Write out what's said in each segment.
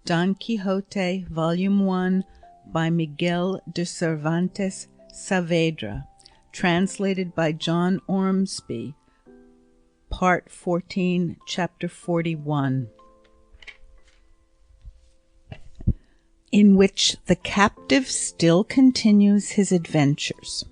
Don Quixote, Volume 1, by Miguel de Cervantes, Saavedra, translated by John Ormsby, Part 14, Chapter 41, in which the captive still continues his adventures.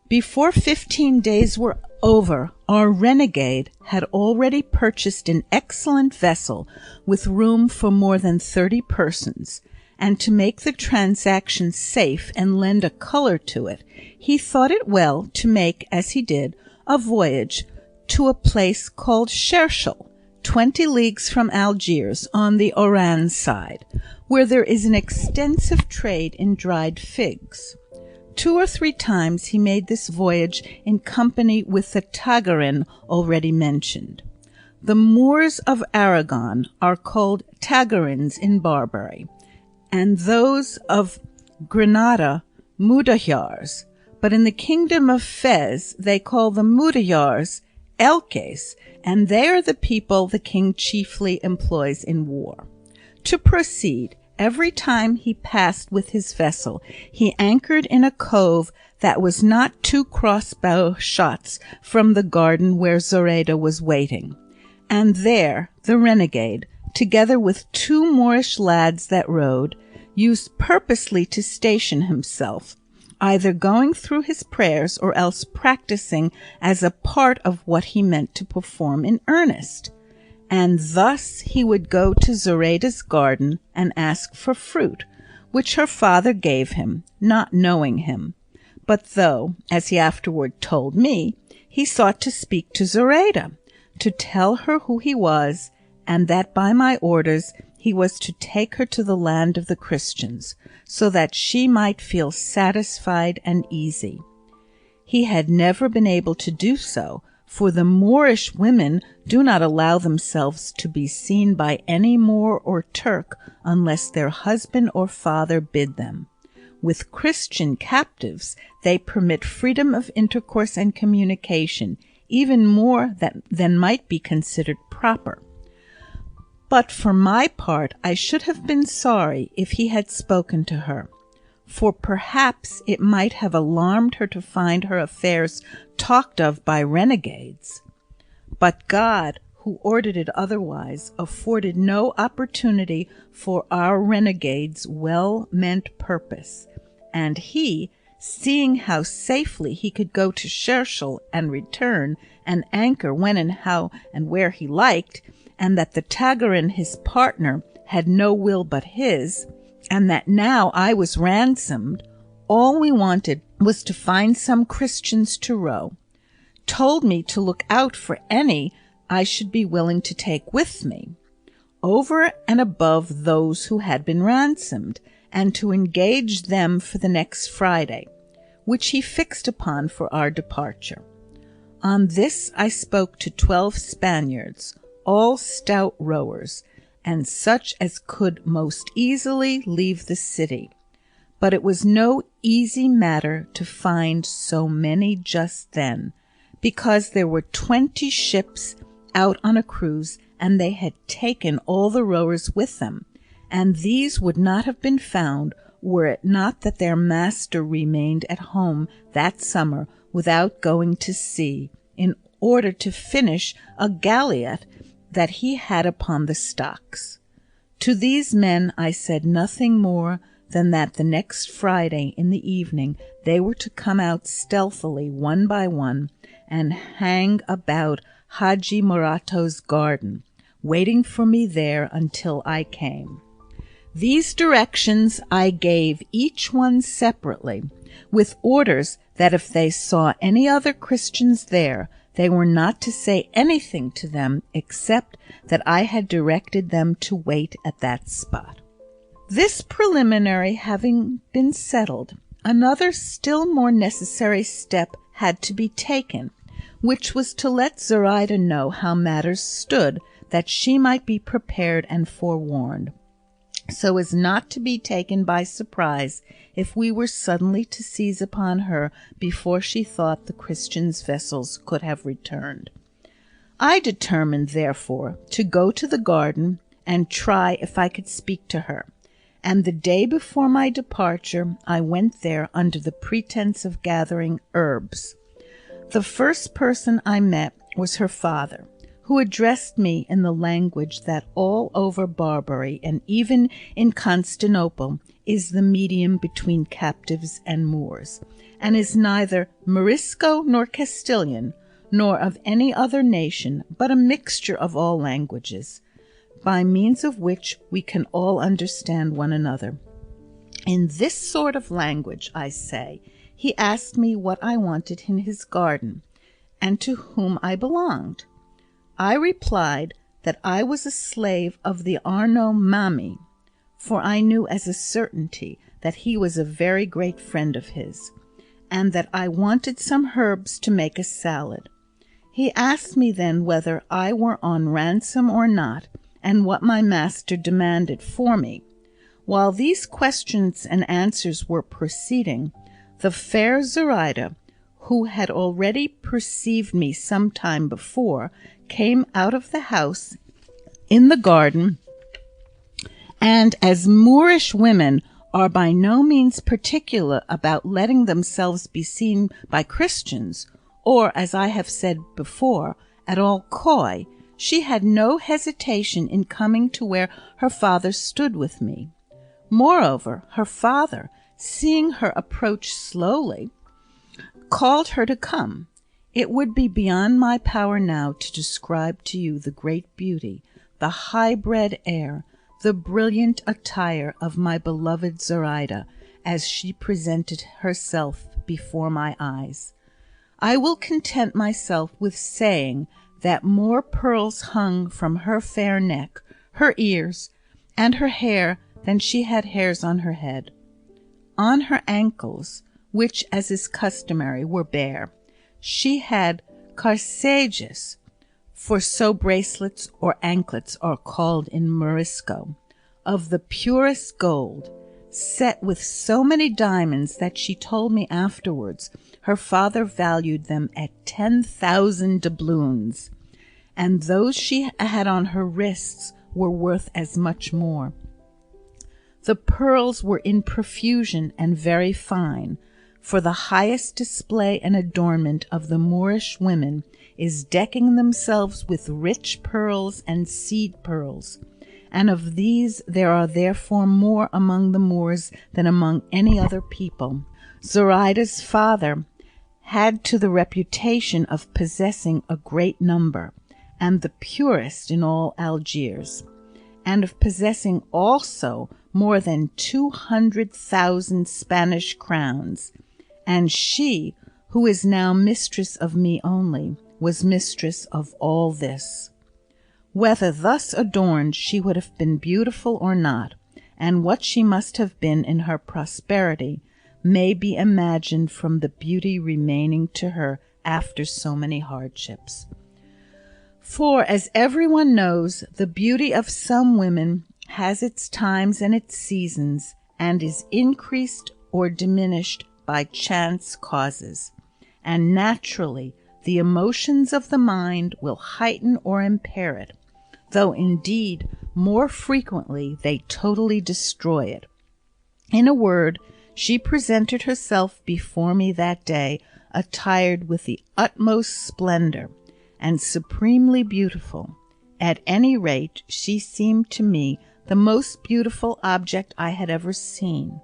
Before 15 days were over, our renegade had already purchased an excellent vessel with room for more than 30 persons, and to make the transaction safe and lend a colour to it, he thought it well to make, as he did, a voyage to a place called Cherchel, 20 leagues from Algiers, on the Oran side, where there is an extensive trade in dried figs. 2 or 3 times he made this voyage in company with the Tagarin already mentioned. The Moors of Aragon are called Tagarins in Barbary, and those of Granada Mudajars, but in the kingdom of Fez they call the Mudajars Elques, and they are the people the king chiefly employs in war. To proceed, every time he passed with his vessel, he anchored in a cove that was not 2 crossbow shots from the garden where Zoraida was waiting. And there the renegade, together with 2 Moorish lads that rowed, used purposely to station himself, either going through his prayers or else practising as a part of what he meant to perform in earnest. And thus he would go to Zoraida's garden and ask for fruit, which her father gave him, not knowing him. But though, as he afterward told me, he sought to speak to Zoraida, to tell her who he was, and that by my orders he was to take her to the land of the Christians, so that she might feel satisfied and easy. He had never been able to do so, for the Moorish women do not allow themselves to be seen by any Moor or Turk unless their husband or father bid them. With Christian captives they permit freedom of intercourse and communication, even more than might be considered proper. But for my part I should have been sorry if he had spoken to her, for perhaps it might have alarmed her to find her affairs talked of by renegades. But God, who ordered it otherwise, afforded no opportunity for our renegade's well-meant purpose, and he, seeing how safely he could go to Cherchel and return, and anchor when and how and where he liked, and that the Tagarin, his partner, had no will but his, and that now I was ransomed, all we wanted was to find some Christians to row, told me to look out for any I should be willing to take with me, over and above those who had been ransomed, and to engage them for the next Friday, which he fixed upon for our departure. On this I spoke to 12 Spaniards, all stout rowers, and such as could most easily leave the city. But it was no easy matter to find so many just then, because there were 20 ships out on a cruise, and they had taken all the rowers with them, and these would not have been found were it not that their master remained at home that summer without going to sea, in order to finish a galliot that he had upon the stocks. To these men I said nothing more than that the next Friday in the evening they were to come out stealthily one by one and hang about Haji Morato's garden, waiting for me there until I came. These directions I gave each one separately, with orders that if they saw any other Christians there, they were not to say anything to them except that I had directed them to wait at that spot. This preliminary having been settled, another still more necessary step had to be taken, which was to let Zoraida know how matters stood, that she might be prepared and forewarned, so as not to be taken by surprise if we were suddenly to seize upon her before she thought the Christians' vessels could have returned. I determined, therefore, to go to the garden and try if I could speak to her. And the day before my departure, I went there under the pretense of gathering herbs. The first person I met was her father, who addressed me in the language that all over Barbary and even in Constantinople is the medium between captives and Moors, and is neither Morisco nor Castilian, nor of any other nation, but a mixture of all languages, by means of which we can all understand one another. In this sort of language, I say, he asked me what I wanted in his garden, and to whom I belonged. I replied that I was a slave of the Arnaut Mami, for I knew as a certainty that he was a very great friend of his, and that I wanted some herbs to make a salad. He asked me then whether I were on ransom or not, and what my master demanded for me. While these questions and answers were proceeding, the fair Zoraida, who had already perceived me some time before, came out of the house in the garden, and as Moorish women are by no means particular about letting themselves be seen by Christians, or, as I have said before, at all coy, she had no hesitation in coming to where her father stood with me. Moreover, her father, seeing her approach slowly, called her to come. It would be beyond my power now to describe to you the great beauty, the high-bred air, the brilliant attire of my beloved Zoraida, as she presented herself before my eyes. I will content myself with saying that more pearls hung from her fair neck, her ears, and her hair than she had hairs on her head. On her ankles, which, as is customary, were bare, she had corsages, for so bracelets or anklets are called in Morisco, of the purest gold, set with so many diamonds that she told me afterwards her father valued them at 10,000 doubloons, and those she had on her wrists were worth as much more. The pearls were in profusion and very fine, for the highest display and adornment of the Moorish women is decking themselves with rich pearls and seed pearls, and of these there are therefore more among the Moors than among any other people. Zoraida's father had to the reputation of possessing a great number, and the purest in all Algiers, and of possessing also more than 200,000 Spanish crowns, and she, who is now mistress of me only, was mistress of all this. Whether thus adorned she would have been beautiful or not, and what she must have been in her prosperity, may be imagined from the beauty remaining to her after so many hardships. For, as everyone knows, the beauty of some women has its times and its seasons, and is increased or diminished by chance causes, and naturally the emotions of the mind will heighten or impair it, though indeed more frequently they totally destroy it. In a word, she presented herself before me that day attired with the utmost splendor, and supremely beautiful. At any rate, she seemed to me the most beautiful object I had ever seen,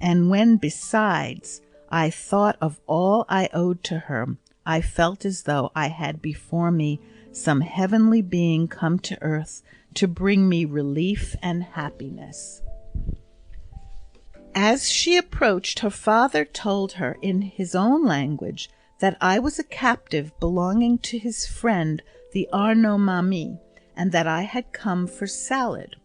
and when, besides, I thought of all I owed to her, I felt as though I had before me some heavenly being come to earth to bring me relief and happiness. As she approached, her father told her in his own language that I was a captive belonging to his friend the Arnaut Mami, and that I had come for salad.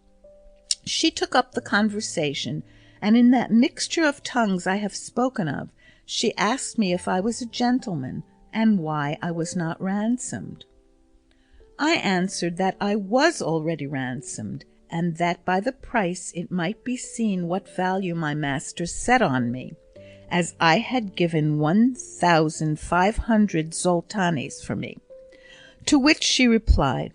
She took up the conversation, and in that mixture of tongues I have spoken of, she asked me if I was a gentleman, and why I was not ransomed. I answered that I was already ransomed, and that by the price it might be seen what value my master set on me, as I had given 1,500 zoltanis for me. To which she replied,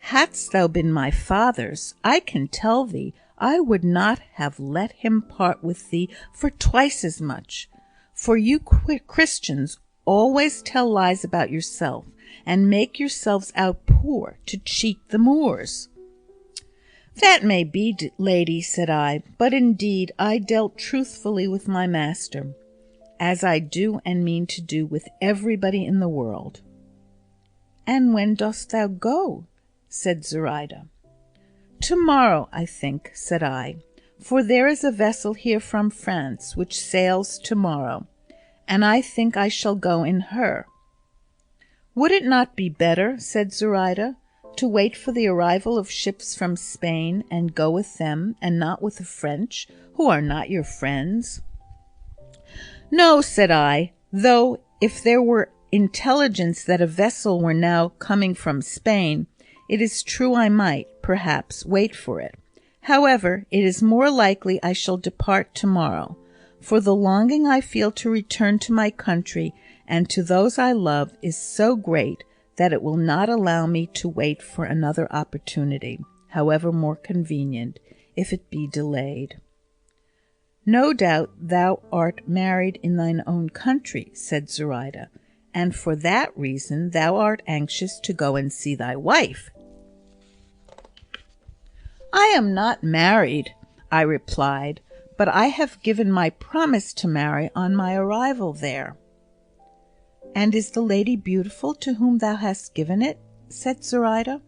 Hadst thou been my father's, I can tell thee, I would not have let him part with thee for twice as much. For you Christians always tell lies about yourself, and make yourselves out poor to cheat the Moors. That may be, lady, said I, but indeed I dealt truthfully with my master, as I do and mean to do with everybody in the world. And when dost thou go? Said Zoraida. To-morrow, I think, said I, for there is a vessel here from France which sails to-morrow, and I think I shall go in her. Would it not be better, said Zoraida, to wait for the arrival of ships from Spain and go with them, and not with the French, who are not your friends? No, said I, though if there were intelligence that a vessel were now coming from Spain, it is true I might, perhaps, wait for it. However, it is more likely I shall depart to-morrow, for the longing I feel to return to my country and to those I love is so great that it will not allow me to wait for another opportunity, however more convenient, if it be delayed. No doubt thou art married in thine own country, said Zoraida, and for that reason thou art anxious to go and see thy wife. I am not married, I replied, but I have given my promise to marry on my arrival there. And is the lady beautiful to whom thou hast given it? Said Zoraida.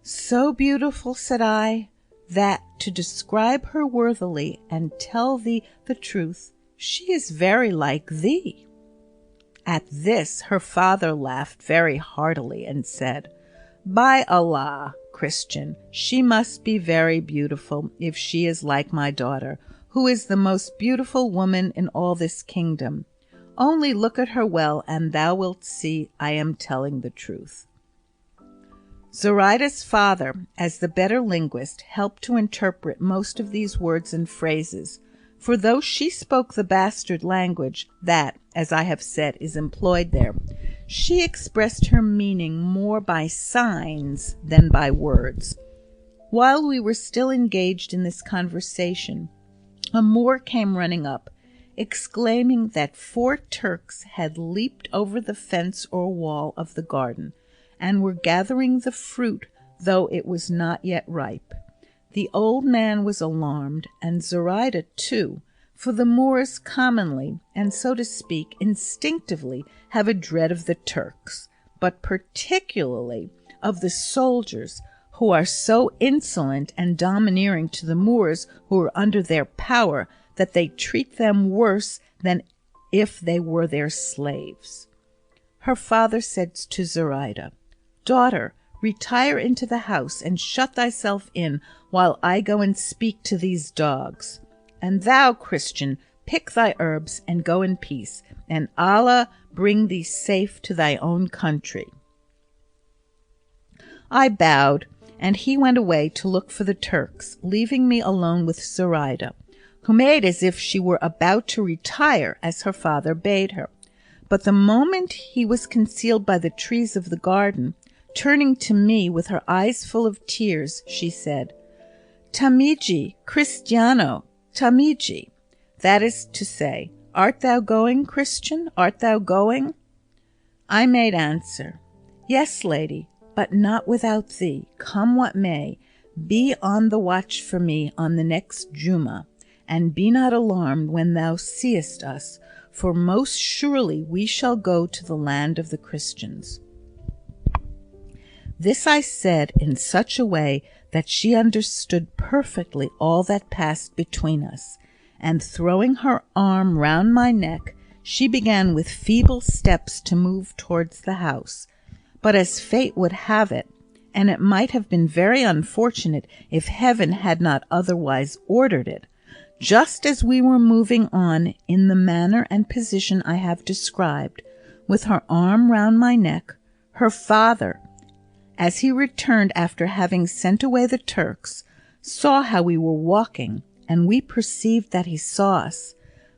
So beautiful, said I, that to describe her worthily and tell thee the truth, she is very like thee. At this her father laughed very heartily and said, By Allah, Christian, she must be very beautiful if she is like my daughter, who is the most beautiful woman in all this kingdom. Only look at her well, and thou wilt see I am telling the truth. Zoraida's father, as the better linguist, helped to interpret most of these words and phrases, for though she spoke the bastard language that, as I have said, is employed there, she expressed her meaning more by signs than by words. While we were still engaged in this conversation, a Moor came running up, exclaiming that 4 Turks had leaped over the fence or wall of the garden, and were gathering the fruit, though it was not yet ripe. The old man was alarmed, and Zoraida too, for the Moors commonly, and so to speak, instinctively, have a dread of the Turks, but particularly of the soldiers, who are so insolent and domineering to the Moors who are under their power that they treat them worse than if they were their slaves. Her father said to Zoraida, Daughter, retire into the house and shut thyself in while I go and speak to these dogs. And thou, Christian, pick thy herbs and go in peace, and Allah bring thee safe to thy own country. I bowed, and he went away to look for the Turks, leaving me alone with Zoraida, who made as if she were about to retire as her father bade her. But the moment he was concealed by the trees of the garden, turning to me with her eyes full of tears, she said, Tamiji, Cristiano, Tamiji. That is to say, Art thou going, Christian? Art thou going? I made answer, Yes, lady, but not without thee. Come what may, be on the watch for me on the next Juma, and be not alarmed when thou seest us, for most surely we shall go to the land of the Christians. This I said in such a way that she understood perfectly all that passed between us, and throwing her arm round my neck, she began with feeble steps to move towards the house. But as fate would have it, and it might have been very unfortunate if heaven had not otherwise ordered it, just as we were moving on in the manner and position I have described, with her arm round my neck, her father, as he returned after having sent away the Turks, saw how we were walking, and we perceived that he saw us.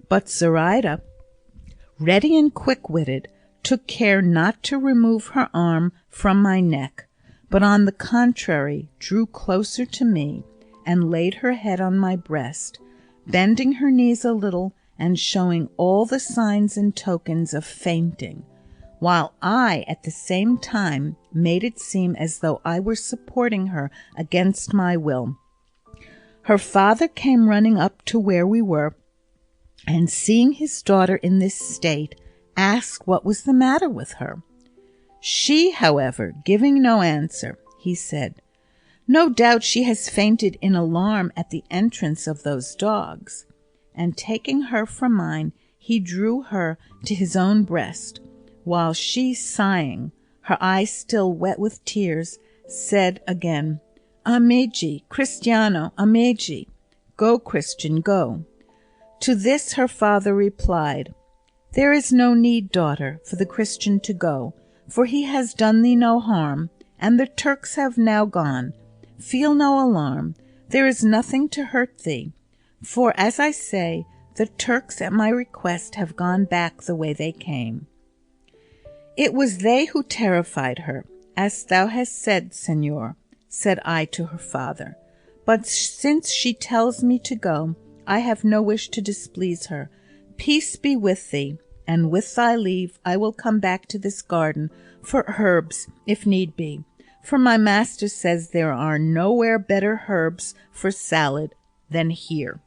But Zoraida, ready and quick-witted, took care not to remove her arm from my neck, but on the contrary drew closer to me and laid her head on my breast, bending her knees a little and showing all the signs and tokens of fainting, while I at the same time made it seem as though I were supporting her against my will. Her father came running up to where we were, and seeing his daughter in this state, asked what was the matter with her. She, however, giving no answer, he said, "No doubt she has fainted in alarm at the entrance of those dogs." And taking her from mine, he drew her to his own breast, while she, sighing, her eyes still wet with tears, said again, "Amici, Cristiano, amici, go, Christian, go." To this her father replied, "There is no need, daughter, for the Christian to go, for he has done thee no harm, and the Turks have now gone. Feel no alarm, there is nothing to hurt thee, for, as I say, the Turks at my request have gone back the way they came." "It was they who terrified her, as thou hast said, señor," said I to her father. "But since she tells me to go, I have no wish to displease her. Peace be with thee, and with thy leave I will come back to this garden for herbs, if need be, for my master says there are nowhere better herbs for salad than here."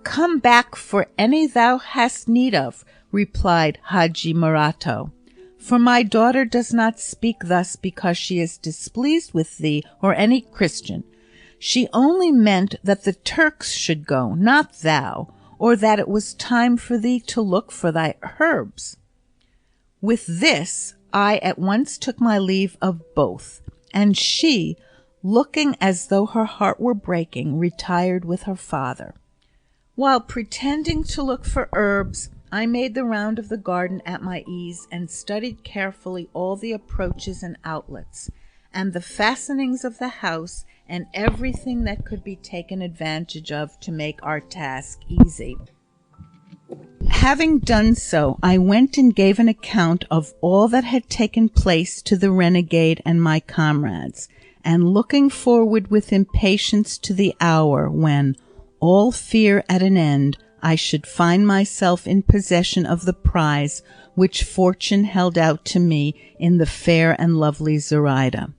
"Come back for any thou hast need of," replied Haji Murato, "for my daughter does not speak thus because she is displeased with thee or any Christian. She only meant that the Turks should go, not thou, or that it was time for thee to look for thy herbs." With this I at once took my leave of both, and she, looking as though her heart were breaking, retired with her father. While pretending to look for herbs, I made the round of the garden at my ease, and studied carefully all the approaches and outlets, and the fastenings of the house, and everything that could be taken advantage of to make our task easy. Having done so, I went and gave an account of all that had taken place to the renegade and my comrades, and looking forward with impatience to the hour when, all fear at an end, I should find myself in possession of the prize which fortune held out to me in the fair and lovely Zoraida.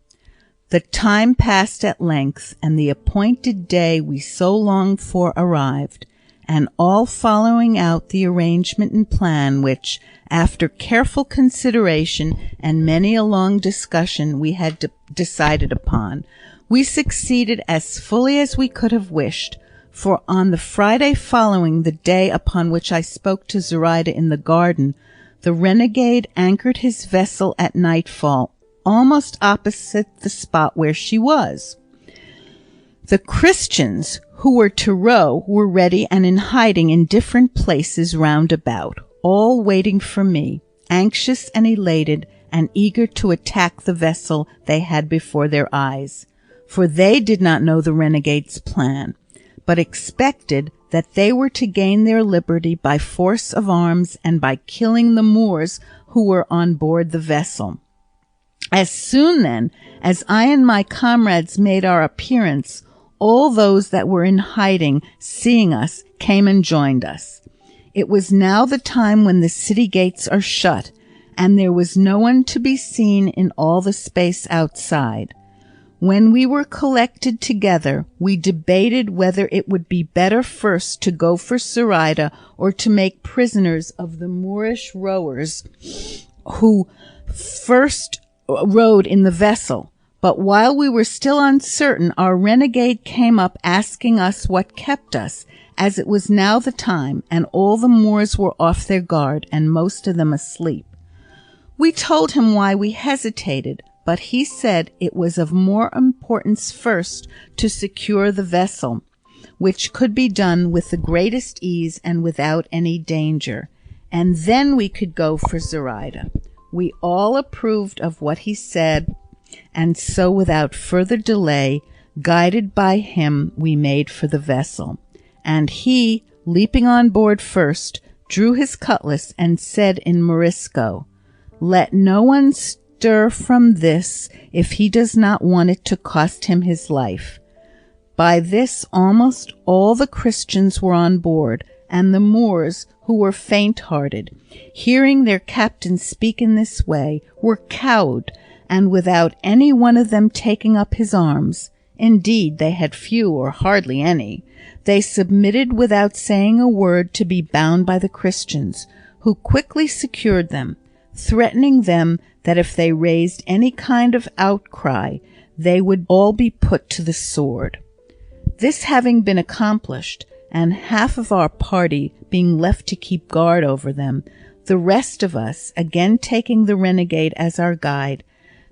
The time passed at length, and the appointed day we so longed for arrived, and all following out the arrangement and plan which, after careful consideration and many a long discussion, we had decided upon, we succeeded as fully as we could have wished, for on the Friday following the day upon which I spoke to Zoraida in the garden, the renegade anchored his vessel at nightfall, almost opposite the spot where she was. The Christians who were to row were ready and in hiding in different places round about, all waiting for me, anxious and elated, and eager to attack the vessel they had before their eyes, for they did not know the renegade's plan, but expected that they were to gain their liberty by force of arms and by killing the Moors who were on board the vessel. As soon, then, as I and my comrades made our appearance, all those that were in hiding, seeing us, came and joined us. It was now the time when the city gates are shut, and there was no one to be seen in all the space outside. When we were collected together, we debated whether it would be better first to go for Zoraida or to make prisoners of the Moorish rowers who first rowed in the vessel. But while we were still uncertain, our renegade came up asking us what kept us, as it was now the time, and all the Moors were off their guard, and most of them asleep. We told him why we hesitated, but he said it was of more importance first to secure the vessel, which could be done with the greatest ease and without any danger, and then we could go for Zoraida. We all approved of what he said, and so without further delay, guided by him, we made for the vessel. And he, leaping on board first, drew his cutlass and said in Morisco, "Let no one stir from this if he does not want it to cost him his life." By this almost all the Christians were on board, and the Moors, who were faint-hearted, hearing their captain speak in this way, were cowed, and without any one of them taking up his arms, indeed they had few or hardly any, they submitted without saying a word to be bound by the Christians, who quickly secured them, threatening them that if they raised any kind of outcry, they would all be put to the sword. This having been accomplished, and half of our party being left to keep guard over them, the rest of us, again taking the renegade as our guide,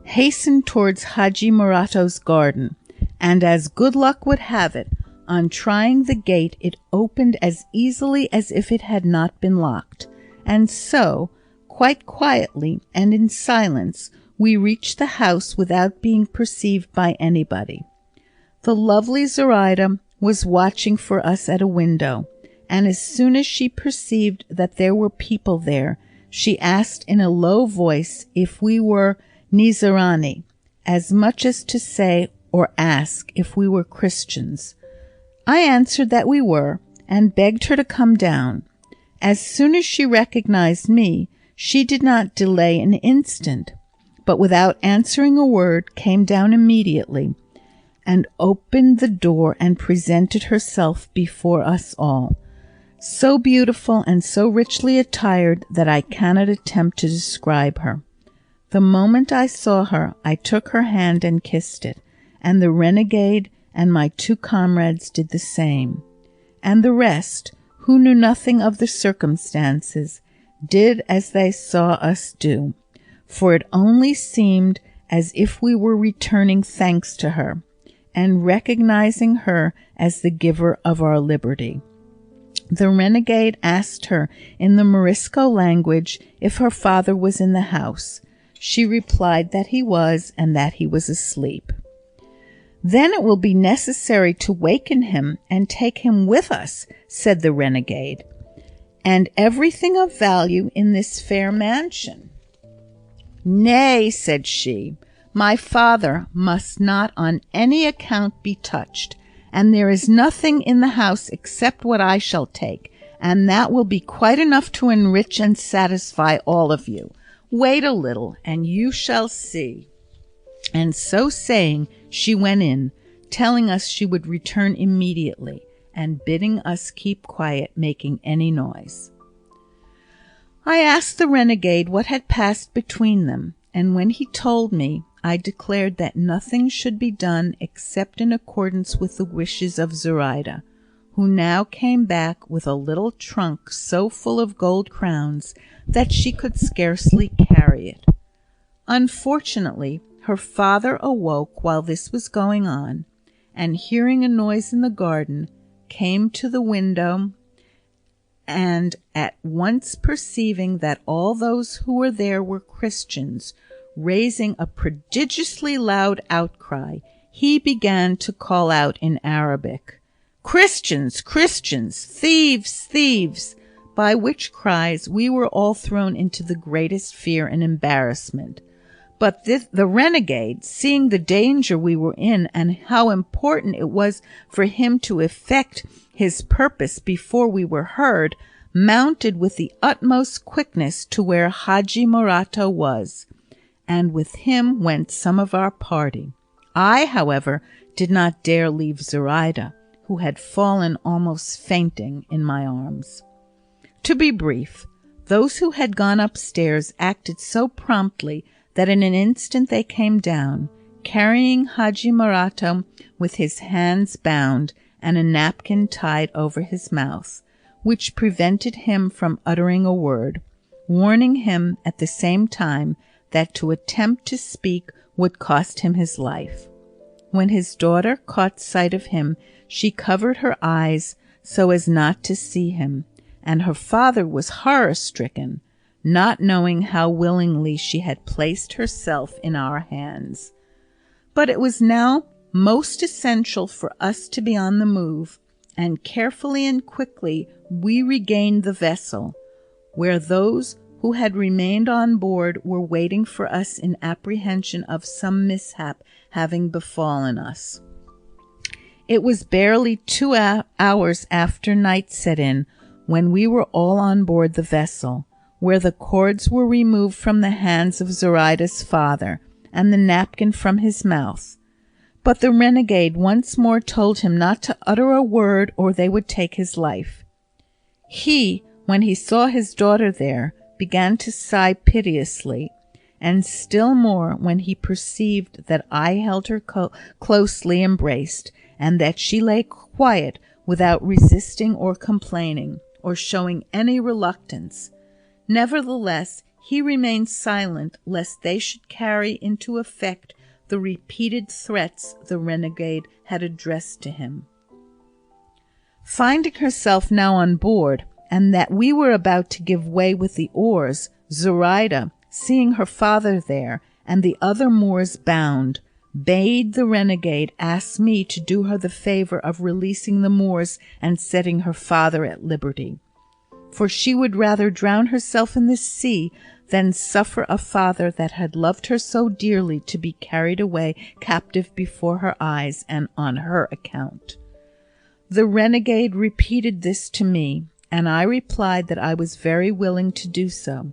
hastened towards Haji Morato's garden, and as good luck would have it, on trying the gate it opened as easily as if it had not been locked, and so, quite quietly and in silence, we reached the house without being perceived by anybody. The lovely Zoraida was watching for us at a window, and as soon as she perceived that there were people there, she asked in a low voice if we were Nizarani, as much as to say or ask if we were Christians. I answered that we were, and begged her to come down. As soon as she recognized me, she did not delay an instant, but without answering a word came down immediately, and opened the door and presented herself before us all, so beautiful and so richly attired that I cannot attempt to describe her. The moment I saw her, I took her hand and kissed it, and the renegade and my 2 comrades did the same, and the rest, who knew nothing of the circumstances, did as they saw us do, for it only seemed as if we were returning thanks to her, and recognizing her as the giver of our liberty. The renegade asked her in the Morisco language if her father was in the house. She replied that he was, and that he was asleep. "Then it will be necessary to waken him and take him with us," said the renegade, "and everything of value in this fair mansion." "Nay," said she, "my father must not on any account be touched, and there is nothing in the house except what I shall take, and that will be quite enough to enrich and satisfy all of you. Wait a little, and you shall see." And so saying, she went in, telling us she would return immediately, and bidding us keep quiet, making any noise. I asked the renegade what had passed between them, and when he told me, I declared that nothing should be done except in accordance with the wishes of Zoraida, who now came back with a little trunk so full of gold crowns that she could scarcely carry it. Unfortunately, her father awoke while this was going on, and hearing a noise in the garden, came to the window, and at once perceiving that all those who were there were Christians, raising a prodigiously loud outcry, he began to call out in Arabic, "Christians, Christians! Thieves, thieves!" by which cries we were all thrown into the greatest fear and embarrassment. But the renegade, seeing the danger we were in and how important it was for him to effect his purpose before we were heard, mounted with the utmost quickness to where Haji Morato was, and with him went some of our party. I, however, did not dare leave Zoraida, who had fallen almost fainting in my arms. To be brief, those who had gone upstairs acted so promptly that in an instant they came down, carrying Haji Morato with his hands bound and a napkin tied over his mouth, which prevented him from uttering a word, warning him at the same time that to attempt to speak would cost him his life. When his daughter caught sight of him, she covered her eyes so as not to see him, and her father was horror-stricken, not knowing how willingly she had placed herself in our hands. But it was now most essential for us to be on the move, and carefully and quickly we regained the vessel, where those who had remained on board were waiting for us in apprehension of some mishap having befallen us. It was barely 2 hours after night set in when we were all on board the vessel, where the cords were removed from the hands of Zoraida's father, and the napkin from his mouth. But the renegade once more told him not to utter a word or they would take his life. He, when he saw his daughter there, began to sigh piteously, and still more when he perceived that I held her closely embraced, and that she lay quiet without resisting or complaining, or showing any reluctance. Nevertheless, he remained silent lest they should carry into effect the repeated threats the renegade had addressed to him. Finding herself now on board, and that we were about to give way with the oars, Zoraida, seeing her father there, and the other Moors bound, bade the renegade ask me to do her the favour of releasing the Moors and setting her father at liberty. For she would rather drown herself in the sea than suffer a father that had loved her so dearly to be carried away captive before her eyes and on her account. The renegade repeated this to me, and I replied that I was very willing to do so.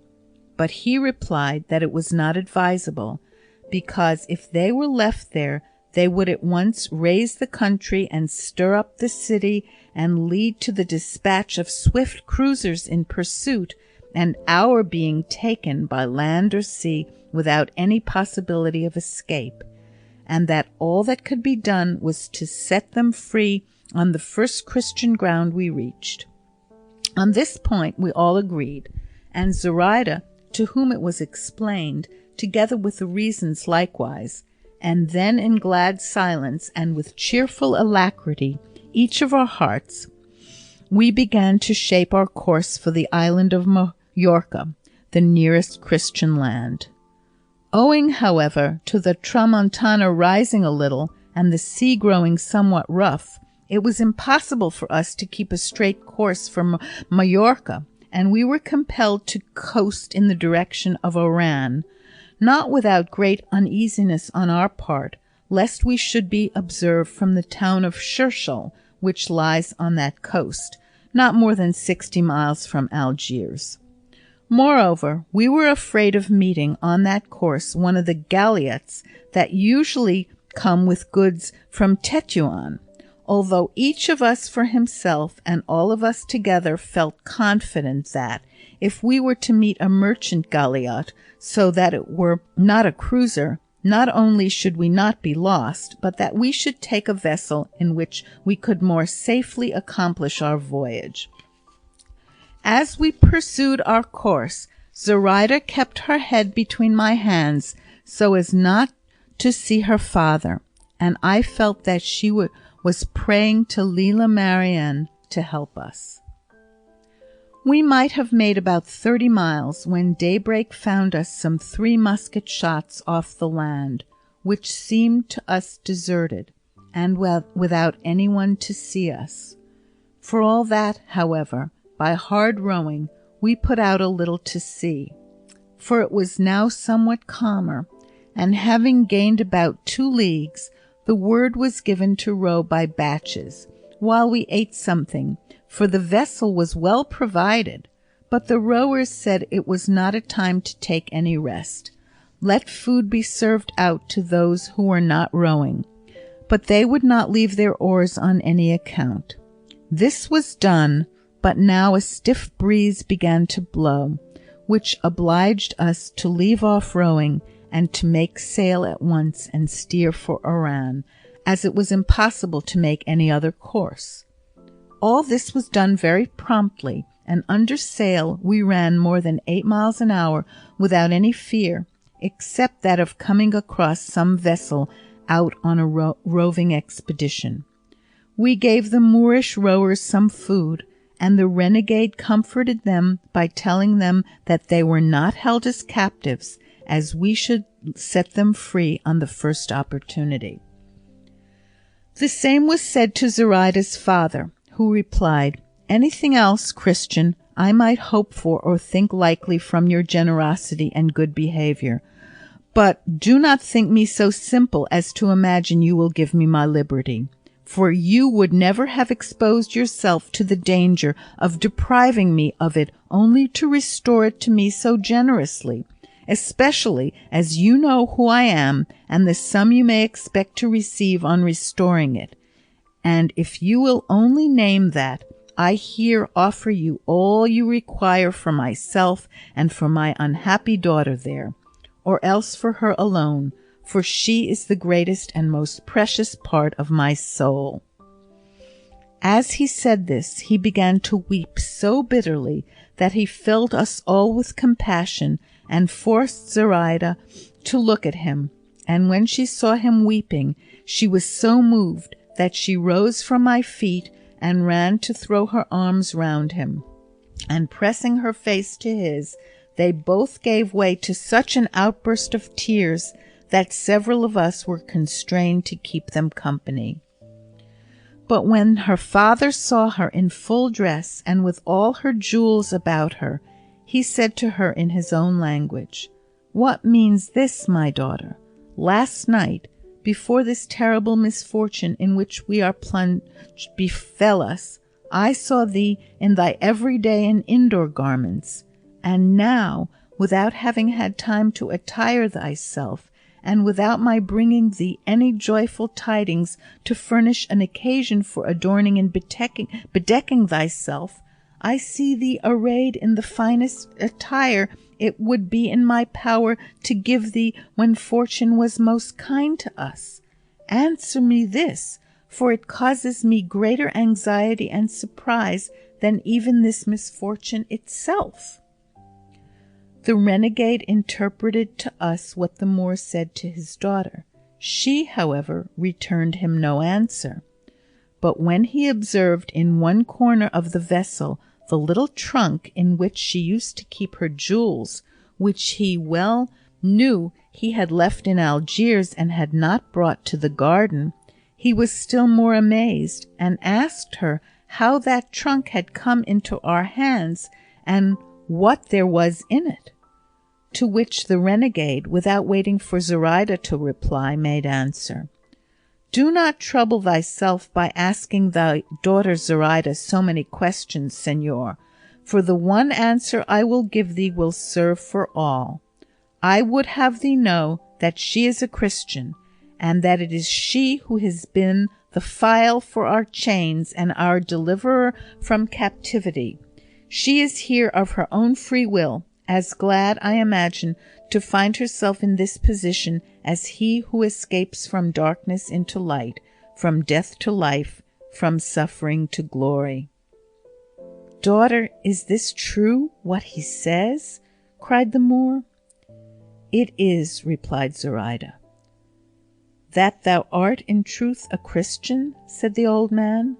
But he replied that it was not advisable, because if they were left there, they would at once raise the country and stir up the city and lead to the dispatch of swift cruisers in pursuit, and our being taken by land or sea without any possibility of escape, and that all that could be done was to set them free on the first Christian ground we reached. On this point we all agreed, and Zoraida, to whom it was explained, together with the reasons likewise, and then in glad silence and with cheerful alacrity, each of our hearts, we began to shape our course for the island of Majorca, the nearest Christian land. Owing, however, to the Tramontana rising a little and the sea growing somewhat rough, it was impossible for us to keep a straight course for Majorca, and we were compelled to coast in the direction of Oran, not without great uneasiness on our part, lest we should be observed from the town of Shershel, which lies on that coast, not more than 60 miles from Algiers. Moreover, we were afraid of meeting on that course one of the galliots that usually come with goods from Tetuan, although each of us for himself and all of us together felt confident that, if we were to meet a merchant galliot, so that it were not a cruiser, not only should we not be lost, but that we should take a vessel in which we could more safely accomplish our voyage. As we pursued our course, Zoraida kept her head between my hands so as not to see her father, and I felt that she was praying to Lila Marianne to help us. We might have made about 30 miles when daybreak found us some 3 musket shots off the land, which seemed to us deserted, and without anyone to see us. For all that, however, by hard rowing, we put out a little to sea, for it was now somewhat calmer, and having gained about 2 leagues, the word was given to row by batches, while we ate something, for the vessel was well provided, but the rowers said it was not a time to take any rest. Let food be served out to those who were not rowing, but they would not leave their oars on any account. This was done, but now a stiff breeze began to blow, which obliged us to leave off rowing and to make sail at once and steer for Oran, as it was impossible to make any other course. All this was done very promptly, and under sail we ran more than 8 miles an hour without any fear, except that of coming across some vessel out on a roving expedition. We gave the Moorish rowers some food, and the renegade comforted them by telling them that they were not held as captives, as we should set them free on the first opportunity. The same was said to Zoraida's father, who replied, "Anything else, Christian, I might hope for or think likely from your generosity and good behavior. But do not think me so simple as to imagine you will give me my liberty, for you would never have exposed yourself to the danger of depriving me of it only to restore it to me so generously, especially as you know who I am and the sum you may expect to receive on restoring it. And if you will only name that, I here offer you all you require for myself and for my unhappy daughter there, or else for her alone, for she is the greatest and most precious part of my soul." As he said this, he began to weep so bitterly that he filled us all with compassion and forced Zoraida to look at him. And when she saw him weeping, she was so moved that she rose from my feet and ran to throw her arms round him. And pressing her face to his, they both gave way to such an outburst of tears that several of us were constrained to keep them company. But when her father saw her in full dress and with all her jewels about her, he said to her in his own language, "What means this, my daughter? Last night, before this terrible misfortune in which we are plunged befell us, I saw thee in thy everyday and indoor garments, and now, without having had time to attire thyself, and without my bringing thee any joyful tidings to furnish an occasion for adorning and bedecking thyself, I see thee arrayed in the finest attire it would be in my power to give thee when fortune was most kind to us. Answer me this, for it causes me greater anxiety and surprise than even this misfortune itself." The renegade interpreted to us what the Moor said to his daughter. She, however, returned him no answer. But when he observed in one corner of the vessel the little trunk in which she used to keep her jewels, which he well knew he had left in Algiers and had not brought to the garden, he was still more amazed, and asked her how that trunk had come into our hands, and what there was in it. To which the renegade, without waiting for Zoraida to reply, made answer, "Do not trouble thyself by asking thy daughter Zoraida so many questions, señor, for the one answer I will give thee will serve for all. I would have thee know that she is a Christian, and that it is she who has been the file for our chains and our deliverer from captivity. She is here of her own free will, as glad, I imagine, to find herself in this position as he who escapes from darkness into light, from death to life, from suffering to glory." "Daughter, is this true, what he says?" cried the Moor. "It is," replied Zoraida. "That thou art in truth a Christian," said the old man,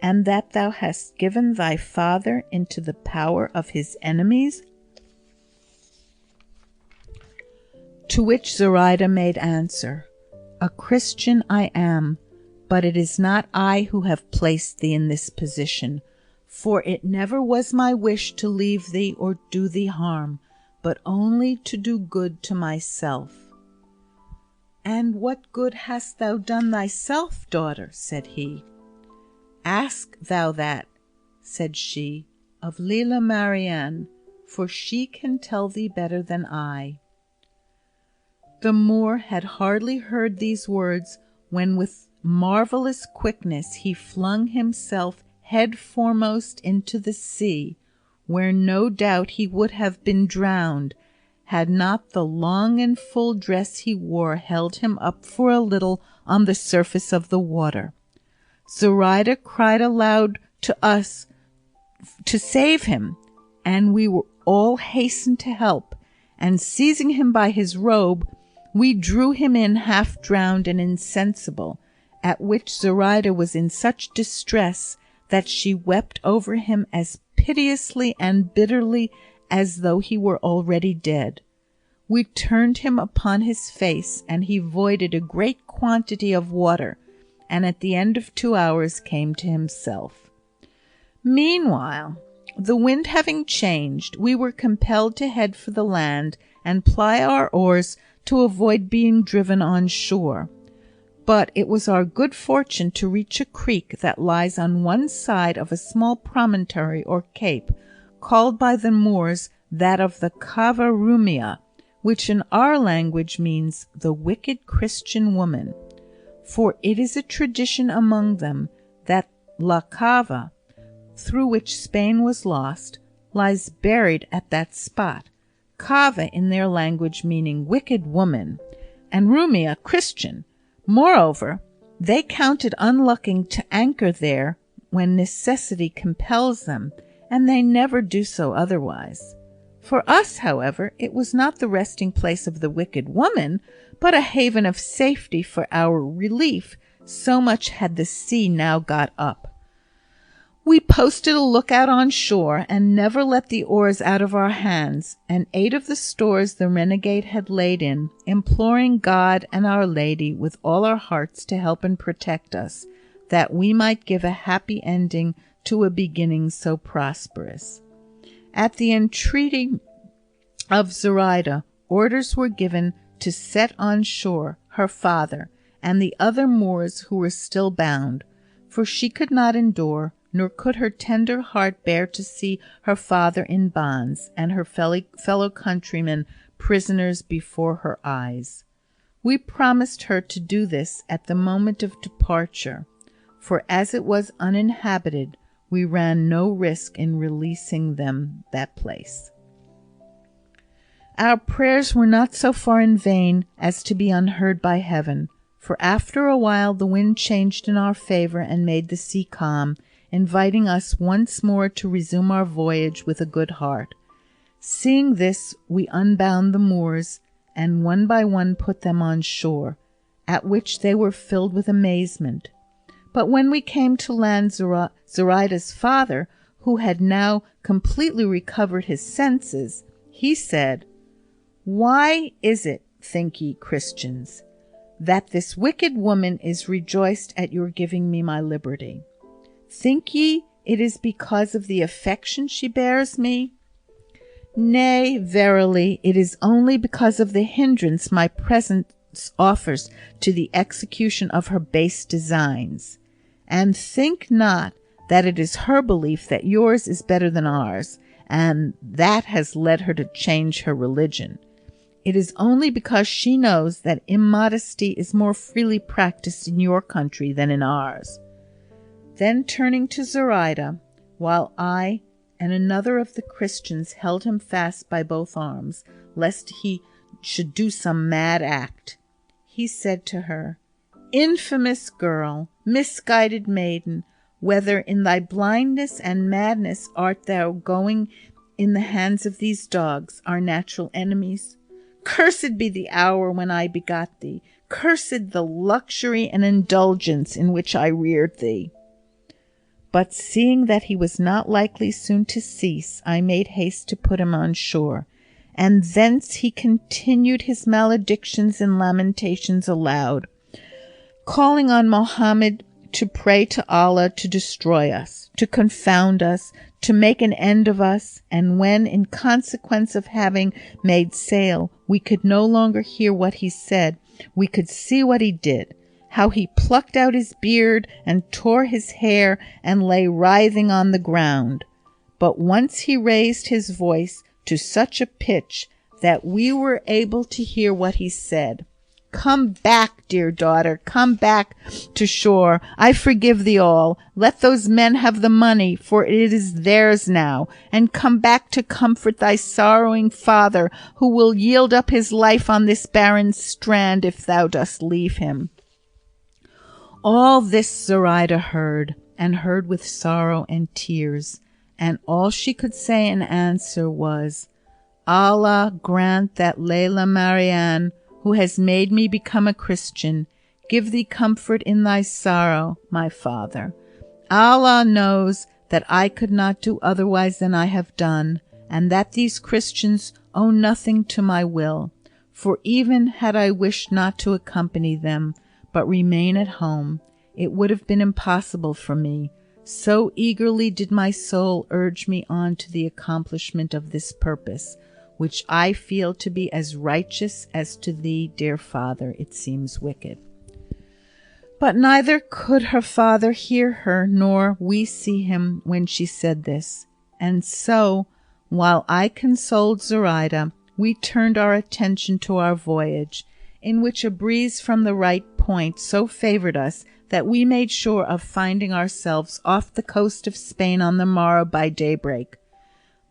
"and that thou hast given thy father into the power of his enemies?" To which Zoraida made answer, "A Christian I am, but it is not I who have placed thee in this position, for it never was my wish to leave thee or do thee harm, but only to do good to myself." "And what good hast thou done thyself, daughter?" said he. "Ask thou that," said she, "of Lela Marianne, for she can tell thee better than I." The Moor had hardly heard these words when with marvellous quickness he flung himself head foremost into the sea, where no doubt he would have been drowned, had not the long and full dress he wore held him up for a little on the surface of the water. Zoraida cried aloud to us to save him, and we were all hastened to help, and seizing him by his robe, we drew him in half drowned and insensible, at which Zoraida was in such distress that she wept over him as piteously and bitterly as though he were already dead. We turned him upon his face, and he voided a great quantity of water, and at the end of 2 hours came to himself. Meanwhile, The wind having changed, we were compelled to head for the land and ply our oars to avoid being driven on shore. But it was our good fortune to reach a creek that lies on one side of a small promontory or cape, called by the Moors that of the Cava Rumia, which in our language means the wicked Christian woman. For it is a tradition among them that La Cava, through which Spain was lost, lies buried at that spot, Cava in their language meaning wicked woman, and Rumia Christian. Moreover, they count it unlucky to anchor there when necessity compels them, and they never do so otherwise. For us, however, it was not the resting place of the wicked woman, but a haven of safety for our relief, so much had the sea now got up. We posted a lookout on shore, and never let the oars out of our hands, and ate of the stores the renegade had laid in, imploring God and Our Lady with all our hearts to help and protect us, that we might give a happy ending to a beginning so prosperous. At the entreaty of Zoraida, orders were given to set on shore her father and the other Moors who were still bound, for she could not endure, nor could her tender heart bear to see her father in bonds, and her fellow countrymen prisoners before her eyes. We promised her to do this at the moment of departure, for as it was uninhabited, we ran no risk in releasing them that place. Our prayers were not so far in vain as to be unheard by heaven, for after a while the wind changed in our favour and made the sea calm, inviting us once more to resume our voyage with a good heart. Seeing this, we unbound the Moors, and one by one put them on shore, at which they were filled with amazement. But when we came to land Zoraida's father, who had now completely recovered his senses, he said, "Why is it, think ye, Christians, that this wicked woman is rejoiced at your giving me my liberty? Think ye it is because of the affection she bears me? Nay, verily, it is only because of the hindrance my presence offers to the execution of her base designs. And think not that it is her belief that yours is better than ours, and that has led her to change her religion. It is only because she knows that immodesty is more freely practised in your country than in ours." Then turning to Zoraida, while I and another of the Christians held him fast by both arms, lest he should do some mad act, he said to her, "Infamous girl, misguided maiden, whether in thy blindness and madness art thou going in the hands of these dogs, our natural enemies? Cursed be the hour when I begot thee, cursed the luxury and indulgence in which I reared thee." But seeing that he was not likely soon to cease, I made haste to put him on shore, and thence he continued his maledictions and lamentations aloud, calling on Mohammed to pray to Allah to destroy us, to confound us, to make an end of us, and when, in consequence of having made sail, we could no longer hear what he said, we could see what he did, how he plucked out his beard and tore his hair and lay writhing on the ground. But once he raised his voice to such a pitch that we were able to hear what he said. "Come back, dear daughter, come back to shore. I forgive thee all. Let those men have the money, for it is theirs now, and come back to comfort thy sorrowing father, who will yield up his life on this barren strand if thou dost leave him." All this Zoraida heard, and heard with sorrow and tears, and all she could say in answer was, "Allah grant that Layla Marianne, who has made me become a Christian, give thee comfort in thy sorrow, my father. Allah knows that I could not do otherwise than I have done, and that these Christians owe nothing to my will, for even had I wished not to accompany them, but remain at home, it would have been impossible for me, So eagerly did my soul urge me on to the accomplishment of this purpose, which I feel to be as righteous as to thee, dear father, it seems wicked. But neither could her father hear her, nor we see him when she said this. And so, while I consoled Zoraida, we turned our attention to our voyage, in which a breeze from the right point so favoured us that we made sure of finding ourselves off the coast of Spain on the morrow by daybreak.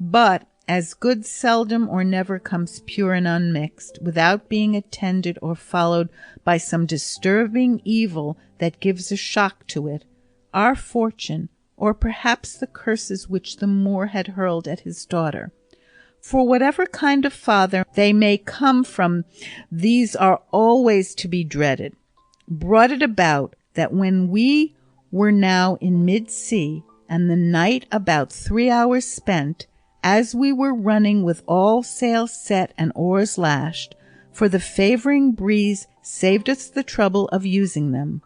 But as good seldom or never comes pure and unmixed, without being attended or followed by some disturbing evil that gives a shock to it, our fortune, or perhaps the curses which the Moor had hurled at his daughter, for whatever kind of father they may come from, these are always to be dreaded, brought it about that when we were now in mid-sea, and the night about 3 hours spent, as we were running with all sails set and oars lashed, for the favouring breeze saved us the trouble of using them,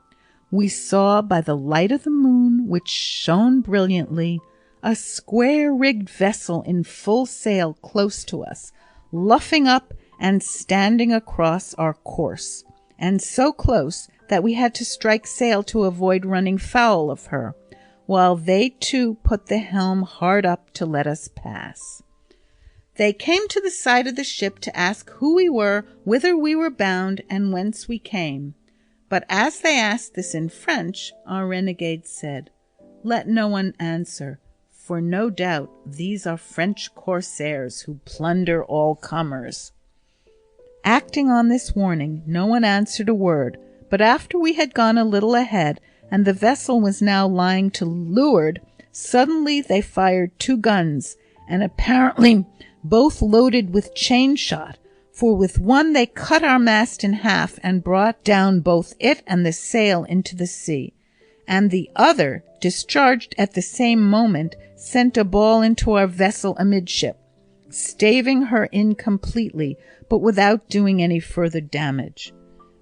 we saw by the light of the moon, which shone brilliantly, a square-rigged vessel in full sail close to us, luffing up and standing across our course, and so close that we had to strike sail to avoid running foul of her, while they too put the helm hard up to let us pass. They came to the side of the ship to ask who we were, whither we were bound, and whence we came. But as they asked this in French, our renegade said, "Let no one answer, for no doubt these are French corsairs who plunder all comers." Acting on this warning, no one answered a word, but after we had gone a little ahead, and the vessel was now lying to leeward, suddenly they fired 2 guns, and apparently both loaded with chain shot, for with one they cut our mast in half and brought down both it and the sail into the sea, and the other, discharged at the same moment, sent a ball into our vessel amidship, staving her in completely, but without doing any further damage.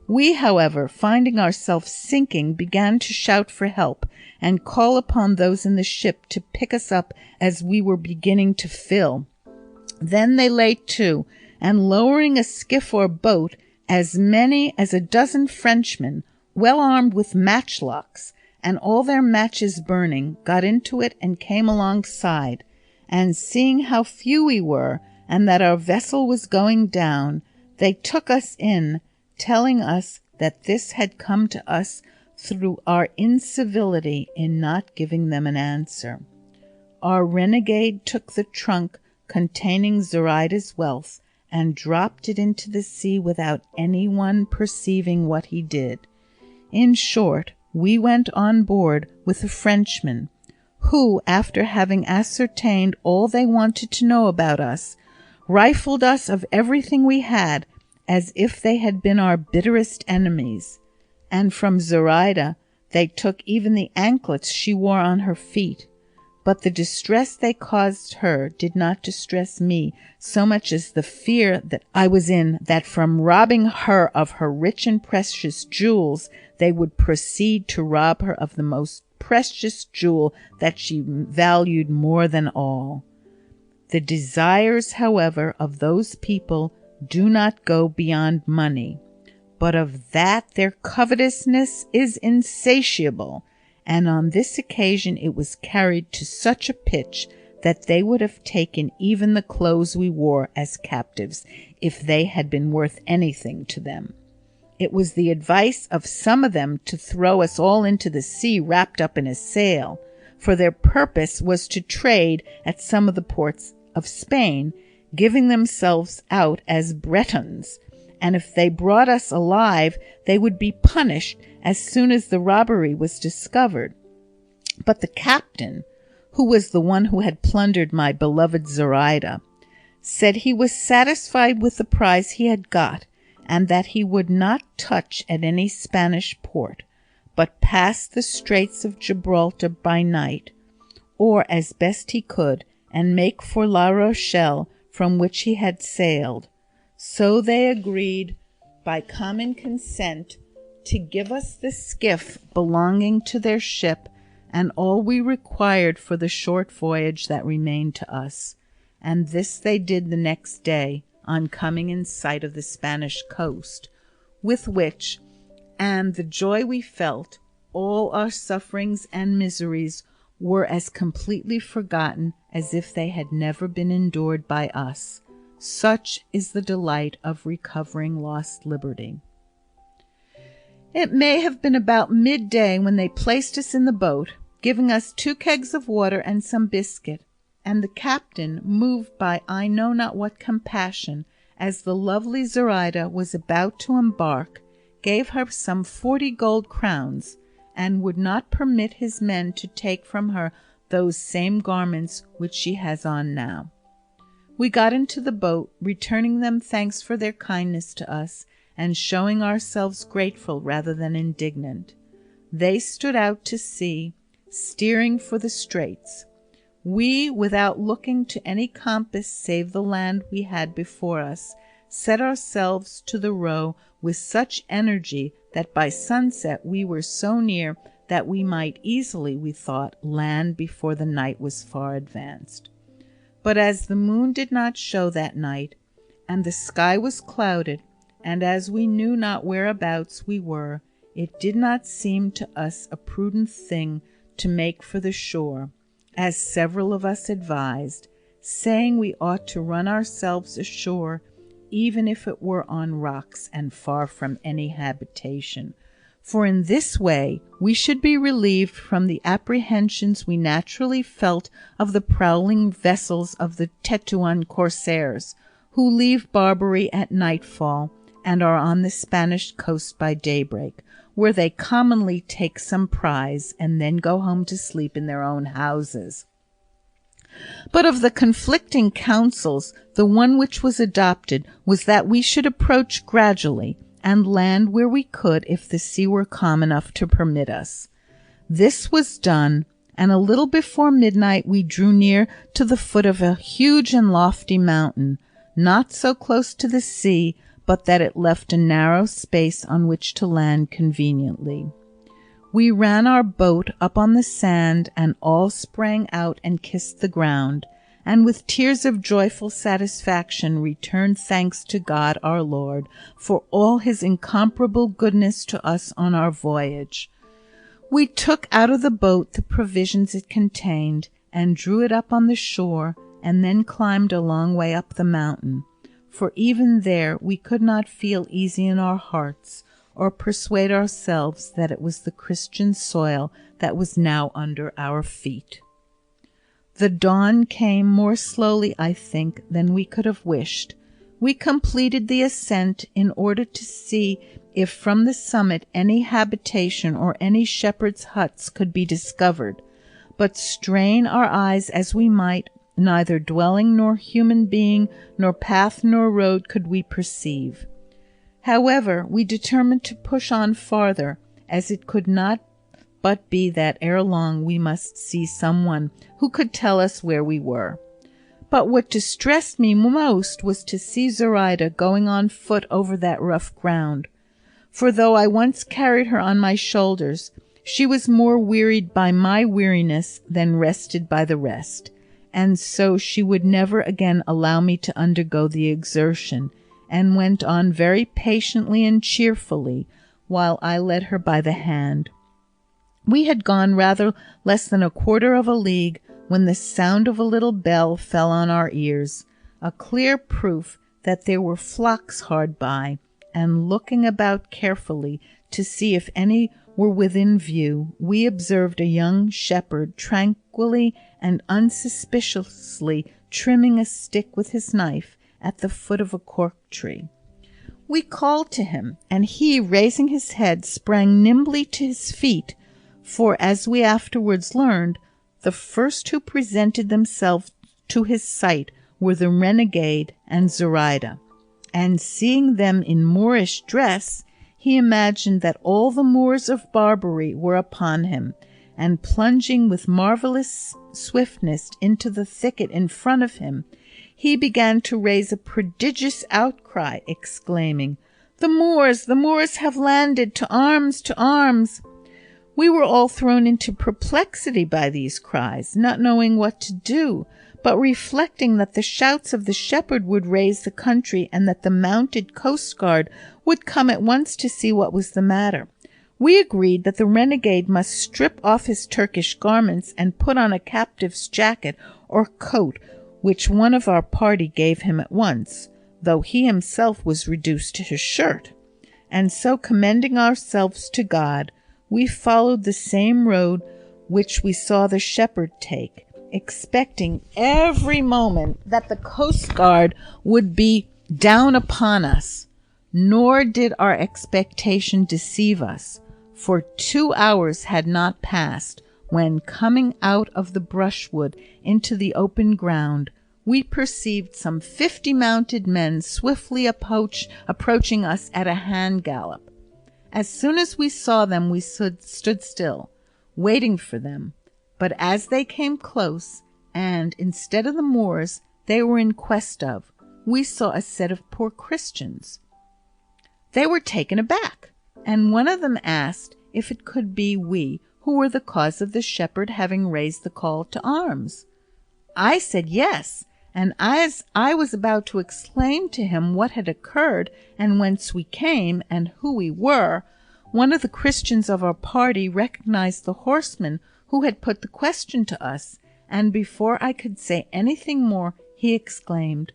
We, however, finding ourselves sinking, began to shout for help, and call upon those in the ship to pick us up as we were beginning to fill. Then they lay to, and lowering a skiff or boat, as many as 12 Frenchmen, well armed with matchlocks, and all their matches burning, got into it and came alongside, and seeing how few we were, and that our vessel was going down, they took us in, telling us that this had come to us through our incivility in not giving them an answer. Our renegade took the trunk containing Zoraida's wealth, and dropped it into the sea without any one perceiving what he did. In short, we went on board with a Frenchman, who, after having ascertained all they wanted to know about us, rifled us of everything we had, as if they had been our bitterest enemies, and from Zoraida they took even the anklets she wore on her feet. But the distress they caused her did not distress me so much as the fear that I was in that from robbing her of her rich and precious jewels they would proceed to rob her of the most precious jewel that she valued more than all. The desires, however, of those people do not go beyond money, but of that their covetousness is insatiable, and on this occasion it was carried to such a pitch that they would have taken even the clothes we wore as captives if they had been worth anything to them. It was the advice of some of them to throw us all into the sea wrapped up in a sail, for their purpose was to trade at some of the ports of Spain, giving themselves out as Bretons, and if they brought us alive they would be punished as soon as the robbery was discovered. But the captain, who was the one who had plundered my beloved Zoraida, said he was satisfied with the prize he had got, and that he would not touch at any Spanish port, but pass the Straits of Gibraltar by night, or as best he could, and make for La Rochelle, from which he had sailed. So they agreed by common consent to give us the skiff belonging to their ship, and all we required for the short voyage that remained to us. And this they did the next day, on coming in sight of the Spanish coast, with which, and the joy we felt, all our sufferings and miseries were as completely forgotten as if they had never been endured by us. Such is the delight of recovering lost liberty. It may have been about midday when they placed us in the boat, giving us 2 kegs of water and some biscuit, and the captain, moved by I know not what compassion, as the lovely Zoraida was about to embark, gave her some 40 gold crowns, and would not permit his men to take from her those same garments which she has on now. We got into the boat, returning them thanks for their kindness to us, and showing ourselves grateful rather than indignant. They stood out to sea, steering for the straits. We, without looking to any compass save the land we had before us, set ourselves to the row with such energy that by sunset we were so near that we might easily, we thought, land before the night was far advanced. But as the moon did not show that night, and the sky was clouded, and as we knew not whereabouts we were, it did not seem to us a prudent thing to make for the shore, as several of us advised, saying we ought to run ourselves ashore, even if it were on rocks and far from any habitation, for in this way we should be relieved from the apprehensions we naturally felt of the prowling vessels of the Tetuan corsairs, who leave Barbary at nightfall, and are on the Spanish coast by daybreak, where they commonly take some prize, and then go home to sleep in their own houses. But of the conflicting counsels, the one which was adopted was that we should approach gradually, and land where we could if the sea were calm enough to permit us. This was done, and a little before midnight we drew near to the foot of a huge and lofty mountain, not so close to the sea but that it left a narrow space on which to land conveniently. We ran our boat up on the sand, and all sprang out and kissed the ground, and with tears of joyful satisfaction returned thanks to God our Lord for all his incomparable goodness to us on our voyage. We took out of the boat the provisions it contained, and drew it up on the shore, and then climbed a long way up the mountain, for even there we could not feel easy in our hearts, or persuade ourselves that it was the Christian soil that was now under our feet. The dawn came more slowly, I think, than we could have wished. We completed the ascent in order to see if from the summit any habitation or any shepherds' huts could be discovered, but strain our eyes as we might, neither dwelling nor human being, nor path nor road could we perceive. However, we determined to push on farther, as it could not but be that ere long we must see someone who could tell us where we were. But what distressed me most was to see Zoraida going on foot over that rough ground, for though I once carried her on my shoulders, she was more wearied by my weariness than rested by the rest, and so she would never again allow me to undergo the exertion, and went on very patiently and cheerfully, while I led her by the hand. We had gone rather less than a quarter of a league when the sound of a little bell fell on our ears, a clear proof that there were flocks hard by, and looking about carefully to see if any were within view, we observed a young shepherd tranquilly and unsuspiciously trimming a stick with his knife at the foot of a cork tree. We called to him, and he, raising his head, sprang nimbly to his feet, for, as we afterwards learned, the first who presented themselves to his sight were the renegade and Zoraida, and seeing them in Moorish dress, he imagined that all the Moors of Barbary were upon him, and plunging with marvellous swiftness into the thicket in front of him, he began to raise a prodigious outcry, exclaiming, "The Moors! The Moors have landed! To arms! To arms!" We were all thrown into perplexity by these cries, not knowing what to do, but reflecting that the shouts of the shepherd would raise the country, and that the mounted coast guard would come at once to see what was the matter. We agreed that the renegade must strip off his Turkish garments and put on a captive's jacket or coat, which one of our party gave him at once, though he himself was reduced to his shirt. And so, commending ourselves to God, we followed the same road which we saw the shepherd take, expecting every moment that the coast guard would be down upon us. Nor did our expectation deceive us, for 2 hours had not passed when, coming out of the brushwood into the open ground, we perceived some 50 mounted men swiftly approaching us at a hand gallop. As soon as we saw them, we stood still, waiting for them. But as they came close, and instead of the Moors they were in quest of, we saw a set of poor Christians. They were taken aback, and one of them asked if it could be we who were the cause of the shepherd having raised the call to arms. I said yes, and as I was about to explain to him what had occurred, and whence we came, and who we were, one of the Christians of our party recognized the horseman who had put the question to us, and before I could say anything more, he exclaimed,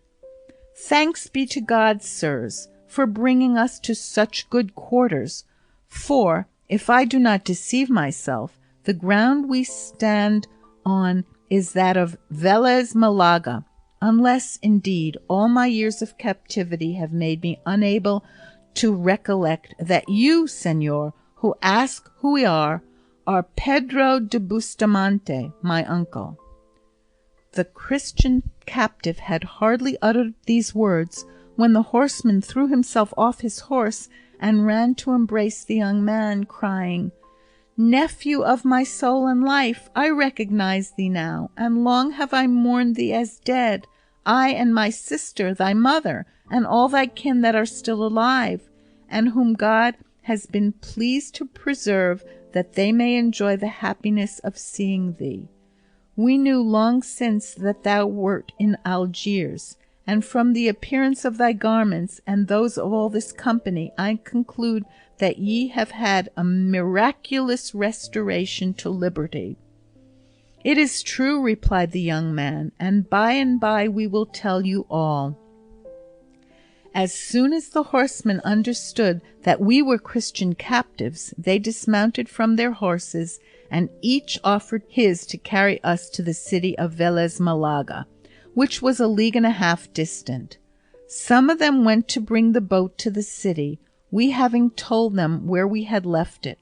"Thanks be to God, sirs, for bringing us to such good quarters, for, if I do not deceive myself, the ground we stand on is that of Velez Malaga, unless, indeed, all my years of captivity have made me unable to recollect that you, señor, who ask who we are Pedro de Bustamante, my uncle." The Christian captive had hardly uttered these words when the horseman threw himself off his horse and ran to embrace the young man, crying, "Nephew of my soul and life, I recognize thee now, and long have I mourned thee as dead, I and my sister, thy mother, and all thy kin that are still alive, and whom God has been pleased to preserve, that they may enjoy the happiness of seeing thee. We knew long since that thou wert in Algiers, and from the appearance of thy garments and those of all this company, I conclude that ye have had a miraculous restoration to liberty." "It is true," replied the young man, "and by we will tell you all." As soon as the horsemen understood that we were Christian captives, they dismounted from their horses, and each offered his to carry us to the city of Velez Malaga, which was 1.5 leagues distant. Some of them went to bring the boat to the city, we having told them where we had left it.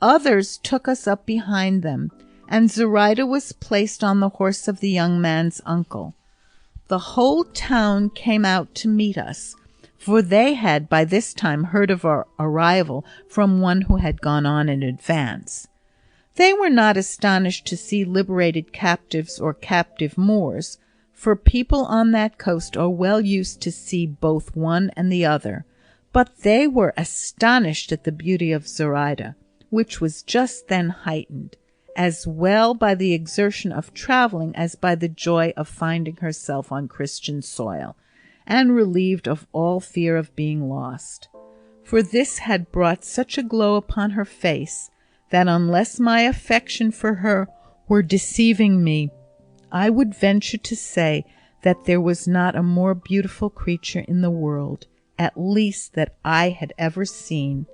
Others took us up behind them, and Zoraida was placed on the horse of the young man's uncle. The whole town came out to meet us, for they had by this time heard of our arrival from one who had gone on in advance. They were not astonished to see liberated captives or captive Moors, for people on that coast are well used to see both one and the other, but they were astonished at the beauty of Zoraida, which was just then heightened, as well by the exertion of travelling as by the joy of finding herself on Christian soil, and relieved of all fear of being lost. For this had brought such a glow upon her face, that unless my affection for her were deceiving me, I would venture to say that there was not a more beautiful creature in the world, at least that I had ever seen.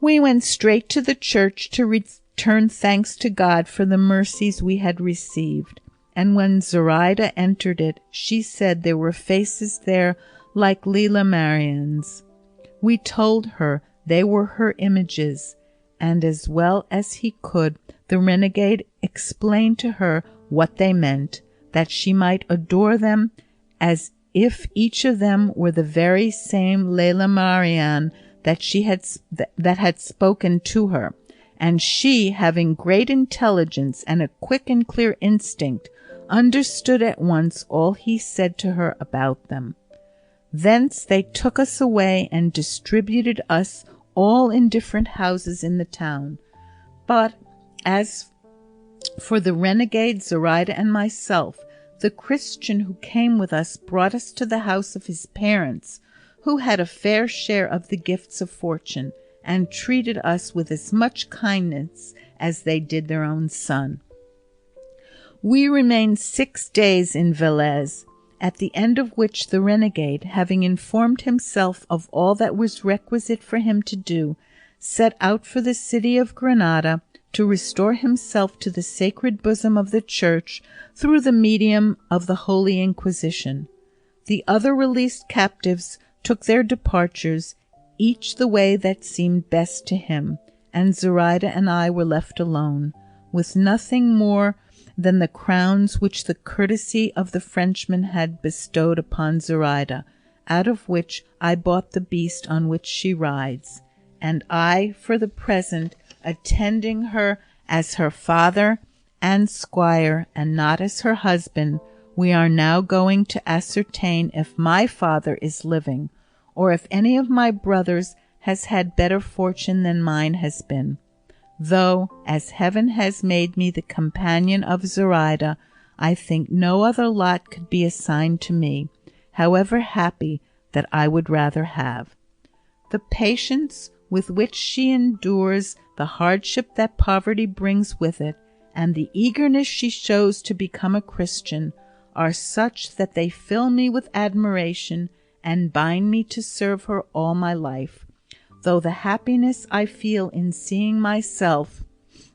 We went straight to the church to return thanks to God for the mercies we had received, and when Zoraida entered it, she said there were faces there like Lela Marian's. We told her they were her images, and as well as he could, the renegade explained to her what they meant, that she might adore them as if each of them were the very same Lela Marian that had spoken to her, and she, having great intelligence and a quick and clear instinct, understood at once all he said to her about them. Thence they took us away and distributed us all in different houses in the town. But as for the renegade Zoraida and myself, the Christian who came with us brought us to the house of his parents, who had a fair share of the gifts of fortune, and treated us with as much kindness as they did their own son. We remained 6 days in Velez, at the end of which the renegade, having informed himself of all that was requisite for him to do, set out for the city of Granada to restore himself to the sacred bosom of the Church through the medium of the Holy Inquisition. The other released captives took their departures, each the way that seemed best to him, and Zoraida and I were left alone, with nothing more than the crowns which the courtesy of the Frenchman had bestowed upon Zoraida, out of which I bought the beast on which she rides, and I, for the present, attending her as her father and squire, and not as her husband. We are now going to ascertain if my father is living, or if any of my brothers has had better fortune than mine has been. Though, as heaven has made me the companion of Zoraida, I think no other lot could be assigned to me, however happy, that I would rather have. The patience with which she endures the hardship that poverty brings with it, and the eagerness she shows to become a Christian, are such that they fill me with admiration and bind me to serve her all my life, though the happiness I feel in seeing myself,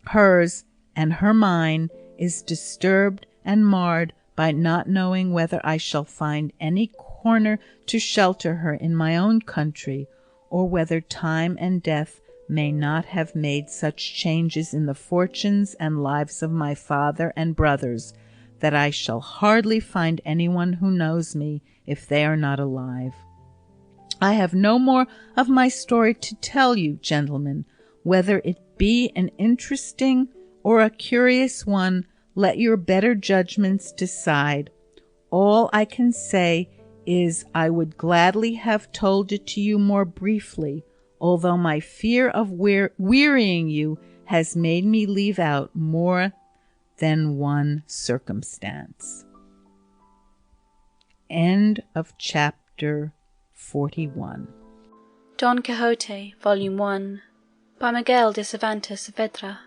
hers, and her mine, is disturbed and marred by not knowing whether I shall find any corner to shelter her in my own country, or whether time and death may not have made such changes in the fortunes and lives of my father and brothers, that I shall hardly find anyone who knows me if they are not alive. I have no more of my story to tell you, gentlemen. Whether it be an interesting or a curious one, let your better judgments decide. All I can say is I would gladly have told it to you more briefly, although my fear of wearying you has made me leave out more than one circumstance. End of chapter 41. Don Quixote, Volume 1, by Miguel de Cervantes Saavedra.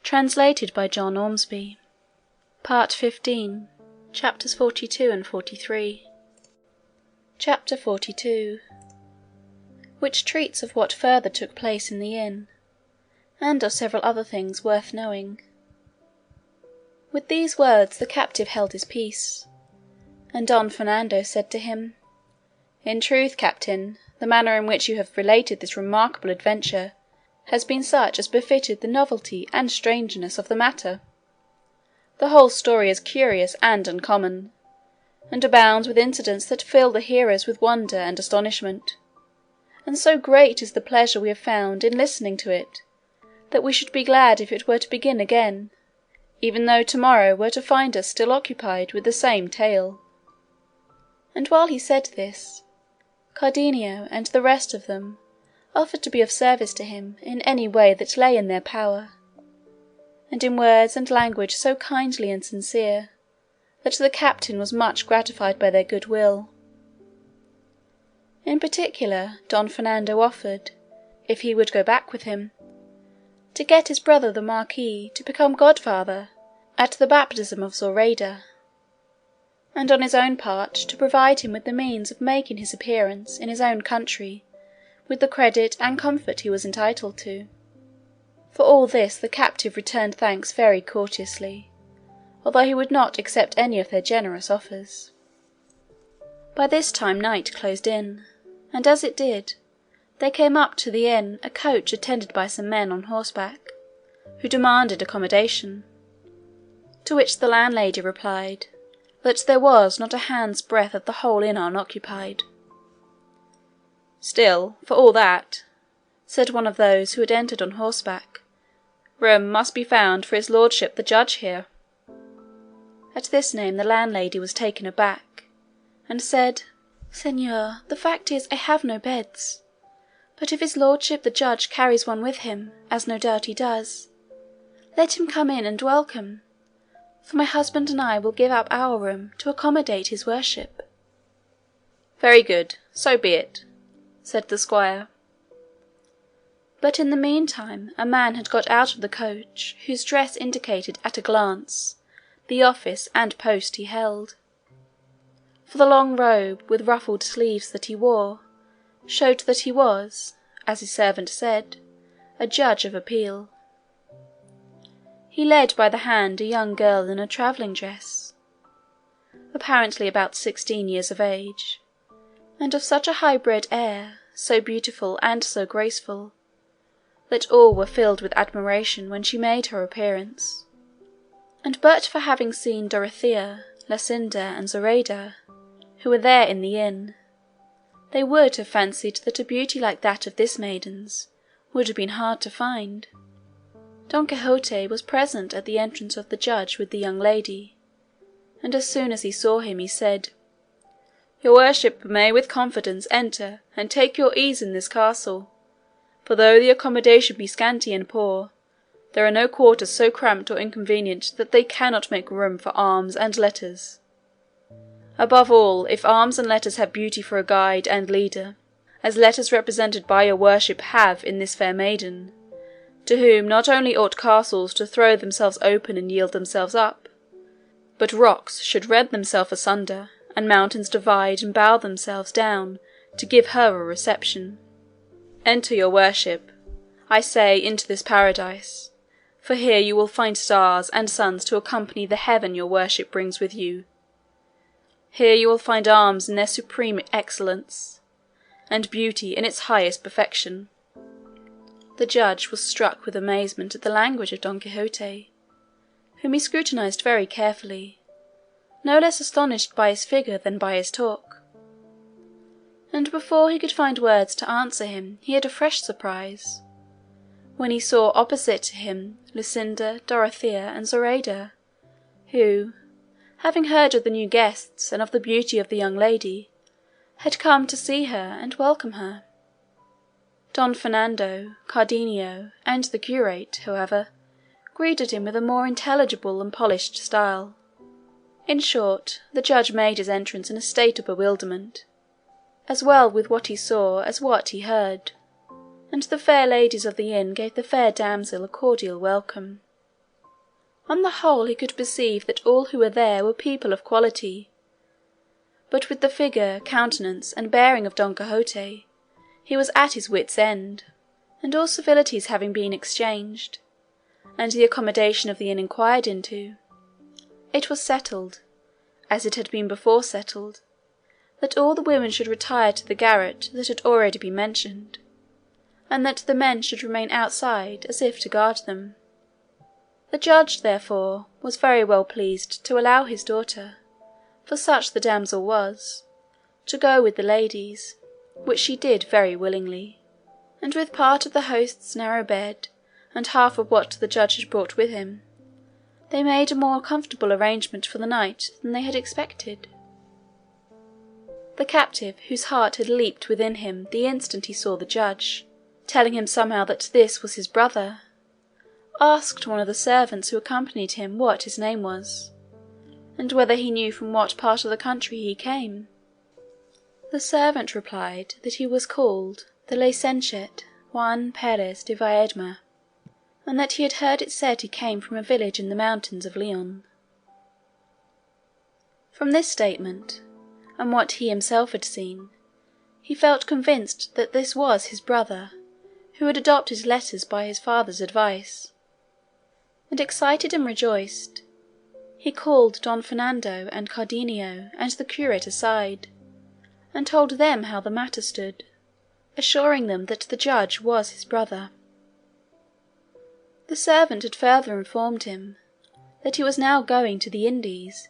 Translated by John Ormsby. Part 15, Chapters 42 and 43. Chapter 42, which treats of what further took place in the inn, and of several other things worth knowing. With these words the captive held his peace, and Don Fernando said to him, "In truth, captain, the manner in which you have related this remarkable adventure has been such as befitted the novelty and strangeness of the matter. The whole story is curious and uncommon, and abounds with incidents that fill the hearers with wonder and astonishment, and so great is the pleasure we have found in listening to it, that we should be glad if it were to begin again, even though tomorrow were to find us still occupied with the same tale." And while he said this, Cardenio and the rest of them offered to be of service to him in any way that lay in their power, and in words and language so kindly and sincere, that the captain was much gratified by their good will. In particular, Don Fernando offered, if he would go back with him, to get his brother the Marquis to become godfather at the baptism of Zoraida, and on his own part to provide him with the means of making his appearance in his own country with the credit and comfort he was entitled to. For all this the captive returned thanks very courteously, although he would not accept any of their generous offers. By this time night closed in, and as it did, there came up to the inn a coach attended by some men on horseback, who demanded accommodation, to which the landlady replied that there was not a hand's breadth of the whole inn unoccupied. "Still, for all that," said one of those who had entered on horseback, "room must be found for his lordship the judge here." At this name the landlady was taken aback, and said, "Señor, the fact is I have no beds, But if his lordship the judge carries one with him, as no doubt he does, let him come in and welcome, for my husband and I will give up our room to accommodate his worship." "Very good, so be it," said the squire. But in the meantime a man had got out of the coach whose dress indicated at a glance the office and post he held, for the long robe with ruffled sleeves that he wore showed that he was, as his servant said, a judge of appeal. He led by the hand a young girl in a travelling dress, apparently about 16 years of age, and of such a high-bred air, so beautiful and so graceful, that all were filled with admiration when she made her appearance, and but for having seen Dorothea, Luscinda, and Zoraida, who were there in the inn, they would have fancied that a beauty like that of this maiden's would have been hard to find. Don Quixote was present at the entrance of the judge with the young lady, and as soon as he saw him he said, "Your worship may with confidence enter and take your ease in this castle, for though the accommodation be scanty and poor, there are no quarters so cramped or inconvenient that they cannot make room for arms and letters. Above all, if arms and letters have beauty for a guide and leader, as letters represented by your worship have in this fair maiden, to whom not only ought castles to throw themselves open and yield themselves up, but rocks should rend themselves asunder, and mountains divide and bow themselves down to give her a reception. Enter, your worship, I say, into this paradise, for here you will find stars and suns to accompany the heaven your worship brings with you. Here you will find arms in their supreme excellence, and beauty in its highest perfection." The judge was struck with amazement at the language of Don Quixote, whom he scrutinized very carefully, no less astonished by his figure than by his talk. And before he could find words to answer him he had a fresh surprise, when he saw opposite to him Luscinda, Dorothea, and Zoraida, who, having heard of the new guests and of the beauty of the young lady, had come to see her and welcome her. Don Fernando, Cardenio, and the curate, however, greeted him with a more intelligible and polished style. In short, the judge made his entrance in a state of bewilderment, as well with what he saw as what he heard, and the fair ladies of the inn gave the fair damsel a cordial welcome. On the whole he could perceive that all who were there were people of quality, but with the figure, countenance, and bearing of Don Quixote he was at his wits' end, and all civilities having been exchanged, and the accommodation of the inn inquired into, it was settled, as it had been before settled, that all the women should retire to the garret that had already been mentioned, and that the men should remain outside as if to guard them. The judge, therefore, was very well pleased to allow his daughter, for such the damsel was, to go with the ladies, which she did very willingly, and with part of the host's narrow bed and half of what the judge had brought with him, they made a more comfortable arrangement for the night than they had expected. The captive, whose heart had leaped within him the instant he saw the judge, telling him somehow that this was his brother, asked one of the servants who accompanied him what his name was, and whether he knew from what part of the country he came. The servant replied that he was called the licentiate Juan Perez de Viedma, and that he had heard it said he came from a village in the mountains of Leon. From this statement, and what he himself had seen, he felt convinced that this was his brother, who had adopted letters by his father's advice, and excited and rejoiced, he called Don Fernando and Cardenio and the curate aside, and told them how the matter stood, assuring them that the judge was his brother. The servant had further informed him that he was now going to the Indies,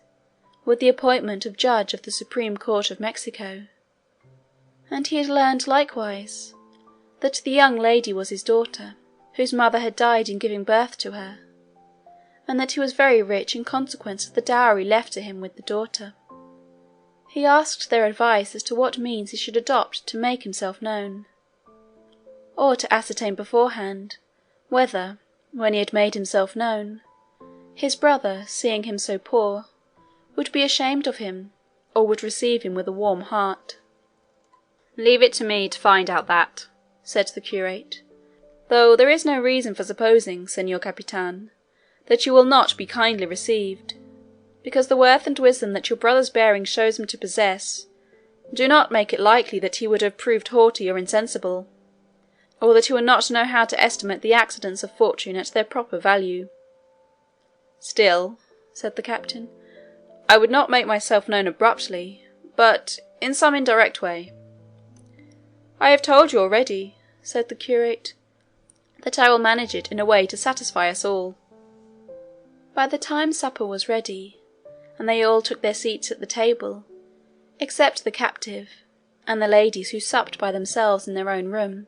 with the appointment of judge of the Supreme Court of Mexico, and he had learned likewise that the young lady was his daughter, whose mother had died in giving birth to her, and that he was very rich in consequence of the dowry left to him with the daughter. He asked their advice as to what means he should adopt to make himself known. or to ascertain beforehand whether, when he had made himself known, his brother, seeing him so poor, would be ashamed of him, or would receive him with a warm heart. "Leave it to me to find out that," said the curate, "though there is no reason for supposing, Señor Capitan, that you will not be kindly received, because the worth and wisdom that your brother's bearing shows him to possess do not make it likely that he would have proved haughty or insensible, or that he would not know how to estimate the accidents of fortune at their proper value." "Still," said the captain, "I would not make myself known abruptly, but in some indirect way." "I have told you already," said the curate, "that I will manage it in a way to satisfy us all." By the time supper was ready, and they all took their seats at the table, except the captive, and the ladies who supped by themselves in their own room,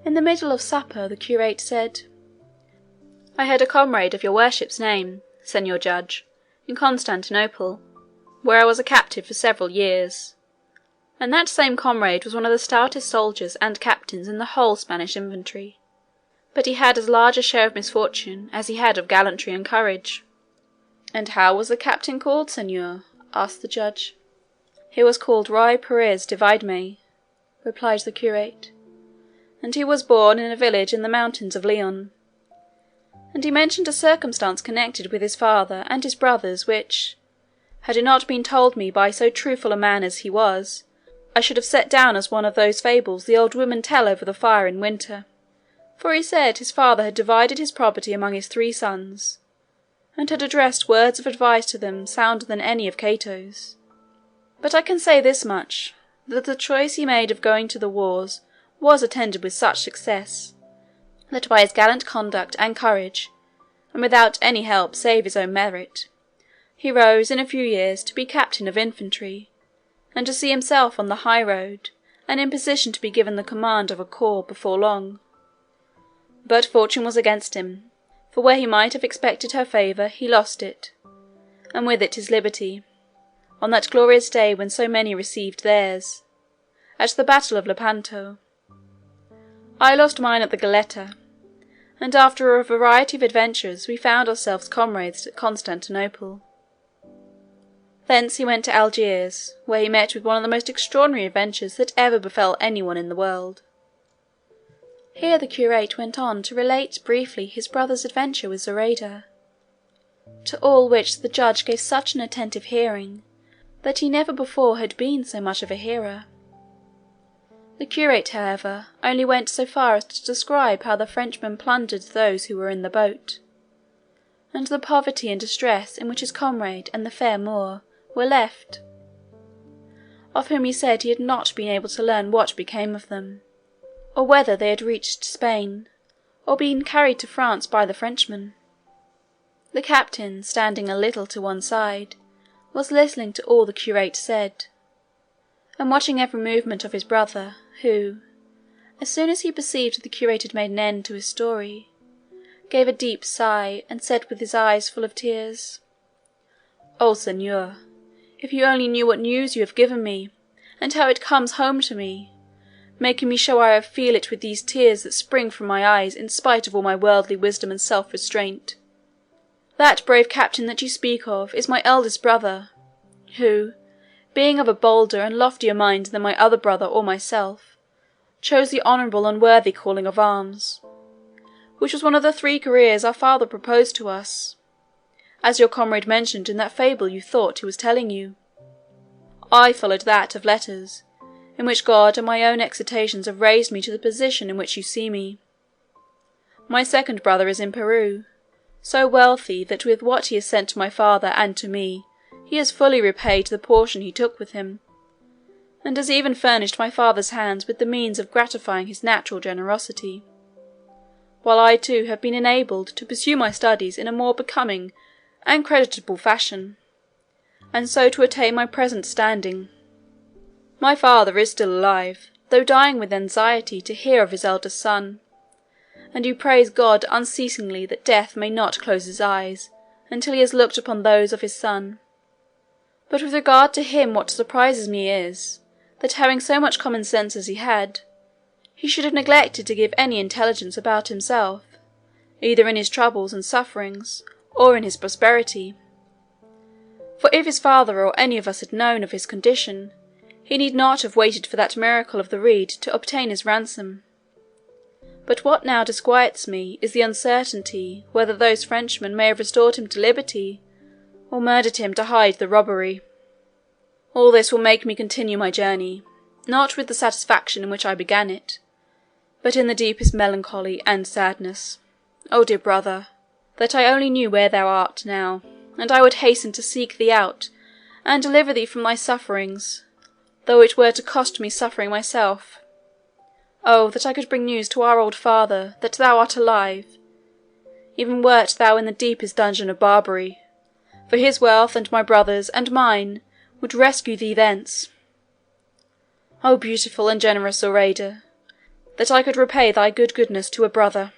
in the middle of supper the curate said, "I heard a comrade of your worship's name, Señor Judge, in Constantinople, where I was a captive for several years, and that same comrade was one of the stoutest soldiers and captains in the whole Spanish infantry, but he had as large a share of misfortune as he had of gallantry and courage." "And how was the captain called, señor?" asked the judge. "He was called Ruy Perez de Viedma," replied the curate, "and he was born in a village in the mountains of Leon." And he mentioned a circumstance connected with his father and his brothers which, had it not been told me by so truthful a man as he was, I should have set down as one of those fables the old women tell over the fire in winter. For he said his father had divided his property among his 3 sons, and had addressed words of advice to them sounder than any of Cato's. But I can say this much, that the choice he made of going to the wars was attended with such success, that by his gallant conduct and courage, and without any help save his own merit, he rose in a few years to be captain of infantry, and to see himself on the high road, and in position to be given the command of a corps before long. But fortune was against him, for where he might have expected her favour he lost it, and with it his liberty, on that glorious day when so many received theirs, at the battle of Lepanto. I lost mine at the Goletta, and after a variety of adventures we found ourselves comrades at Constantinople. Thence he went to Algiers, where he met with one of the most extraordinary adventures that ever befell anyone in the world. Here the curate went on to relate briefly his brother's adventure with Zoraida, to all which the judge gave such an attentive hearing that he never before had been so much of a hearer. The curate, however, only went so far as to describe how the Frenchmen plundered those who were in the boat, and the poverty and distress in which his comrade and the fair Moor were left, of whom he said he had not been able to learn what became of them, or whether they had reached Spain, or been carried to France by the Frenchmen. The captain, standing a little to one side, was listening to all the curate said, and watching every movement of his brother, who, as soon as he perceived the curate had made an end to his story, gave a deep sigh, and said with his eyes full of tears, "Oh, señor, if you only knew what news you have given me, and how it comes home to me, making me show I feel it with these tears that spring from my eyes in spite of all my worldly wisdom and self-restraint. That brave captain that you speak of is my eldest brother, who, being of a bolder and loftier mind than my other brother or myself, chose the honourable and worthy calling of arms, which was one of the 3 careers our father proposed to us, as your comrade mentioned in that fable you thought he was telling you. I followed that of letters, in which God and my own exertions have raised me to the position in which you see me. My second brother is in Peru, so wealthy that with what he has sent to my father and to me he has fully repaid the portion he took with him, and has even furnished my father's hands with the means of gratifying his natural generosity, while I too have been enabled to pursue my studies in a more becoming and creditable fashion, and so to attain my present standing. My father is still alive, though dying with anxiety to hear of his eldest son, and you praise God unceasingly that death may not close his eyes until he has looked upon those of his son. But with regard to him, what surprises me is, that having so much common sense as he had, he should have neglected to give any intelligence about himself, either in his troubles and sufferings, or in his prosperity. For if his father or any of us had known of his condition, he need not have waited for that miracle of the reed to obtain his ransom. But what now disquiets me is the uncertainty whether those Frenchmen may have restored him to liberty, or murdered him to hide the robbery. All this will make me continue my journey, not with the satisfaction in which I began it, but in the deepest melancholy and sadness. O dear brother, that I only knew where thou art now, and I would hasten to seek thee out, and deliver thee from thy sufferings, though it were to cost me suffering myself. Oh, that I could bring news to our old father that thou art alive, even wert thou in the deepest dungeon of Barbary, for his wealth and my brother's and mine would rescue thee thence. O beautiful and generous Zoraida, that I could repay thy goodness to a brother,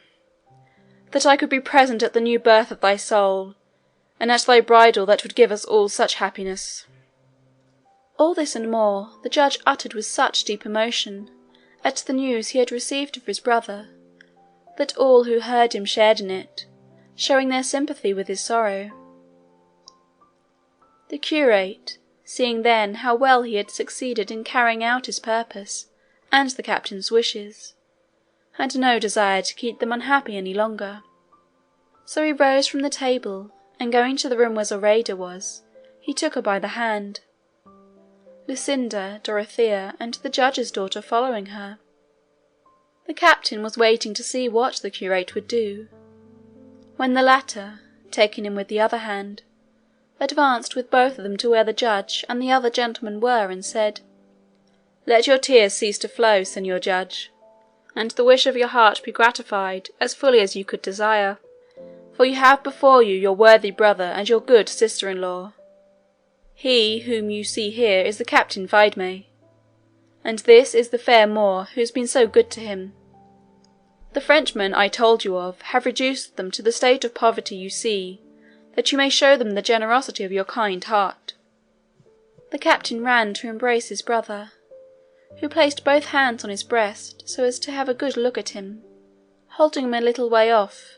that I could be present at the new birth of thy soul, and at thy bridal that would give us all such happiness." All this and more the judge uttered with such deep emotion at the news he had received of his brother, that all who heard him shared in it, showing their sympathy with his sorrow. The curate, seeing then how well he had succeeded in carrying out his purpose and the captain's wishes, had no desire to keep them unhappy any longer. So he rose from the table, and going to the room where Zoraida was, he took her by the hand, Lucinda, Dorothea, and the judge's daughter following her. The captain was waiting to see what the curate would do, when the latter, taking him with the other hand, advanced with both of them to where the judge and the other gentlemen were, and said, "Let your tears cease to flow, señor judge, and the wish of your heart be gratified as fully as you could desire, for you have before you your worthy brother and your good sister-in-law. He whom you see here is the Captain Viedma, and this is the fair Moor who has been so good to him. The Frenchmen I told you of have reduced them to the state of poverty you see, that you may show them the generosity of your kind heart." The captain ran to embrace his brother, who placed both hands on his breast so as to have a good look at him, holding him a little way off,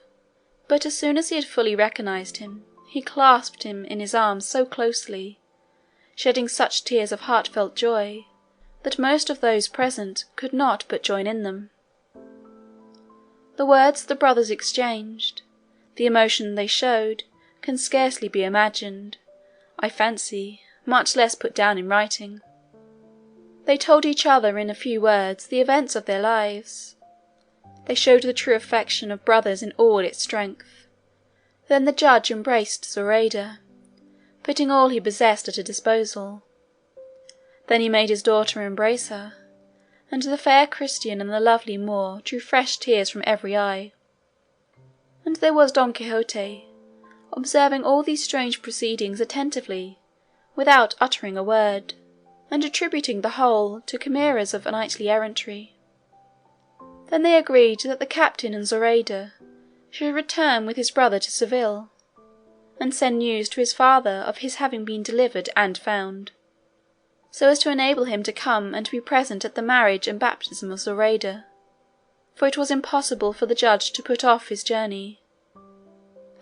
but as soon as he had fully recognised him, he clasped him in his arms so closely, shedding such tears of heartfelt joy, that most of those present could not but join in them. The words the brothers exchanged, the emotion they showed, can scarcely be imagined, I fancy, much less put down in writing. They told each other in a few words the events of their lives. They showed the true affection of brothers in all its strength. Then the judge embraced Zoraida, putting all he possessed at her disposal. Then he made his daughter embrace her, and the fair Christian and the lovely Moor drew fresh tears from every eye. And there was Don Quixote, observing all these strange proceedings attentively, without uttering a word, and attributing the whole to chimeras of knightly errantry. Then they agreed that the captain and Zoraida should return with his brother to Seville, and send news to his father of his having been delivered and found, so as to enable him to come and be present at the marriage and baptism of Zoraida, for it was impossible for the judge to put off his journey,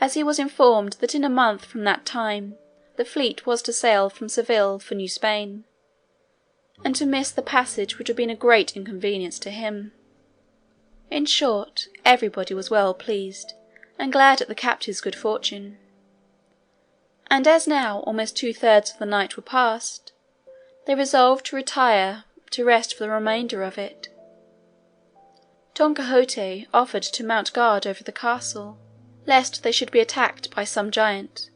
as he was informed that in a month from that time the fleet was to sail from Seville for New Spain, and to miss the passage would have been a great inconvenience to him. In short, everybody was well pleased, and glad at the captive's good fortune. And as now almost 2/3 of the night were past, they resolved to retire to rest for the remainder of it. Don Quixote offered to mount guard over the castle, lest they should be attacked by some giant,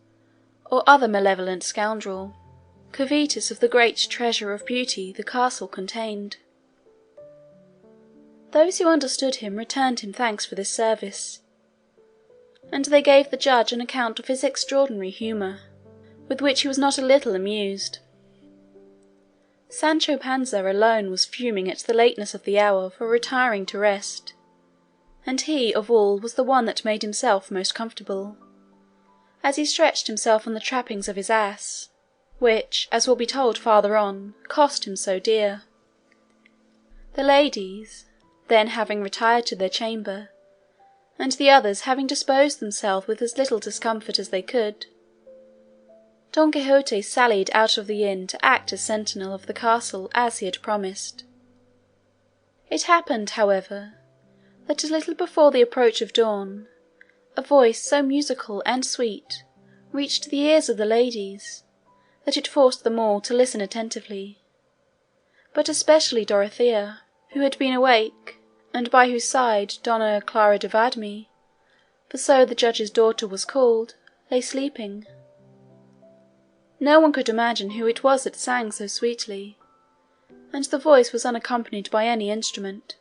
or other malevolent scoundrel, covetous of the great treasure of beauty the castle contained. Those who understood him returned him thanks for this service, and they gave the judge an account of his extraordinary humour, with which he was not a little amused. Sancho Panza alone was fuming at the lateness of the hour for retiring to rest, and he of all was the one that made himself most comfortable, as he stretched himself on the trappings of his ass, which, as will be told farther on, cost him so dear. The ladies, then having retired to their chamber, and the others having disposed themselves with as little discomfort as they could, Don Quixote sallied out of the inn to act as sentinel of the castle as he had promised. It happened, however, that a little before the approach of dawn, a voice so musical and sweet reached the ears of the ladies that it forced them all to listen attentively, but especially Dorothea, who had been awake, and by whose side Donna Clara de Vadme, for so the judge's daughter was called, lay sleeping. No one could imagine who it was that sang so sweetly, and the voice was unaccompanied by any instrument.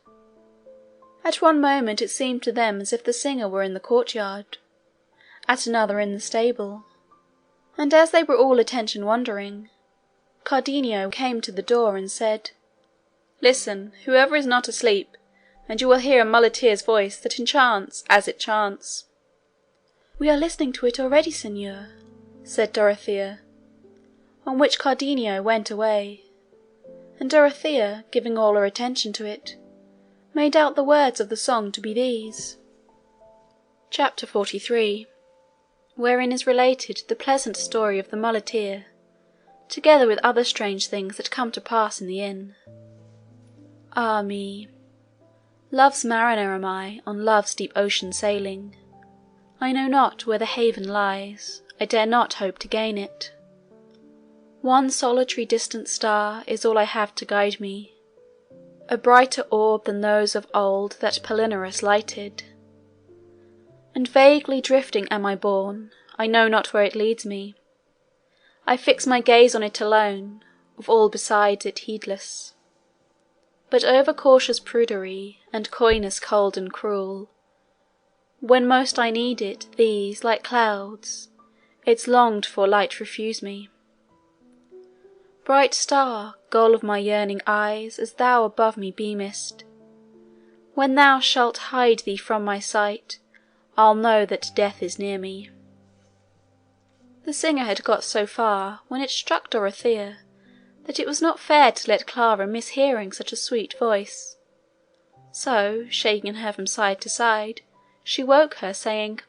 At one moment it seemed to them as if the singer were in the courtyard, at another in the stable, and as they were all attention wondering, Cardenio came to the door and said, "Listen, whoever is not asleep, and you will hear a muleteer's voice that enchants as it chants." "We are listening to it already, señor," said Dorothea, on which Cardenio went away, and Dorothea, giving all her attention to it, made out the words of the song to be these. Chapter 43, wherein is related the pleasant story of the muleteer, together with other strange things that come to pass in the inn. Ah me! Love's mariner am I, on love's deep ocean sailing. I know not where the haven lies, I dare not hope to gain it. One solitary distant star is all I have to guide me, a brighter orb than those of old that Palinurus lighted. And vaguely drifting am I borne, I know not where it leads me. I fix my gaze on it alone, of all besides it heedless. But over cautious prudery, and coyness cold and cruel, when most I need it, these, like clouds, its longed for light refuse me. Bright star, goal of my yearning eyes, as thou above me beamest, when thou shalt hide thee from my sight, I'll know that death is near me. The singer had got so far, when it struck Dorothea that it was not fair to let Clara miss hearing such a sweet voice. So, shaking her from side to side, she woke her, saying,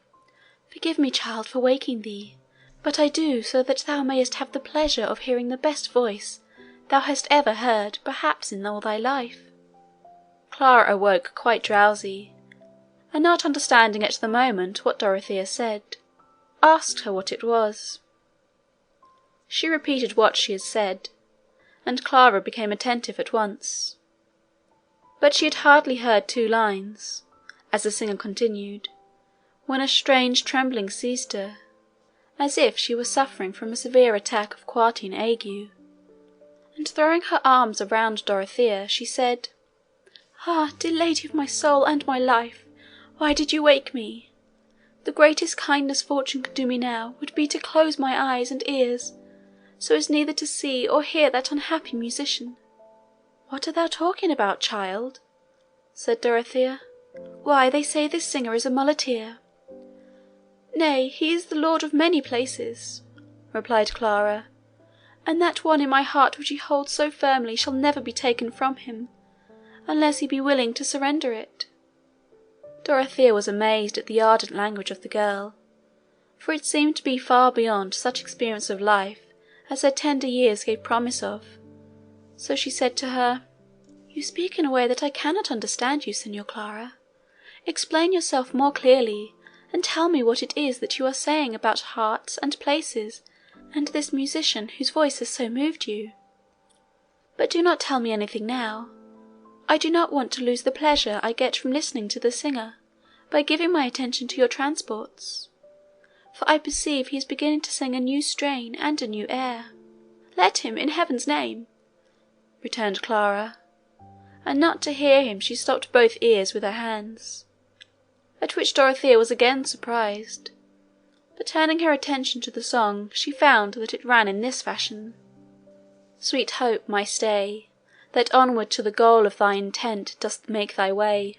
"Forgive me, child, for waking thee, but I do so that thou mayest have the pleasure of hearing the best voice thou hast ever heard, perhaps, in all thy life." Clara awoke quite drowsy, and not understanding at the moment what Dorothea said, asked her what it was. She repeated what she had said, and Clara became attentive at once. But she had hardly heard 2 lines, as the singer continued, when a strange trembling seized her, as if she were suffering from a severe attack of quartine ague, and throwing her arms around Dorothea, she said, "Ah, dear lady of my soul and my life, why did you wake me? The greatest kindness fortune could do me now would be to close my eyes and ears, so as neither to see or hear that unhappy musician." "What art thou talking about, child?" said Dorothea. "Why, they say this singer is a muleteer." "Nay, he is the lord of many places," replied Clara, "and that one in my heart which he holds so firmly shall never be taken from him, unless he be willing to surrender it." Dorothea was amazed at the ardent language of the girl, for it seemed to be far beyond such experience of life as her tender years gave promise of, so she said to her, "You speak in a way that I cannot understand you, Señor Clara. Explain yourself more clearly, and tell me what it is that you are saying about hearts and places, and this musician whose voice has so moved you. But do not tell me anything now. I do not want to lose the pleasure I get from listening to the singer by giving my attention to your transports, for I perceive he is beginning to sing a new strain and a new air." "Let him, in heaven's name," returned Clara, and not to hear him she stopped both ears with her hands, at which Dorothea was again surprised, but turning her attention to the song she found that it ran in this fashion: "Sweet hope, my stay, that onward to the goal of thy intent dost make thy way,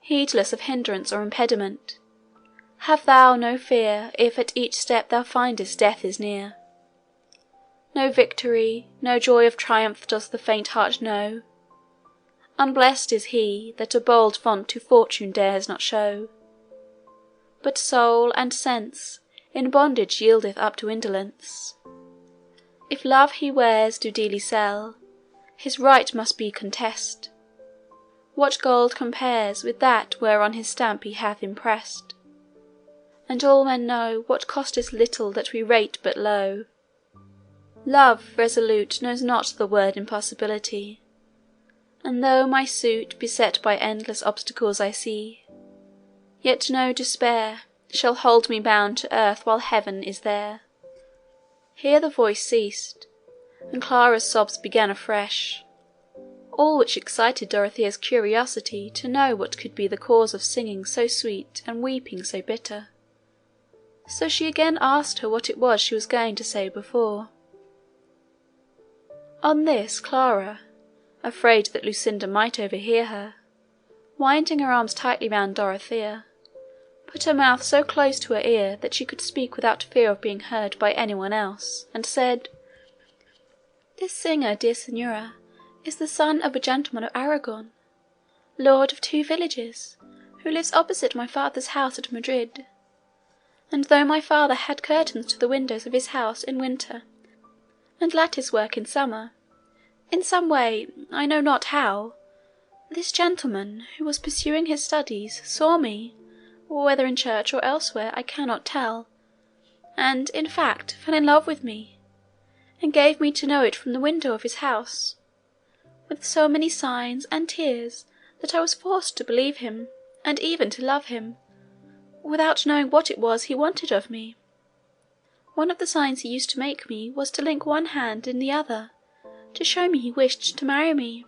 heedless of hindrance or impediment, have thou no fear if at each step thou findest death is near. No victory, no joy of triumph does the faint heart know. Unblessed is he that a bold font to fortune dares not show, but soul and sense in bondage yieldeth up to indolence. If love he wares do dearly sell, his right must be contest. What gold compares with that whereon his stamp he hath impressed? And all men know what costeth little that we rate but low. Love resolute knows not the word impossibility, and though my suit beset by endless obstacles I see, yet no despair shall hold me bound to earth while heaven is there. Here the voice ceased, and Clara's sobs began afresh, all which excited Dorothea's curiosity to know what could be the cause of singing so sweet and weeping so bitter. So she again asked her what it was she was going to say before. On this Clara, afraid that Lucinda might overhear her, winding her arms tightly round Dorothea, put her mouth so close to her ear that she could speak without fear of being heard by anyone else, and said, "This singer, dear Signora, is the son of a gentleman of Aragon, lord of 2 villages, who lives opposite my father's house at Madrid. And though my father had curtains to the windows of his house in winter, and lattice work in summer, in some way, I know not how, this gentleman, who was pursuing his studies, saw me, whether in church or elsewhere I cannot tell, and, in fact, fell in love with me, and gave me to know it from the window of his house, with so many signs and tears that I was forced to believe him, and even to love him, without knowing what it was he wanted of me. One of the signs he used to make me was to link one hand in the other, to show me he wished to marry me.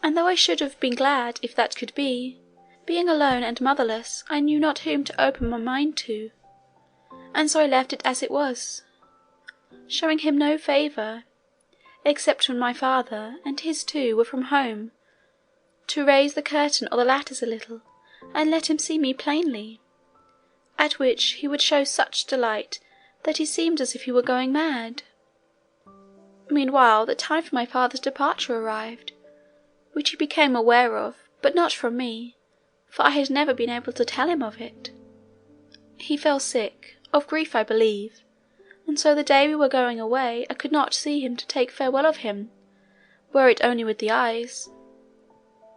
And though I should have been glad if that could be, being alone and motherless, I knew not whom to open my mind to, and so I left it as it was, showing him no favour, except when my father and his too were from home, to raise the curtain or the lattice a little, and let him see me plainly, at which he would show such delight that he seemed as if he were going mad. Meanwhile the time for my father's departure arrived, which he became aware of, but not from me, for I had never been able to tell him of it. He fell sick, of grief I believe, and so the day we were going away I could not see him to take farewell of him, were it only with the eyes.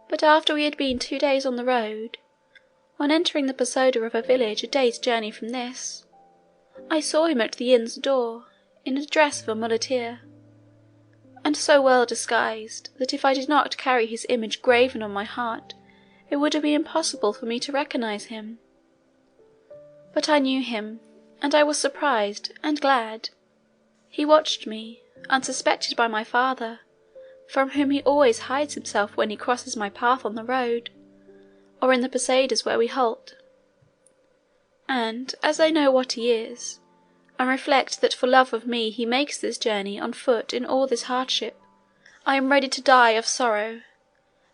But after we had been 2 days on the road, on entering the posada of a village a day's journey from this, I saw him at the inn's door, in the dress of a muleteer, and so well disguised that if I did not carry his image graven on my heart, it would have been impossible for me to recognize him. But I knew him, and I was surprised and glad. He watched me, unsuspected by my father, from whom he always hides himself when he crosses my path on the road, or in the posadas where we halt. And, as I know what he is, and reflect that for love of me he makes this journey on foot in all this hardship, I am ready to die of sorrow,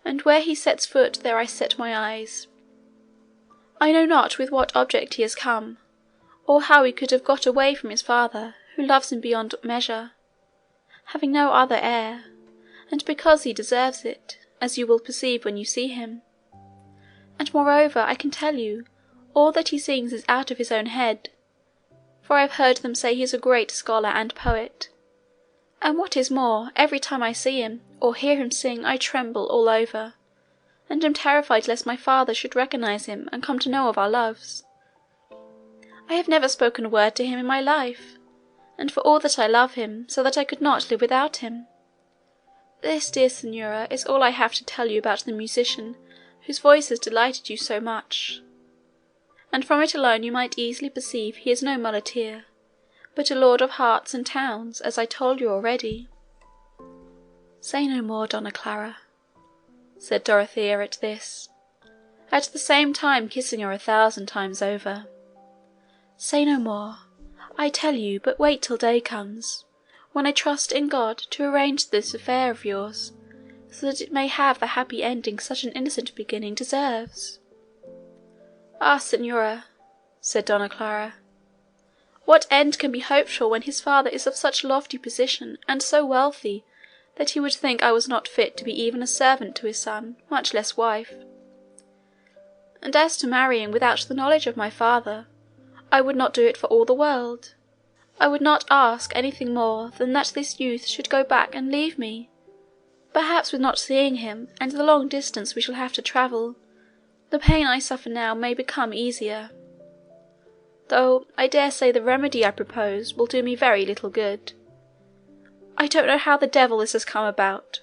and where he sets foot there I set my eyes. I know not with what object he has come, or how he could have got away from his father, who loves him beyond measure, having no other heir, and because he deserves it, as you will perceive when you see him. And moreover I can tell you, all that he sings is out of his own head, for I have heard them say he is a great scholar and poet. And what is more, every time I see him, or hear him sing, I tremble all over, and am terrified lest my father should recognize him and come to know of our loves. I have never spoken a word to him in my life, and for all that I love him, so that I could not live without him. This, dear Signora, is all I have to tell you about the musician whose voice has delighted you so much, and from it alone you might easily perceive he is no muleteer, but a lord of hearts and towns, as I told you already." "Say no more, Donna Clara," said Dorothea at this, at the same time kissing her 1,000 times over. "Say no more, I tell you, but wait till day comes, when I trust in God to arrange this affair of yours, so that it may have the happy ending such an innocent beginning deserves." "Ah, Signora," said Donna Clara, "what end can be hoped for when his father is of such lofty position and so wealthy that he would think I was not fit to be even a servant to his son, much less wife. And as to marrying without the knowledge of my father, I would not do it for all the world. I would not ask anything more than that this youth should go back and leave me. Perhaps with not seeing him, and the long distance we shall have to travel, the pain I suffer now may become easier. Though I dare say the remedy I propose will do me very little good. I don't know how the devil this has come about,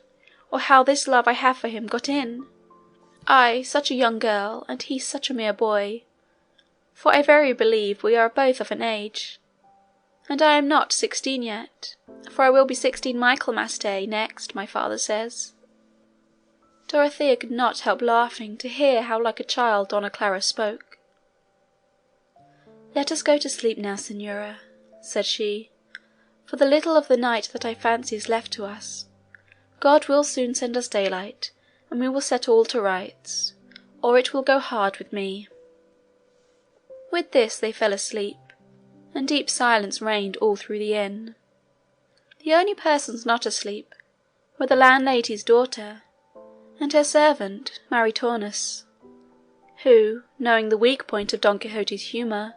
or how this love I have for him got in. I such a young girl, and he such a mere boy, for I very believe we are both of an age, and I am not 16 yet, for I will be 16 Michaelmas Day next, my father says. Dorothea could not help laughing to hear how like a child Donna Clara spoke. "Let us go to sleep now, Signora," said she, "for the little of the night that I fancy is left to us. God will soon send us daylight, and we will set all to rights, or it will go hard with me." With this they fell asleep, and deep silence reigned all through the inn. The only persons not asleep were the landlady's daughter and her servant Maritornes, who, knowing the weak point of Don Quixote's humour,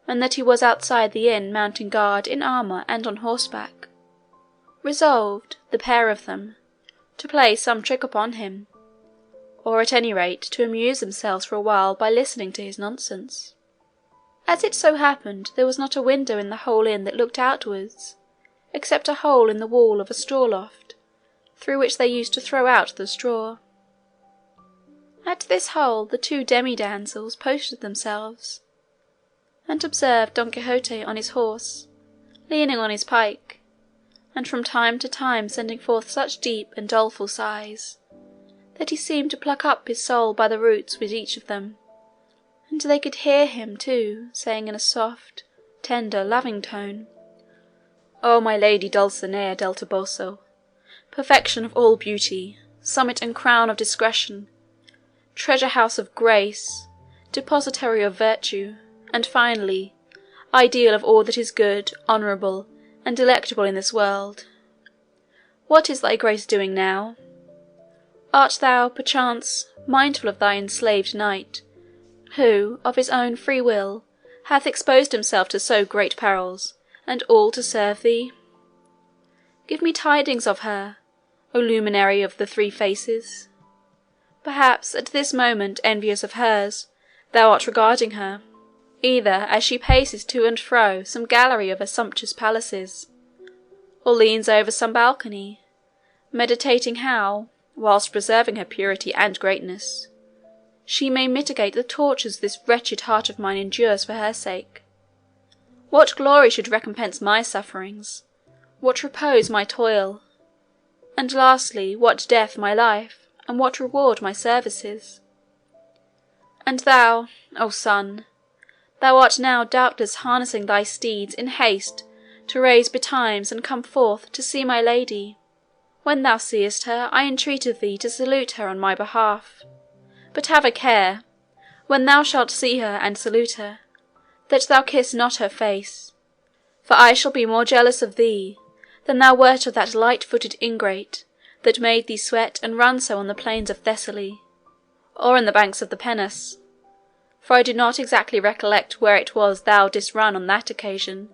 and that he was outside the inn mounting guard in armour and on horseback, resolved, the pair of them, to play some trick upon him, or at any rate to amuse themselves for a while by listening to his nonsense. As it so happened, there was not a window in the whole inn that looked outwards, except a hole in the wall of a straw loft, through which they used to throw out the straw. At this hole the two demi-damsels posted themselves, and observed Don Quixote on his horse, leaning on his pike, and from time to time sending forth such deep and doleful sighs, that he seemed to pluck up his soul by the roots with each of them, and they could hear him too saying in a soft, tender, loving tone, "O my lady Dulcinea del Toboso, perfection of all beauty, summit and crown of discretion, treasure house of grace, depositary of virtue, and finally, ideal of all that is good, honourable, and delectable in this world. What is thy grace doing now? Art thou, perchance, mindful of thy enslaved knight, who, of his own free will, hath exposed himself to so great perils, and all to serve thee? Give me tidings of her, O luminary of the three faces. Perhaps, at this moment envious of hers, thou art regarding her, either as she paces to and fro some gallery of her sumptuous palaces, or leans over some balcony, meditating how, whilst preserving her purity and greatness, she may mitigate the tortures this wretched heart of mine endures for her sake. What glory should recompense my sufferings, what repose my toil, and lastly, what death my life, and what reward my services? And thou, O son, thou art now doubtless harnessing thy steeds in haste to raise betimes and come forth to see my lady. When thou seest her, I entreat of thee to salute her on my behalf. But have a care, when thou shalt see her and salute her, that thou kiss not her face, for I shall be more jealous of thee than thou wert of that light-footed ingrate that made thee sweat and run so on the plains of Thessaly, or in the banks of the Peneus, for I do not exactly recollect where it was thou didst run on that occasion,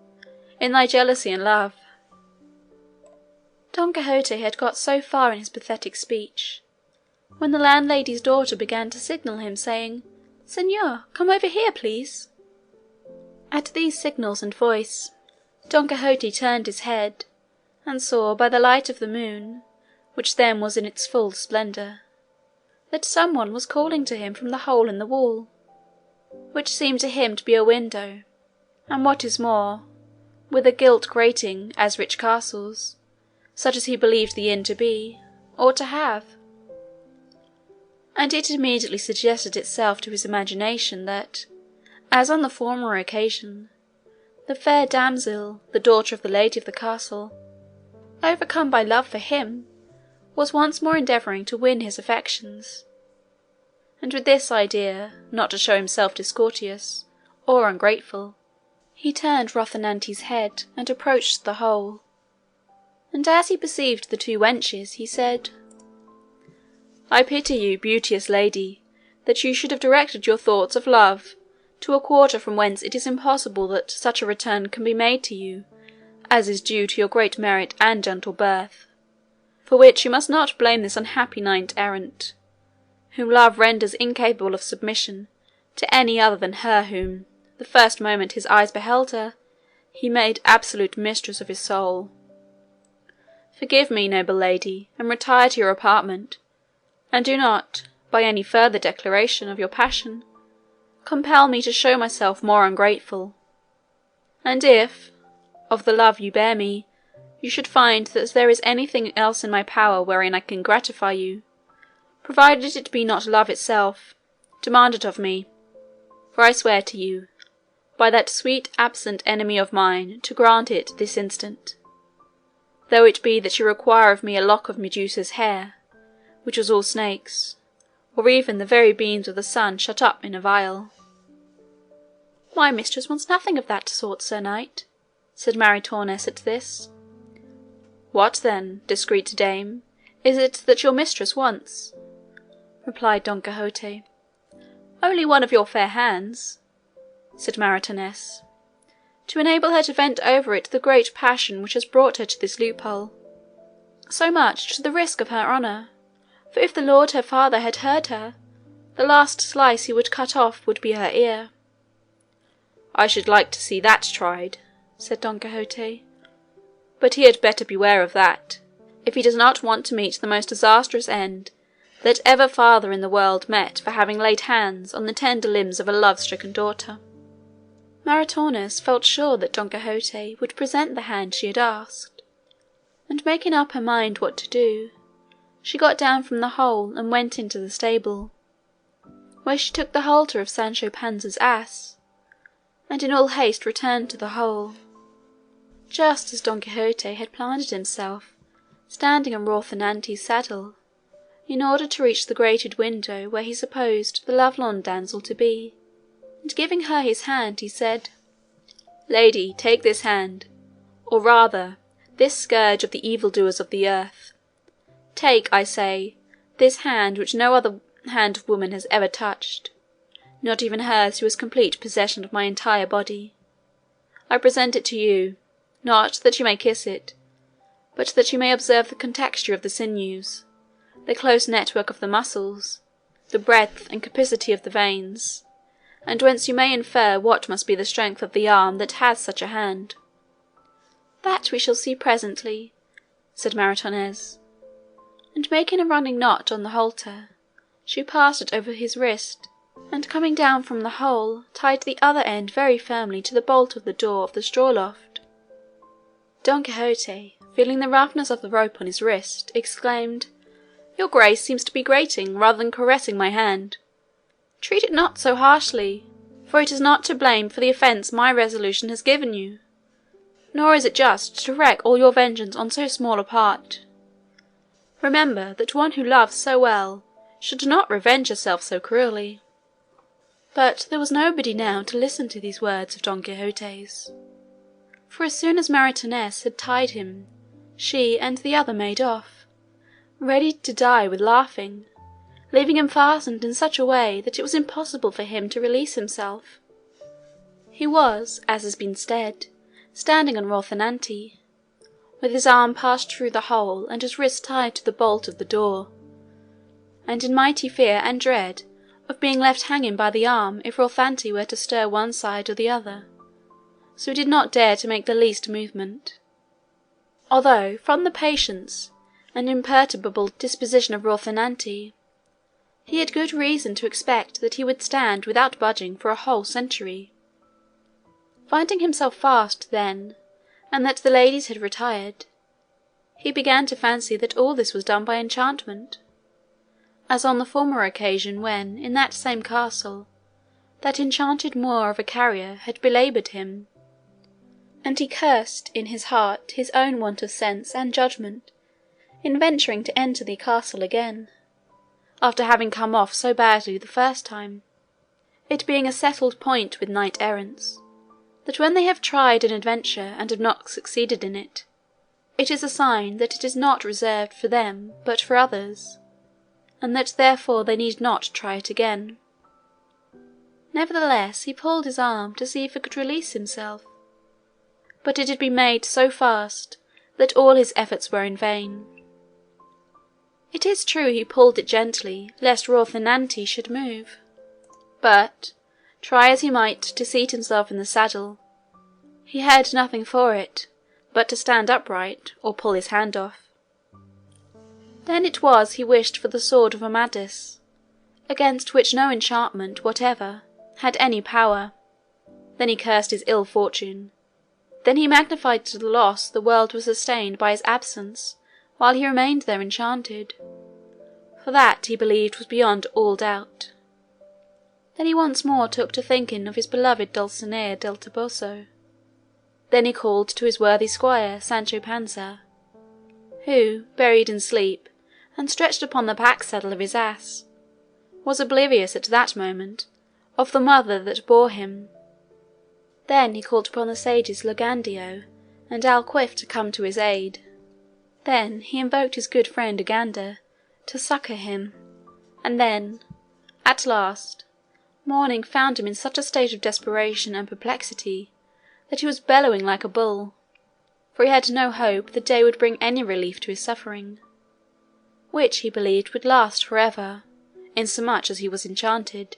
in thy jealousy and love." Don Quixote had got so far in his pathetic speech, when the landlady's daughter began to signal him, saying, "Señor, come over here, please." At these signals and voice, Don Quixote turned his head, and saw by the light of the moon, which then was in its full splendour, that some one was calling to him from the hole in the wall, which seemed to him to be a window, and what is more, with a gilt grating, as rich castles, such as he believed the inn to be, ought to have. And it immediately suggested itself to his imagination that, as on the former occasion, the fair damsel, the daughter of the lady of the castle, overcome by love for him, was once more endeavouring to win his affections. And with this idea, not to show himself discourteous or ungrateful, he turned Rocinante's head and approached the hole. and as he perceived the two wenches, he said, "I pity you, beauteous lady, that you should have directed your thoughts of love to a quarter from whence it is impossible that such a return can be made to you as is due to your great merit and gentle birth, for which you must not blame this unhappy knight-errant, whom love renders incapable of submission to any other than her whom, the first moment his eyes beheld her, he made absolute mistress of his soul. Forgive me, noble lady, and retire to your apartment, and do not, by any further declaration of your passion, compel me to show myself more ungrateful. And if, of the love you bear me, you should find that there is anything else in my power wherein I can gratify you, provided it be not love itself, demand it of me, for I swear to you, by that sweet absent enemy of mine, to grant it this instant, though it be that you require of me a lock of Medusa's hair, which was all snakes, or even the very beams of the sun shut up in a vial." "My mistress wants nothing of that sort, Sir Knight," said Maritornes at this. "What then, discreet dame, is it that your mistress wants?" replied Don Quixote. "Only one of your fair hands," said Maritornes, "to enable her to vent over it the great passion which has brought her to this loophole, so much to the risk of her honour, for if the lord her father had heard her, the last slice he would cut off would be her ear." "I should like to see that tried," said Don Quixote, "but he had better beware of that, if he does not want to meet the most disastrous end that ever father in the world met for having laid hands on the tender limbs of a love-stricken daughter." Maritornes felt sure that Don Quixote would present the hand she had asked, and making up her mind what to do, she got down from the hole and went into the stable, where she took the halter of Sancho Panza's ass, and in all haste returned to the hole, just as Don Quixote had planted himself, standing on Rocinante's saddle, in order to reach the grated window where he supposed the lovelorn damsel to be, and giving her his hand, he said, "Lady, take this hand, or rather, this scourge of the evildoers of the earth. Take, I say, this hand which no other hand of woman has ever touched, not even hers who has complete possession of my entire body. I present it to you, not that you may kiss it, but that you may observe the contexture of the sinews, the close network of the muscles, the breadth and capacity of the veins, and whence you may infer what must be the strength of the arm that has such a hand." "That we shall see presently," said Maritornes, and making a running knot on the halter, she passed it over his wrist, and coming down from the hole, tied the other end very firmly to the bolt of the door of the straw loft. Don Quixote, feeling the roughness of the rope on his wrist, exclaimed, "Your grace seems to be grating rather than caressing my hand. Treat it not so harshly, for it is not to blame for the offence my resolution has given you, nor is it just to wreak all your vengeance on so small a part. Remember that one who loves so well should not revenge herself so cruelly." But there was nobody now to listen to these words of Don Quixote's, for as soon as Maritornes had tied him, she and the other made off, ready to die with laughing, leaving him fastened in such a way that it was impossible for him to release himself. He was, as has been said, standing on Rocinante, with his arm passed through the hole and his wrist tied to the bolt of the door, and in mighty fear and dread of being left hanging by the arm if Rocinante were to stir one side or the other, so he did not dare to make the least movement, although from the patience and imperturbable disposition of Rocinante, he had good reason to expect that he would stand without budging for a whole century. Finding himself fast then, and that the ladies had retired, he began to fancy that all this was done by enchantment, as on the former occasion when, in that same castle, that enchanted Moor of a carrier had belaboured him, and he cursed in his heart his own want of sense and judgment in venturing to enter the castle again, after having come off so badly the first time, it being a settled point with knight-errants, that when they have tried an adventure and have not succeeded in it, it is a sign that it is not reserved for them but for others, and that therefore they need not try it again. Nevertheless, he pulled his arm to see if he could release himself, but it had been made so fast that all his efforts were in vain. It is true he pulled it gently, lest Rocinante should move, but, try as he might to seat himself in the saddle, he had nothing for it but to stand upright or pull his hand off. Then it was he wished for the sword of Amadis, against which no enchantment whatever had any power. Then he cursed his ill fortune. Then he magnified the loss the world was sustained by his absence while he remained there enchanted, for that he believed was beyond all doubt. Then he once more took to thinking of his beloved Dulcinea del Toboso. Then he called to his worthy squire Sancho Panza, who, buried in sleep, and stretched upon the pack-saddle of his ass, was oblivious at that moment of the mother that bore him. Then he called upon the sages Logandio and Alquiff to come to his aid. Then he invoked his good friend Uganda to succour him, and then, at last, morning found him in such a state of desperation and perplexity that he was bellowing like a bull, for he had no hope the day would bring any relief to his suffering, which he believed would last for ever, insomuch as he was enchanted.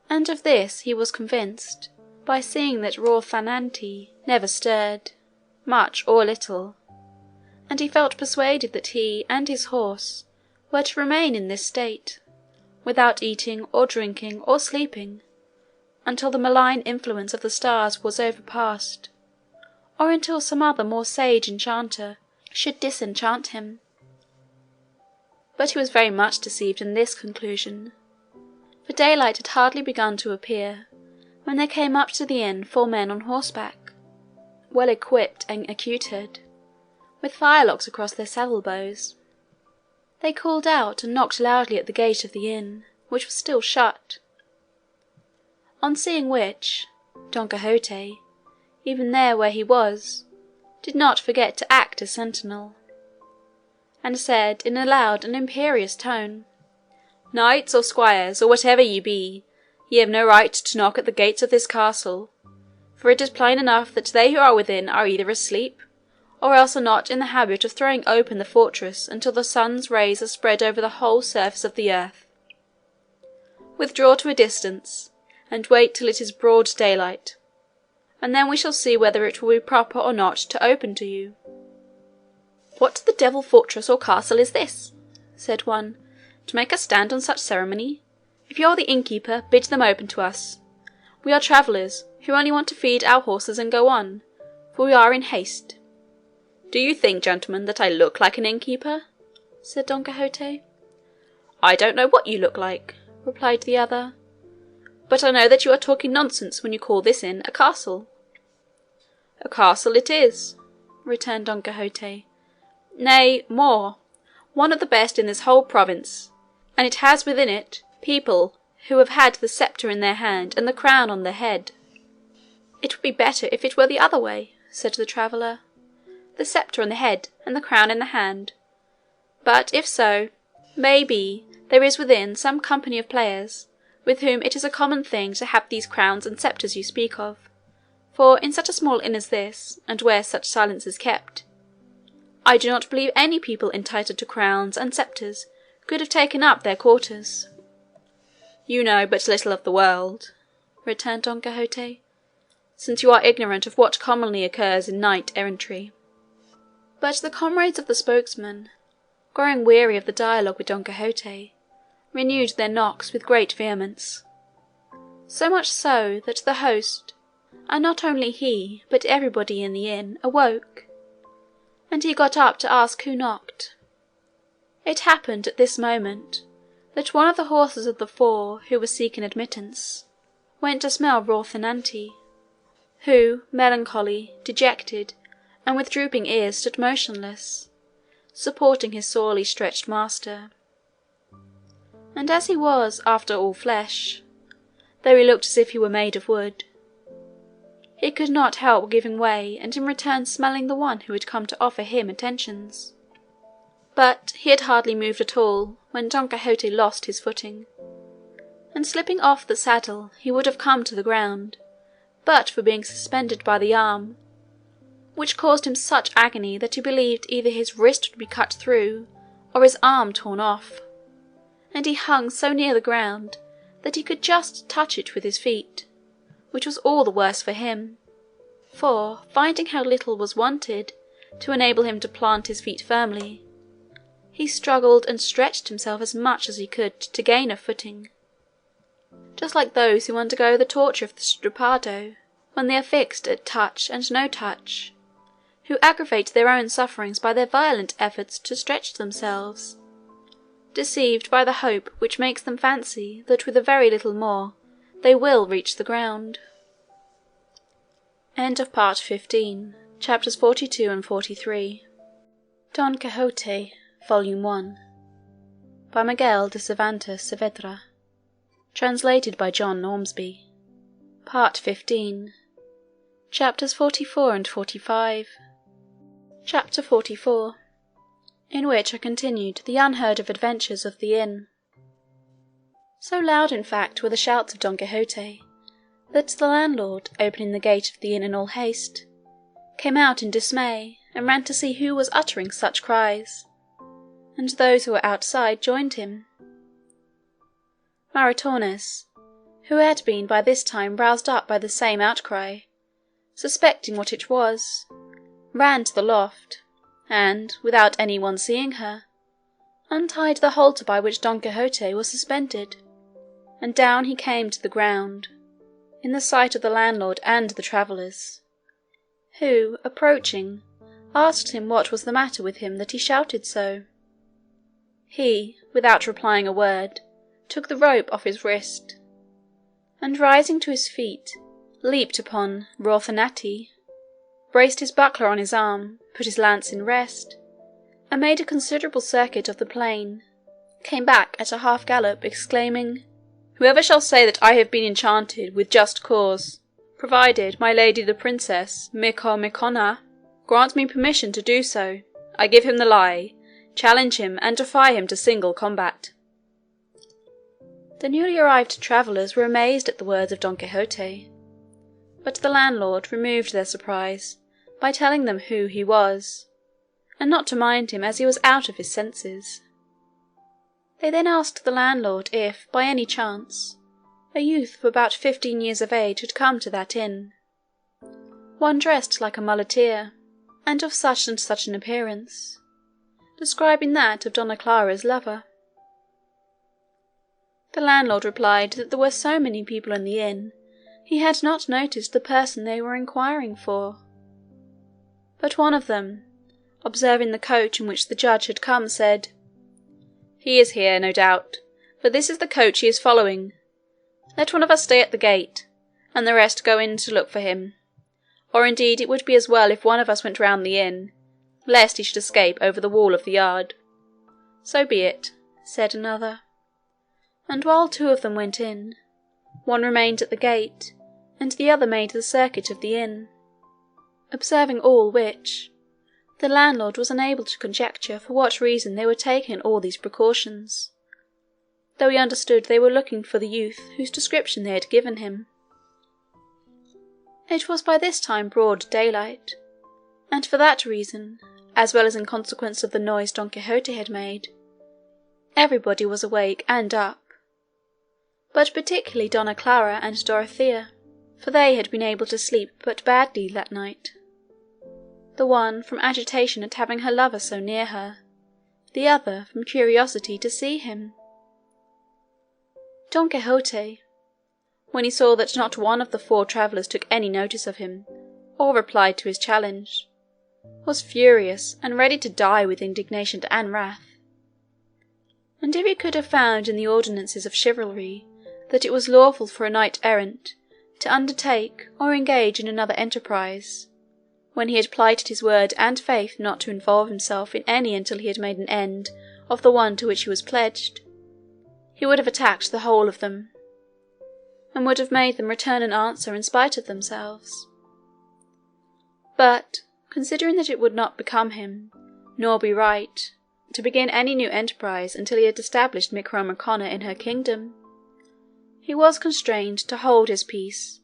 And of this he was convinced by seeing that Rocinante never stirred, much or little, and he felt persuaded that he and his horse were to remain in this state, without eating or drinking or sleeping, until the malign influence of the stars was overpast, or until some other more sage enchanter should disenchant him. But he was very much deceived in this conclusion, for daylight had hardly begun to appear when there came up to the inn 4 men on horseback, well equipped and accoutred, with firelocks across their saddle-bows. They called out and knocked loudly at the gate of the inn, which was still shut. On seeing which, Don Quixote, even there where he was, did not forget to act as sentinel, and said in a loud and imperious tone, "Knights or squires, or whatever ye be, ye have no right to knock at the gates of this castle, for it is plain enough that they who are within are either asleep, or else are not in the habit of throwing open the fortress until the sun's rays are spread over the whole surface of the earth. Withdraw to a distance, and wait till it is broad daylight, and then we shall see whether it will be proper or not to open to you." "What the devil fortress or castle is this," said one, "to make us stand on such ceremony? If you are the innkeeper, bid them open to us. We are travellers, who only want to feed our horses and go on, for we are in haste." "Do you think, gentlemen, that I look like an innkeeper?" said Don Quixote. "I don't know what you look like," replied the other, "but I know that you are talking nonsense when you call this inn a castle." "A castle it is," returned Don Quixote, "nay, more, one of the best in this whole province, and it has within it people who have had the sceptre in their hand and the crown on their head." "It would be better if it were the other way," said the traveller, "the sceptre on the head and the crown in the hand. But if so, may be there is within some company of players with whom it is a common thing to have these crowns and sceptres you speak of, for in such a small inn as this, and where such silence is kept, I do not believe any people entitled to crowns and sceptres could have taken up their quarters." "You know but little of the world," returned Don Quixote, "since you are ignorant of what commonly occurs in knight-errantry." But the comrades of the spokesman, growing weary of the dialogue with Don Quixote, renewed their knocks with great vehemence, so much so that the host, and not only he but everybody in the inn, awoke, and he got up to ask who knocked. It happened at this moment that one of the horses of the 4 who were seeking admittance went to smell Rocinante, who, melancholy, dejected, and with drooping ears, stood motionless, supporting his sorely stretched master. And as he was, after all, flesh, though he looked as if he were made of wood, he could not help giving way, and in return smelling the one who had come to offer him attentions. But he had hardly moved at all when Don Quixote lost his footing, and slipping off the saddle he would have come to the ground, but for being suspended by the arm, which caused him such agony that he believed either his wrist would be cut through or his arm torn off, and he hung so near the ground that he could just touch it with his feet, which was all the worse for him, for, finding how little was wanted to enable him to plant his feet firmly, he struggled and stretched himself as much as he could to gain a footing, just like those who undergo the torture of the strappado when they are fixed at touch and no touch, who aggravate their own sufferings by their violent efforts to stretch themselves, deceived by the hope which makes them fancy that with a very little more they will reach the ground. End of Part 15, Chapters 42 and 43. Don Quixote, Volume 1, by Miguel de Cervantes Saavedra, translated by John Ormsby. Part 15, Chapters 44 and 45. Chapter 44, in which are continued the unheard-of adventures of the inn. So loud, in fact, were the shouts of Don Quixote, that the landlord, opening the gate of the inn in all haste, came out in dismay, and ran to see who was uttering such cries, and those who were outside joined him. Maritornes, who had been by this time roused up by the same outcry, suspecting what it was, ran to the loft, and, without any one seeing her, untied the halter by which Don Quixote was suspended, and down he came to the ground, in the sight of the landlord and the travellers, who, approaching, asked him what was the matter with him that he shouted so. He, without replying a word, took the rope off his wrist, and rising to his feet, leaped upon Rocinante, braced his buckler on his arm, put his lance in rest, and made a considerable circuit of the plain, came back at a half gallop, exclaiming, "Whoever shall say that I have been enchanted with just cause, provided my lady the princess Micomicona grant me permission to do so, I give him the lie, challenge him, and defy him to single combat." The newly arrived travellers were amazed at the words of Don Quixote, but the landlord removed their surprise by telling them who he was, and not to mind him as he was out of his senses. They then asked the landlord if, by any chance, a youth of about 15 years of age had come to that inn, one dressed like a muleteer, and of such and such an appearance, describing that of Donna Clara's lover. The landlord replied that there were so many people in the inn he had not noticed the person they were inquiring for, but one of them, observing the coach in which the judge had come, said, "He is here, no doubt, for this is the coach he is following. Let one of us stay at the gate, and the rest go in to look for him, or indeed it would be as well if one of us went round the inn, lest he should escape over the wall of the yard." "So be it," said another, and while two of them went in, one remained at the gate, and the other made the circuit of the inn, observing all which, the landlord was unable to conjecture for what reason they were taking all these precautions, though he understood they were looking for the youth whose description they had given him. It was by this time broad daylight, and for that reason, as well as in consequence of the noise Don Quixote had made, everybody was awake and up, but particularly Donna Clara and Dorothea, for they had been able to sleep but badly that night, the one from agitation at having her lover so near her, the other from curiosity to see him. Don Quixote, when he saw that not one of the four travellers took any notice of him, or replied to his challenge, was furious and ready to die with indignation and wrath. And if he could have found in the ordinances of chivalry that it was lawful for a knight-errant to undertake or engage in another enterprise, when he had plighted his word and faith not to involve himself in any until he had made an end of the one to which he was pledged, he would have attacked the whole of them, and would have made them return an answer in spite of themselves. But, considering that it would not become him, nor be right, to begin any new enterprise until he had established Micomicona in her kingdom, he was constrained to hold his peace,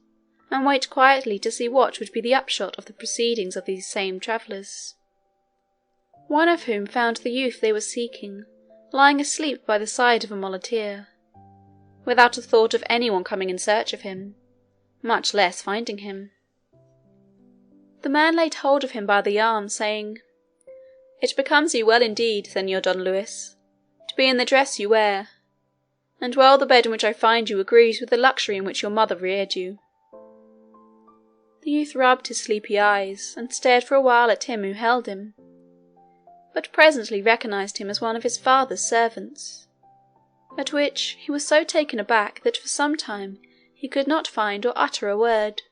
and wait quietly to see what would be the upshot of the proceedings of these same travellers, one of whom found the youth they were seeking lying asleep by the side of a muleteer, without a thought of any one coming in search of him, much less finding him. The man laid hold of him by the arm, saying, "It becomes you well indeed, Señor Don Luis, to be in the dress you wear, and well the bed in which I find you agrees with the luxury in which your mother reared you." The youth rubbed his sleepy eyes, and stared for a while at him who held him, but presently recognised him as one of his father's servants, at which he was so taken aback that for some time he could not find or utter a word,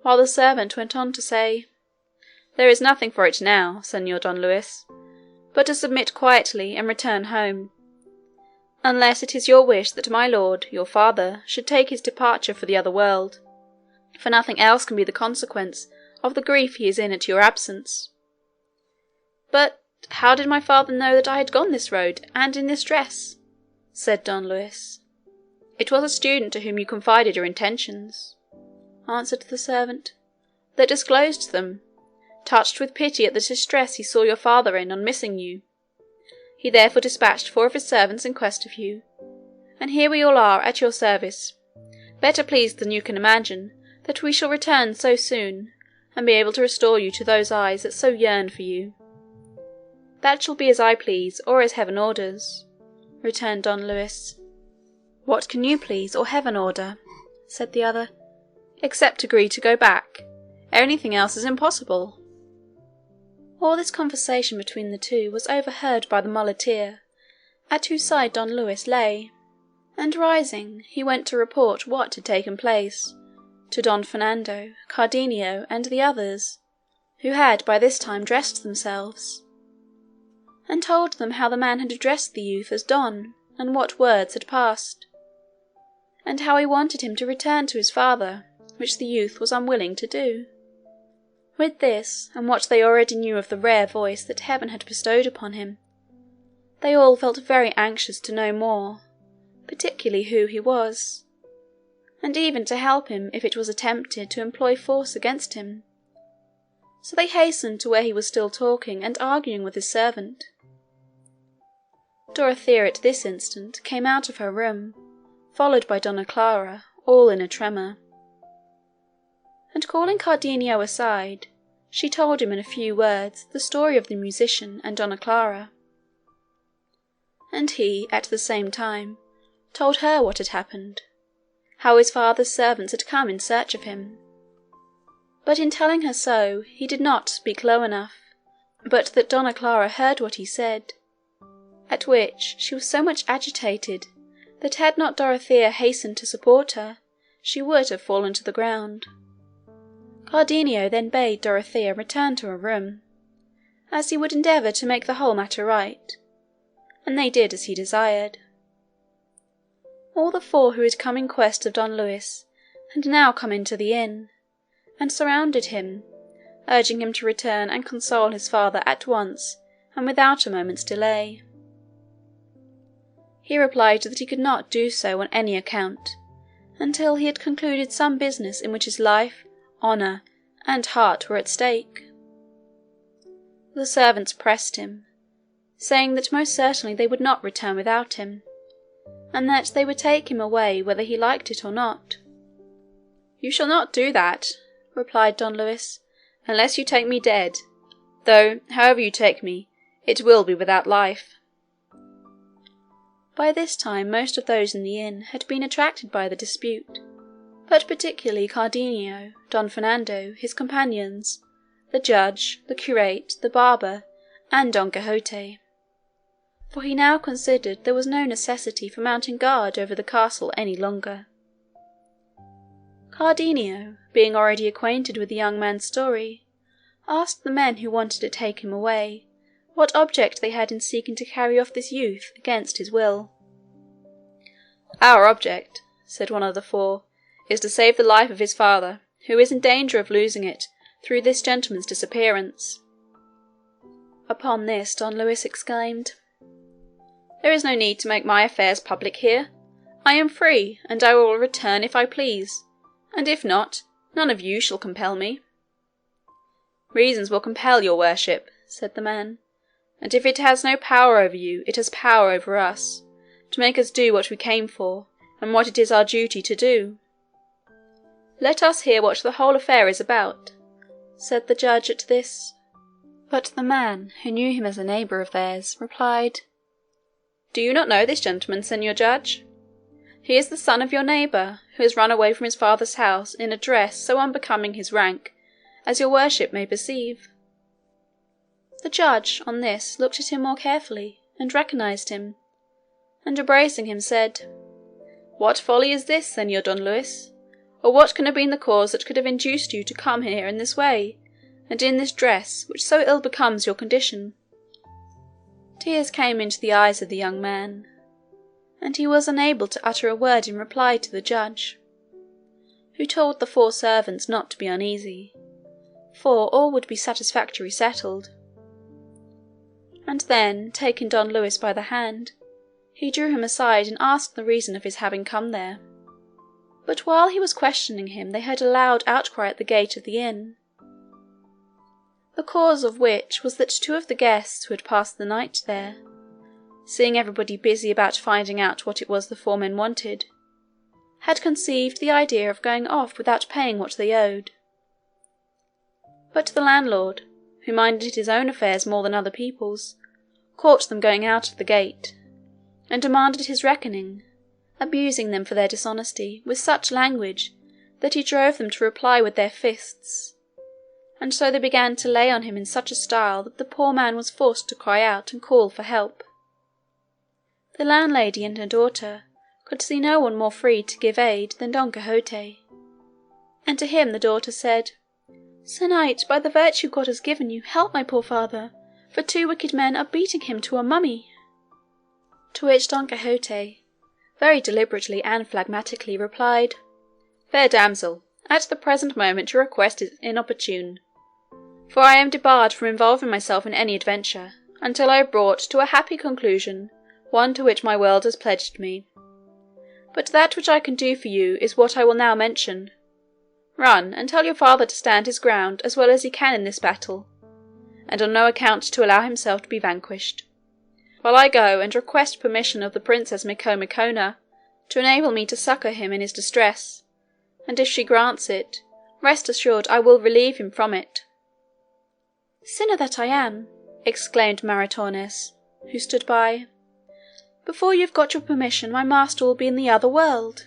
while the servant went on to say, "There is nothing for it now, Señor Don Luis, but to submit quietly and return home, unless it is your wish that my lord, your father, should take his departure for the other world, for nothing else can be the consequence of the grief he is in at your absence." "But how did my father know that I had gone this road, and in this dress?" said Don Luis. "It was a student to whom you confided your intentions," answered the servant, "that disclosed them, touched with pity at the distress he saw your father in on missing you. He therefore dispatched 4 of his servants in quest of you, and here we all are at your service, better pleased than you can imagine that we shall return so soon, and be able to restore you to those eyes that so yearn for you." "That shall be as I please, or as heaven orders," returned Don Luis. "What can you please, or heaven order," said the other, "except agree to go back? Anything else is impossible." All this conversation between the two was overheard by the muleteer, at whose side Don Luis lay, and rising, he went to report what had taken place to Don Fernando, Cardenio, and the others, who had by this time dressed themselves, and told them how the man had addressed the youth as Don, and what words had passed, and how he wanted him to return to his father, which the youth was unwilling to do. With this, and what they already knew of the rare voice that heaven had bestowed upon him, they all felt very anxious to know more, particularly who he was, and even to help him if it was attempted to employ force against him. So they hastened to where he was still talking and arguing with his servant. Dorothea at this instant came out of her room, followed by Donna Clara, all in a tremor, and calling Cardenio aside, she told him in a few words the story of the musician and Donna Clara, and he at the same time told her what had happened, how his father's servants had come in search of him. But in telling her so, he did not speak low enough, but that Donna Clara heard what he said, at which she was so much agitated that had not Dorothea hastened to support her, she would have fallen to the ground. Cardenio then bade Dorothea return to her room, as he would endeavour to make the whole matter right, and they did as he desired. All the 4 who had come in quest of Don Luis had now come into the inn, and surrounded him, urging him to return and console his father at once and without a moment's delay. He replied that he could not do so on any account, until he had concluded some business in which his life, honour, and heart were at stake. The servants pressed him, saying that most certainly they would not return without him, and that they would take him away whether he liked it or not. "You shall not do that," replied Don Luis, "unless you take me dead, though, however you take me, it will be without life." By this time most of those in the inn had been attracted by the dispute, but particularly Cardenio, Don Fernando, his companions, the judge, the curate, the barber, and Don Quixote, for he now considered there was no necessity for mounting guard over the castle any longer. Cardenio, being already acquainted with the young man's story, asked the men who wanted to take him away what object they had in seeking to carry off this youth against his will. "Our object," said one of the 4, "is to save the life of his father, who is in danger of losing it through this gentleman's disappearance." Upon this Don Luis exclaimed, "There is no need to make my affairs public here. I am free, and I will return if I please, and if not, none of you shall compel me." "Reasons will compel your worship," said the man, "and if it has no power over you, it has power over us, to make us do what we came for, and what it is our duty to do." "Let us hear what the whole affair is about," said the judge at this. But the man, who knew him as a neighbour of theirs, replied, "Do you not know this gentleman, señor judge? He is the son of your neighbour, who has run away from his father's house in a dress so unbecoming his rank, as your worship may perceive." The judge, on this, looked at him more carefully, and recognised him, and embracing him said, "What folly is this, Señor Don Luis? Or what can have been the cause that could have induced you to come here in this way, and in this dress, which so ill becomes your condition?" Tears came into the eyes of the young man, and he was unable to utter a word in reply to the judge, who told the 4 servants not to be uneasy, for all would be satisfactorily settled. And then, taking Don Luis by the hand, he drew him aside and asked the reason of his having come there. But while he was questioning him they heard a loud outcry at the gate of the inn, the cause of which was that 2 of the guests who had passed the night there, seeing everybody busy about finding out what it was the 4 men wanted, had conceived the idea of going off without paying what they owed. But the landlord, who minded his own affairs more than other people's, caught them going out of the gate, and demanded his reckoning, abusing them for their dishonesty with such language that he drove them to reply with their fists, and so they began to lay on him in such a style that the poor man was forced to cry out and call for help. The landlady and her daughter could see no one more free to give aid than Don Quixote, and to him the daughter said, "Sir Knight, by the virtue God has given you, help my poor father, for 2 wicked men are beating him to a mummy." To which Don Quixote, very deliberately and phlegmatically, replied, "Fair damsel, at the present moment your request is inopportune, for I am debarred from involving myself in any adventure, until I have brought to a happy conclusion one to which my world has pledged me. But that which I can do for you is what I will now mention. Run, and tell your father to stand his ground as well as he can in this battle, and on no account to allow himself to be vanquished, while I go and request permission of the Princess Micomicona to enable me to succour him in his distress, and if she grants it, rest assured I will relieve him from it." "Sinner that I am," exclaimed Maritornes, who stood by, "before you've got your permission my master will be in the other world."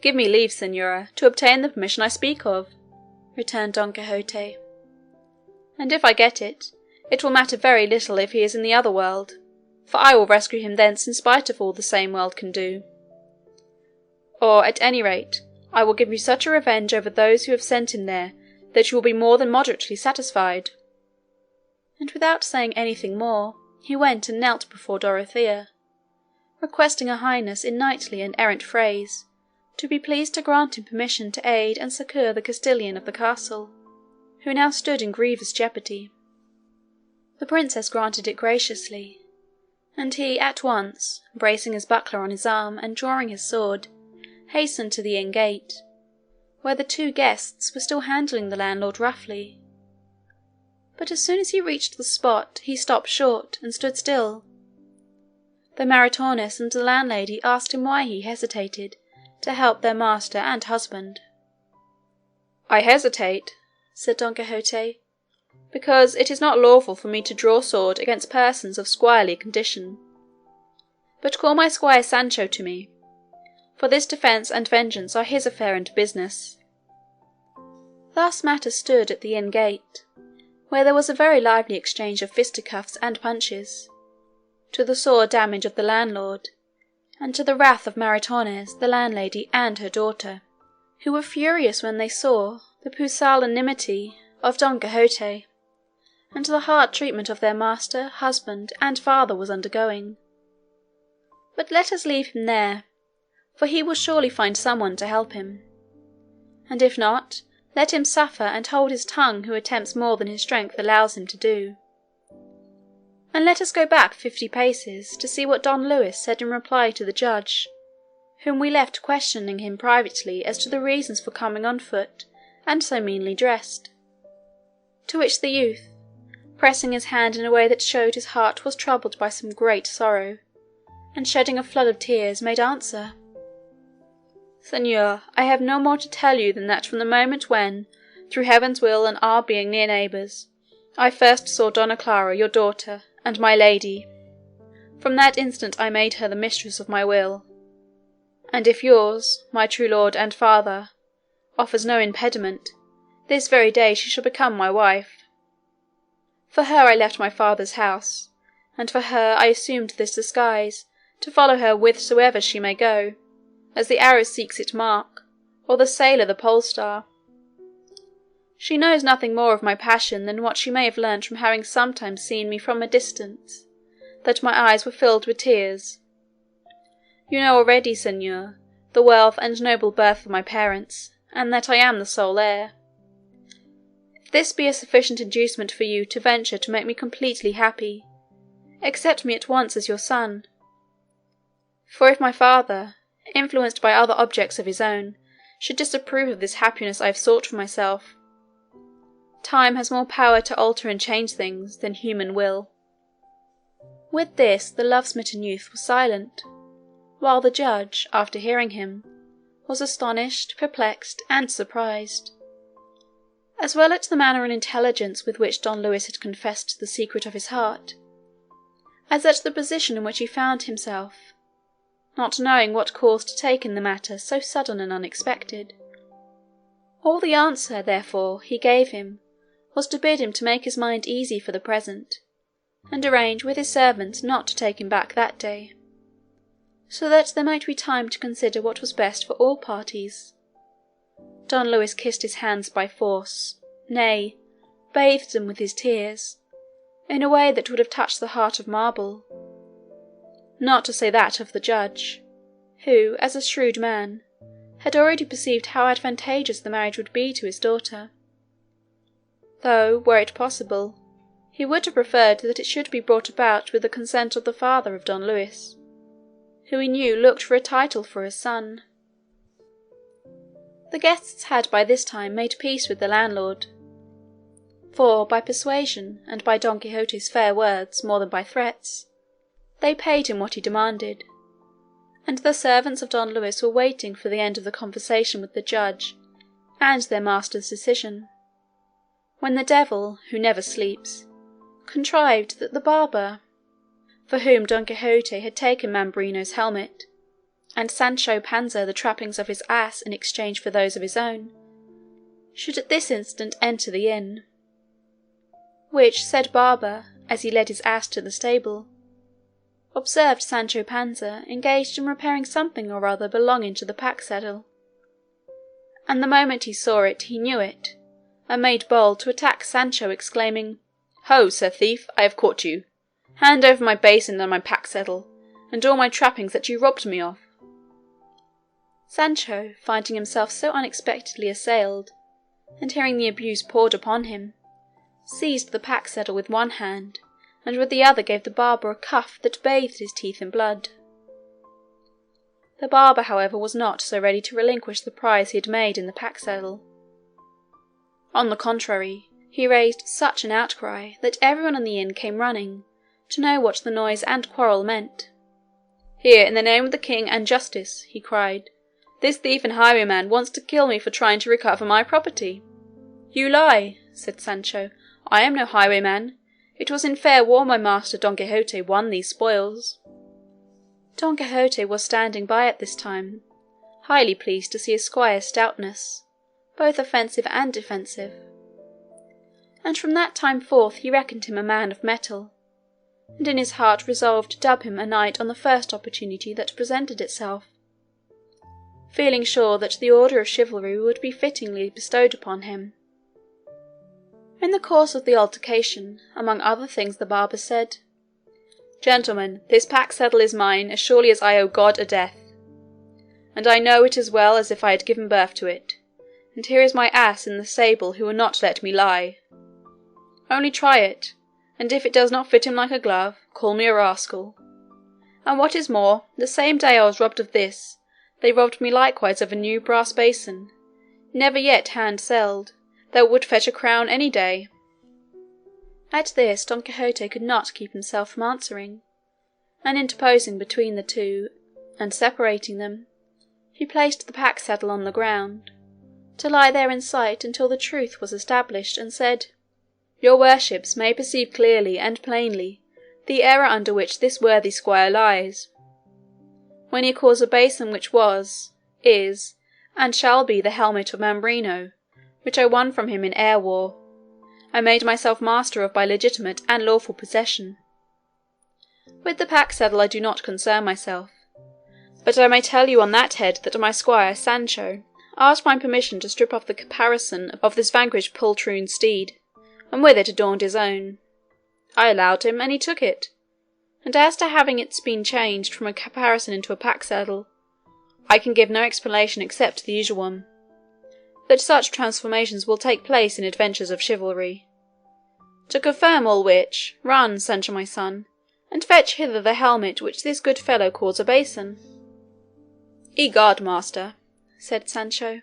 "Give me leave, señora, to obtain the permission I speak of," returned Don Quixote, "and if I get it, it will matter very little if he is in the other world, for I will rescue him thence in spite of all the same world can do. Or, at any rate, I will give you such a revenge over those who have sent him there that you will be more than moderately satisfied." And without saying anything more, he went and knelt before Dorothea, requesting her highness in knightly and errant phrase to be pleased to grant him permission to aid and succour the castellan of the castle, who now stood in grievous jeopardy. The princess granted it graciously, and he at once, bracing his buckler on his arm and drawing his sword, hastened to the inn gate, where the 2 guests were still handling the landlord roughly. But as soon as he reached the spot he stopped short and stood still. The Maritornes and the landlady asked him why he hesitated to help their master and husband. "I hesitate," said Don Quixote, "because it is not lawful for me to draw sword against persons of squirely condition. But call my squire Sancho to me, for this defence and vengeance are his affair and business." Thus matters stood at the inn gate, where there was a very lively exchange of fisticuffs and punches, to the sore damage of the landlord, and to the wrath of Maritornes, the landlady, and her daughter, who were furious when they saw the pusillanimity of Don Quixote, and the hard treatment of their master, husband, and father was undergoing. But let us leave him there, for he will surely find someone to help him, and if not, Let him suffer and hold his tongue who attempts more than his strength allows him to do. And let us go back 50 paces to see what Don Louis said in reply to the judge, whom we left questioning him privately as to the reasons for coming on foot and so meanly dressed. To which the youth, pressing his hand in a way that showed his heart was troubled by some great sorrow, and shedding a flood of tears, made answer, "Señor, I have no more to tell you than that from the moment when, through heaven's will and our being near neighbours, I first saw Donna Clara, your daughter, and my lady, from that instant I made her the mistress of my will, and if yours, my true lord and father, offers no impediment, this very day she shall become my wife. For her I left my father's house, and for her I assumed this disguise, to follow her whithersoever she may go, as the arrow seeks its mark, or the sailor the pole star. She knows nothing more of my passion than what she may have learnt from having sometimes seen me from a distance, that my eyes were filled with tears. You know already, señor, the wealth and noble birth of my parents, and that I am the sole heir. If this be a sufficient inducement for you to venture to make me completely happy, accept me at once as your son. For if my father, influenced by other objects of his own, should disapprove of this happiness I have sought for myself, time has more power to alter and change things than human will." With this the love-smitten youth was silent, while the judge, after hearing him, was astonished, perplexed, and surprised, as well at the manner and intelligence with which Don Louis had confessed the secret of his heart, as at the position in which he found himself, not knowing what course to take in the matter so sudden and unexpected. All the answer, therefore, he gave him was to bid him to make his mind easy for the present, and arrange with his servants not to take him back that day, so that there might be time to consider what was best for all parties. Don Louis kissed his hands by force, nay, bathed them with his tears, in a way that would have touched the heart of marble, not to say that of the judge, who, as a shrewd man, had already perceived how advantageous the marriage would be to his daughter, though, were it possible, he would have preferred that it should be brought about with the consent of the father of Don Louis, who he knew looked for a title for his son. The guests had by this time made peace with the landlord, for by persuasion and by Don Quixote's fair words more than by threats, they paid him what he demanded, and the servants of Don Louis were waiting for the end of the conversation with the judge and their master's decision, when the devil, who never sleeps, contrived that the barber, for whom Don Quixote had taken Mambrino's helmet, and Sancho Panza the trappings of his ass in exchange for those of his own, should at this instant enter the inn, which said barber, as he led his ass to the stable, observed Sancho Panza engaged in repairing something or other belonging to the pack-saddle, and the moment he saw it he knew it, and made bold to attack Sancho, exclaiming, "Ho, sir thief, I have caught you. Hand over my basin and my pack-saddle, and all my trappings that you robbed me of." Sancho, finding himself so unexpectedly assailed, and hearing the abuse poured upon him, seized the pack-saddle with one hand, and with the other gave the barber a cuff that bathed his teeth in blood. The barber, however, was not so ready to relinquish the prize he had made in the pack-saddle. On the contrary, he raised such an outcry that everyone in the inn came running to know what the noise and quarrel meant. "Here, in the name of the king and justice," he cried, "this thief and highwayman wants to kill me for trying to recover my property." "You lie," said Sancho. "I am no highwayman. It was in fair war my master Don Quixote won these spoils." Don Quixote was standing by at this time, highly pleased to see his squire's stoutness, both offensive and defensive, and from that time forth he reckoned him a man of mettle, and in his heart resolved to dub him a knight on the first opportunity that presented itself, feeling sure that the order of chivalry would be fittingly bestowed upon him. In the course of the altercation, among other things the barber said, "Gentlemen, this pack-saddle is mine as surely as I owe God a death, and I know it as well as if I had given birth to it, and here is my ass in the stable who will not let me lie. Only try it, and if it does not fit him like a glove, call me a rascal. And what is more, the same day I was robbed of this, they robbed me likewise of a new brass basin, never yet hand-selled, that would fetch a crown any day." At this Don Quixote could not keep himself from answering, and interposing between the two, and separating them, he placed the pack-saddle on the ground, to lie there in sight until the truth was established, and said, "Your worships may perceive clearly and plainly the error under which this worthy squire lies, when he calls a basin which was, is, and shall be the helmet of Mambrino, which I won from him in air war, I made myself master of by legitimate and lawful possession. With the pack-saddle I do not concern myself, but I may tell you on that head that my squire Sancho asked my permission to strip off the caparison of this vanquished poltroon's steed, and with it adorned his own. I allowed him, and he took it. And as to having its been changed from a caparison into a pack-saddle, I can give no explanation except the usual one, that such transformations will take place in adventures of chivalry. To confirm all which, run, Sancho my son, and fetch hither the helmet which this good fellow calls a basin." "Egad, master," said Sancho,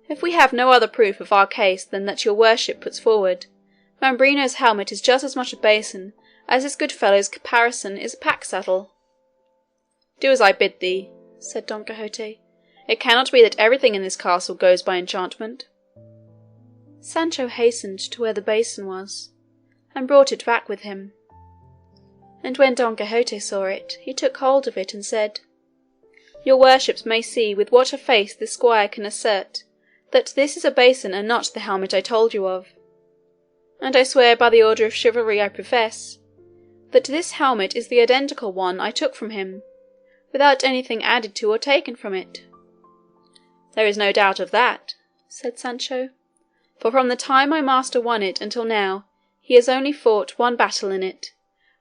"if we have no other proof of our case than that your worship puts forward, Mambrino's helmet is just as much a basin as this good fellow's caparison is a pack-saddle." "Do as I bid thee," said Don Quixote. "It cannot be that everything in this castle goes by enchantment." Sancho hastened to where the basin was, and brought it back with him. And when Don Quixote saw it, he took hold of it and said, "Your worships may see with what a face this squire can assert that this is a basin and not the helmet I told you of. And I swear by the order of chivalry I profess, that this helmet is the identical one I took from him, without anything added to or taken from it." "There is no doubt of that," said Sancho, "for from the time my master won it until now he has only fought one battle in it,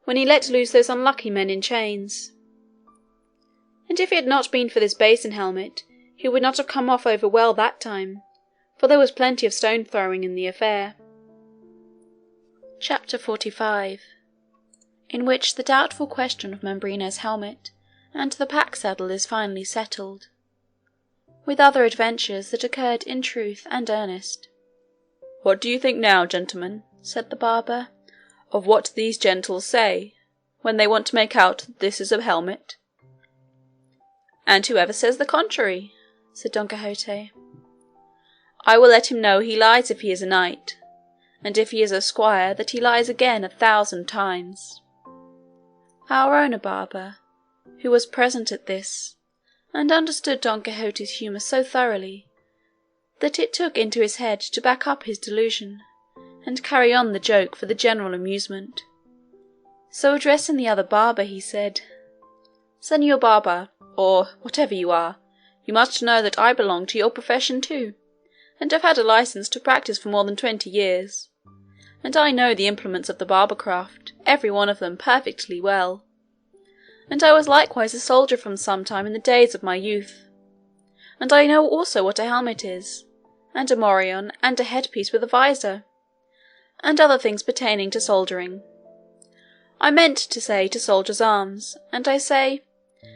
when he let loose those unlucky men in chains. And if it had not been for this basin helmet, he would not have come off over well that time, for there was plenty of stone throwing in the affair." Chapter 45, in which the doubtful question of Mambrino's helmet and the pack-saddle is finally settled, with other adventures that occurred in truth and earnest. "What do you think now, gentlemen," said the barber, "of what these gentles say, when they want to make out that this is a helmet?" "And whoever says the contrary?" said Don Quixote. "I will let him know he lies if he is a knight, and if he is a squire that he lies again 1,000 times." Our owner barber, who was present at this, and understood Don Quixote's humour so thoroughly, that it took into his head to back up his delusion, and carry on the joke for the general amusement. So addressing the other barber, he said, "Señor barber, or whatever you are, you must know that I belong to your profession too, and have had a license to practise for more than 20 years, and I know the implements of the barber craft, every one of them, perfectly well. And I was likewise a soldier from some time in the days of my youth, and I know also what a helmet is, and a morion, and a headpiece with a visor, and other things pertaining to soldiering. I meant to say to soldiers' arms, and I say,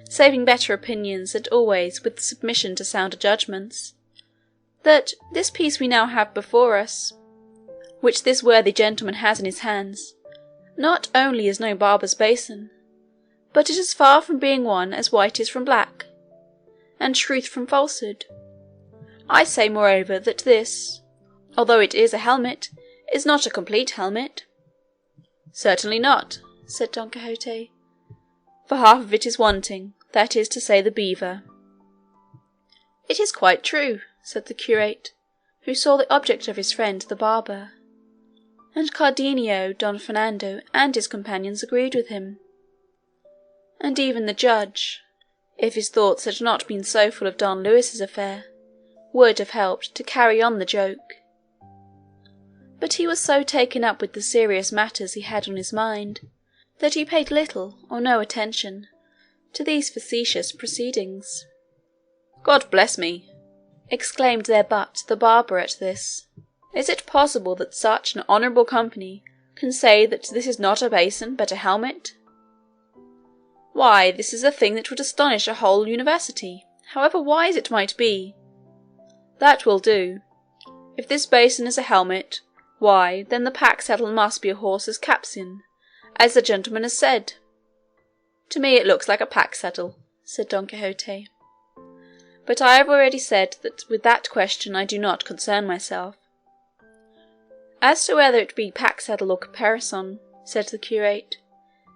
saving better opinions and always with submission to sounder judgments, that this piece we now have before us, which this worthy gentleman has in his hands, not only is no barber's basin, but it is far from being one as white is from black, and truth from falsehood. I say, moreover, that this, although it is a helmet, is not a complete helmet." "Certainly not," said Don Quixote, "for half of it is wanting, that is to say the beaver." "It is quite true," said the curate, who saw the object of his friend the barber, and Cardenio, Don Fernando, and his companions agreed with him. And even the judge, if his thoughts had not been so full of Don Lewis's affair, would have helped to carry on the joke. But he was so taken up with the serious matters he had on his mind that he paid little or no attention to these facetious proceedings. "God bless me!" exclaimed their butt, the barber, at this. "Is it possible that such an honourable company can say that this is not a basin, but a helmet? Why, this is a thing that would astonish a whole university, however wise it might be. That will do. If this basin is a helmet, why, then the pack-saddle must be a horse's capstan, as the gentleman has said." "To me it looks like a pack-saddle," said Don Quixote. "But I have already said that with that question I do not concern myself." "As to whether it be pack-saddle or caparison," said the curate,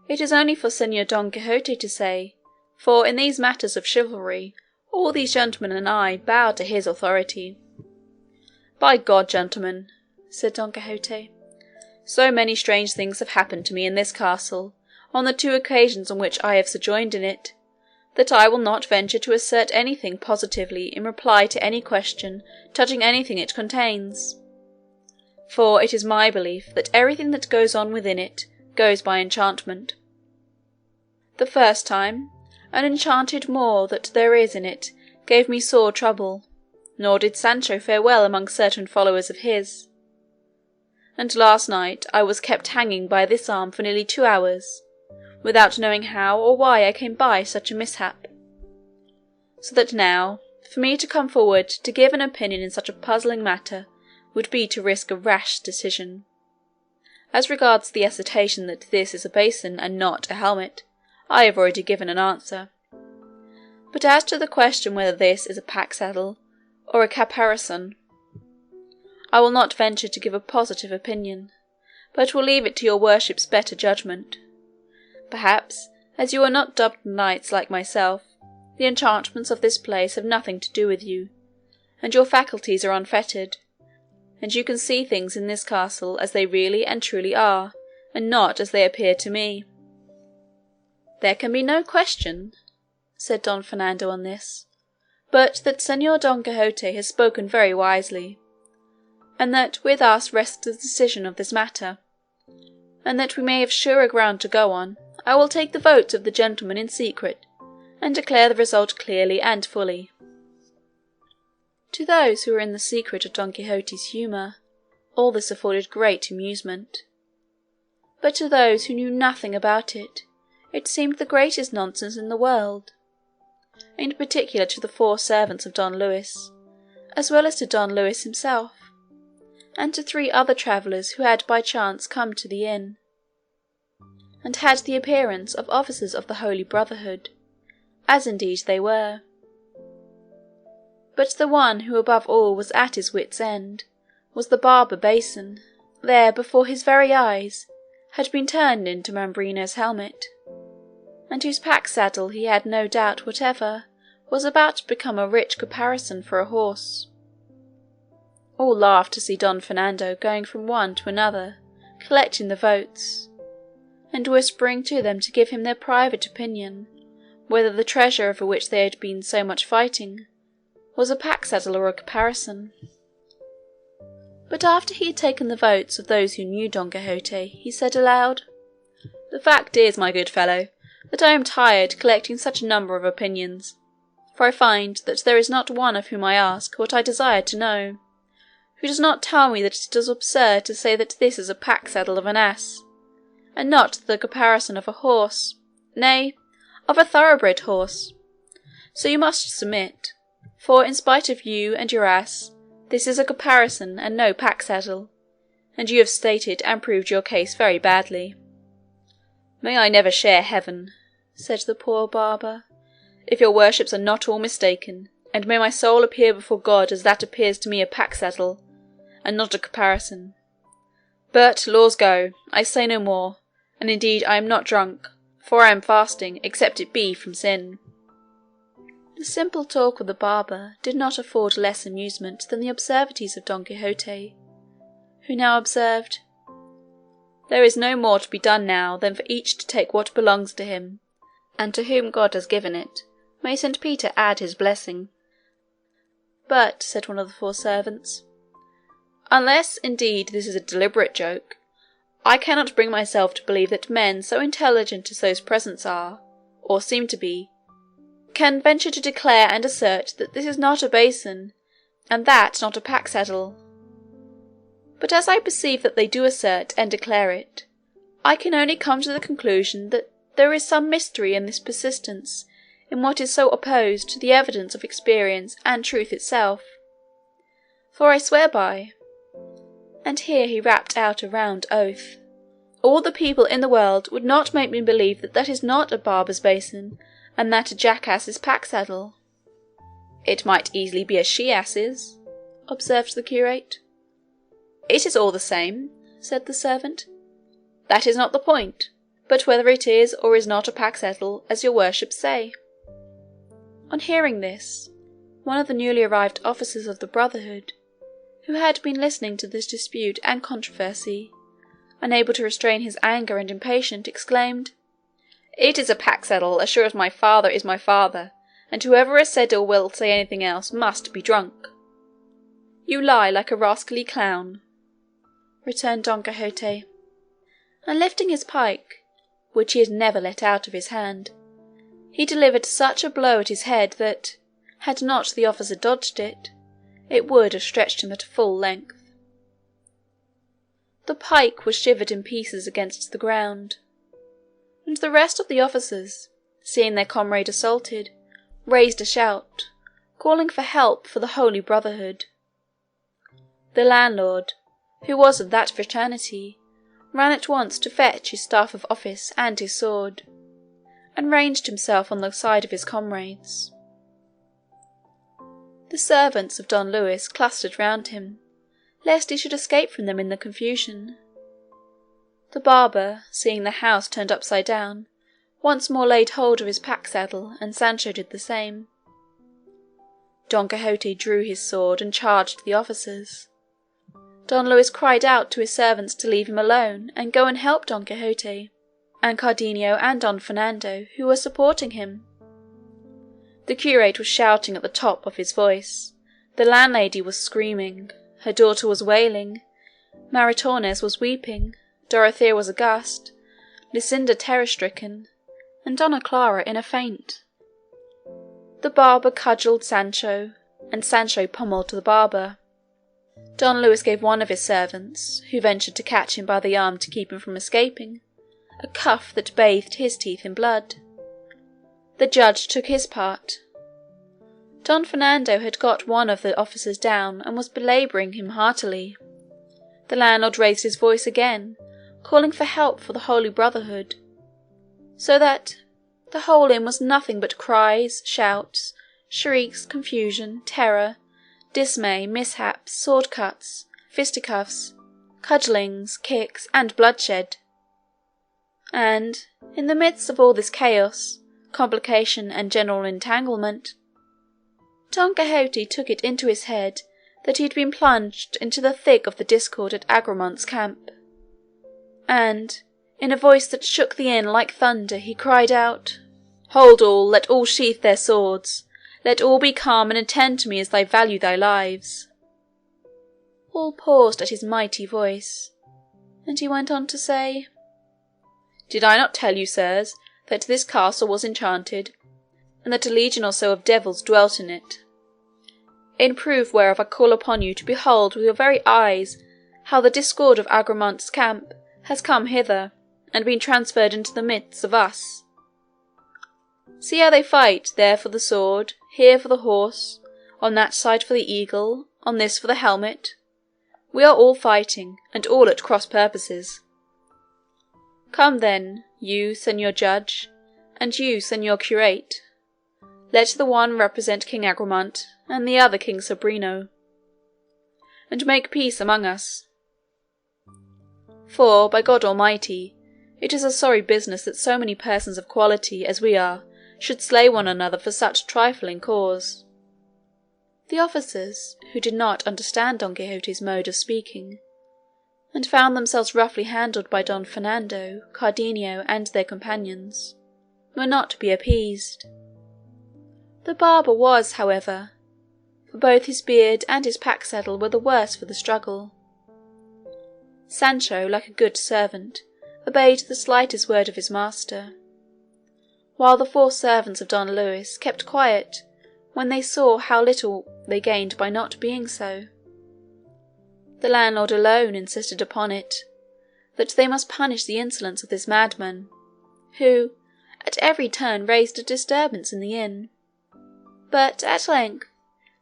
"it is only for Señor Don Quixote to say, for in these matters of chivalry all these gentlemen and I bow to his authority." "By God, gentlemen," said Don Quixote, "so many strange things have happened to me in this castle on the 2 occasions on which I have sojourned in it, that I will not venture to assert anything positively in reply to any question touching anything it contains. For it is my belief that everything that goes on within it goes by enchantment. The first time, an enchanted Moor that there is in it gave me sore trouble, nor did Sancho fare well among certain followers of his. And last night I was kept hanging by this arm for nearly 2 hours, without knowing how or why I came by such a mishap. So that now, for me to come forward to give an opinion in such a puzzling matter would be to risk a rash decision. As regards the assertion that this is a basin and not a helmet, I have already given an answer. But as to the question whether this is a pack-saddle or a caparison, I will not venture to give a positive opinion, but will leave it to your worship's better judgment. Perhaps, as you are not dubbed knights like myself, the enchantments of this place have nothing to do with you, and your faculties are unfettered, and you can see things in this castle as they really and truly are, and not as they appear to me." "There can be no question," said Don Fernando on this, "but that Señor Don Quixote has spoken very wisely, and that with us rests the decision of this matter, and that we may have surer ground to go on, I will take the votes of the gentlemen in secret, and declare the result clearly and fully." To those who were in the secret of Don Quixote's humour, all this afforded great amusement, but to those who knew nothing about it, it seemed the greatest nonsense in the world, in particular to the 4 servants of Don Luis, as well as to Don Luis himself, and to 3 other travellers who had by chance come to the inn, and had the appearance of officers of the Holy Brotherhood, as indeed they were. But the one who above all was at his wits' end was the barber Basin. There before his very eyes had been turned into Mambrino's helmet, and whose pack-saddle he had no doubt whatever was about to become a rich caparison for a horse. All laughed to see Don Fernando going from one to another, collecting the votes, and whispering to them to give him their private opinion, whether the treasure over which they had been so much fighting was a pack-saddle or a caparison. But after he had taken the votes of those who knew Don Quixote, he said aloud, "The fact is, my good fellow, that I am tired collecting such a number of opinions, for I find that there is not one of whom I ask what I desire to know, who does not tell me that it is absurd to say that this is a pack-saddle of an ass, and not the caparison of a horse, nay, of a thoroughbred horse. So you must submit, for in spite of you and your ass, this is a caparison and no pack-saddle, and you have stated and proved your case very badly." "May I never share heaven," said the poor barber, "if your worships are not all mistaken, and may my soul appear before God as that appears to me a pack-saddle, and not a caparison. But laws go, I say no more, and indeed I am not drunk, for I am fasting, except it be from sin." The simple talk of the barber did not afford less amusement than the absurdities of Don Quixote, who now observed, "There is no more to be done now than for each to take what belongs to him, and to whom God has given it, may St. Peter add his blessing." "But," said one of the 4 servants, "unless indeed this is a deliberate joke, I cannot bring myself to believe that men so intelligent as those present are, or seem to be, can venture to declare and assert that this is not a basin, and that not a pack-saddle. But as I perceive that they do assert and declare it, I can only come to the conclusion that there is some mystery in this persistence in what is so opposed to the evidence of experience and truth itself. For I swear by," and here he rapped out a round oath, "all the people in the world would not make me believe that that is not a barber's basin, and that a jackass's pack-saddle." "It might easily be a she-ass's," observed the curate. "It is all the same," said the servant. "That is not the point, but whether it is or is not a pack-saddle, as your worships say." On hearing this, one of the newly arrived officers of the Brotherhood, who had been listening to this dispute and controversy, unable to restrain his anger and impatience, exclaimed, "It is a pack-saddle, as sure as my father is my father, and whoever has said or will say anything else must be drunk." "You lie like a rascally clown," returned Don Quixote, and lifting his pike, which he had never let out of his hand, he delivered such a blow at his head that, had not the officer dodged it, it would have stretched him at full length. The pike was shivered in pieces against the ground, and the rest of the officers, seeing their comrade assaulted, raised a shout, calling for help for the Holy Brotherhood. The landlord, who was of that fraternity, ran at once to fetch his staff of office and his sword, and ranged himself on the side of his comrades. The servants of Don Luis clustered round him, lest he should escape from them in the confusion. The barber, seeing the house turned upside down, once more laid hold of his pack-saddle, and Sancho did the same. Don Quixote drew his sword and charged the officers. Don Luis cried out to his servants to leave him alone and go and help Don Quixote, and Cardenio and Don Fernando, who were supporting him. The curate was shouting at the top of his voice, the landlady was screaming, her daughter was wailing, Maritornes was weeping, Dorothea was aghast, Lucinda terror-stricken, and Donna Clara in a faint. The barber cudgelled Sancho, and Sancho pommelled the barber. Don Luis gave one of his servants, who ventured to catch him by the arm to keep him from escaping, a cuff that bathed his teeth in blood. The judge took his part. Don Fernando had got one of the officers down and was belabouring him heartily. The landlord raised his voice again, calling for help for the Holy Brotherhood, so that the whole inn was nothing but cries, shouts, shrieks, confusion, terror, dismay, mishaps, sword-cuts, fisticuffs, cudgellings, kicks, and bloodshed. And, in the midst of all this chaos, complication, and general entanglement, Don Quixote took it into his head that he had been plunged into the thick of the discord at Agramont's camp, and, in a voice that shook the inn like thunder, he cried out, "Hold all, let all sheathe their swords, let all be calm and attend to me as I value thy lives." All paused at his mighty voice, and he went on to say, "Did I not tell you, sirs, that this castle was enchanted, and that a legion or so of devils dwelt in it? In proof whereof I call upon you to behold with your very eyes how the discord of Agramont's camp has come hither, and been transferred into the midst of us. See how they fight, there for the sword, here for the horse, on that side for the eagle, on this for the helmet. We are all fighting, and all at cross purposes. Come then, you, Señor Judge, and you, Señor Curate. Let the one represent King Agramont, and the other King Sobrino, and make peace among us. For, by God Almighty, it is a sorry business that so many persons of quality as we are should slay one another for such trifling cause." The officers, who did not understand Don Quixote's mode of speaking, and found themselves roughly handled by Don Fernando, Cardenio, and their companions, were not to be appeased. The barber was, however, for both his beard and his pack-saddle were the worse for the struggle. Sancho, like a good servant, obeyed the slightest word of his master, while the 4 servants of Don Luis kept quiet when they saw how little they gained by not being so. The landlord alone insisted upon it, that they must punish the insolence of this madman, who at every turn raised a disturbance in the inn. But at length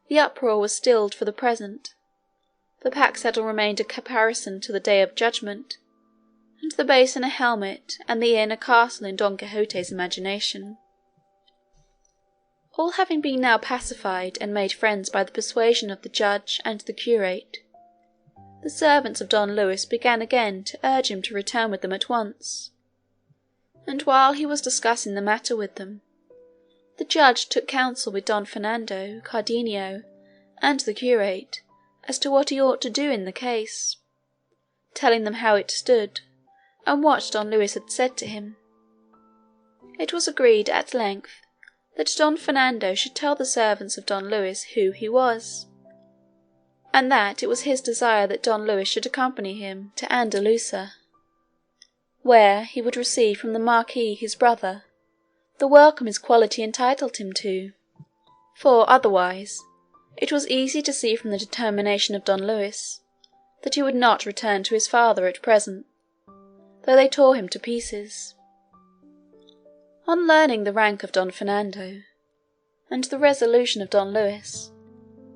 the uproar was stilled for the present. The pack-saddle remained a caparison to the day of judgment, and the basin a helmet, and the inn a castle in Don Quixote's imagination. All having been now pacified and made friends by the persuasion of the judge and the curate, the servants of Don Luis began again to urge him to return with them at once, and while he was discussing the matter with them, the judge took counsel with Don Fernando, Cardenio, and the curate as to what he ought to do in the case, telling them how it stood, and what Don Luis had said to him. It was agreed at length that Don Fernando should tell the servants of Don Luis who he was, and that it was his desire that Don Luis should accompany him to Andalusia, where he would receive from the Marquis his brother the welcome his quality entitled him to, for otherwise it was easy to see from the determination of Don Luis that he would not return to his father at present, though they tore him to pieces. On learning the rank of Don Fernando, and the resolution of Don Luis,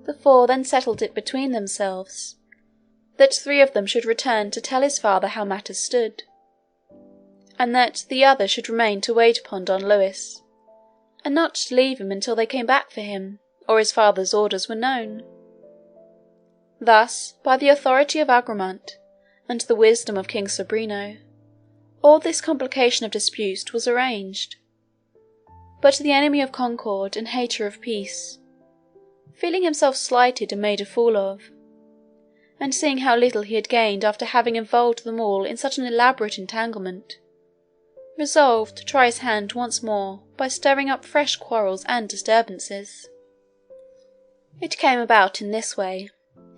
the four then settled it between themselves that three of them should return to tell his father how matters stood, and that the other should remain to wait upon Don Luis, and not to leave him until they came back for him, or his father's orders were known. Thus, by the authority of Agramant, and the wisdom of King Sobrino, all this complication of dispute was arranged. But the enemy of concord and hater of peace, feeling himself slighted and made a fool of, and seeing how little he had gained after having involved them all in such an elaborate entanglement, resolved to try his hand once more by stirring up fresh quarrels and disturbances. It came about in this way.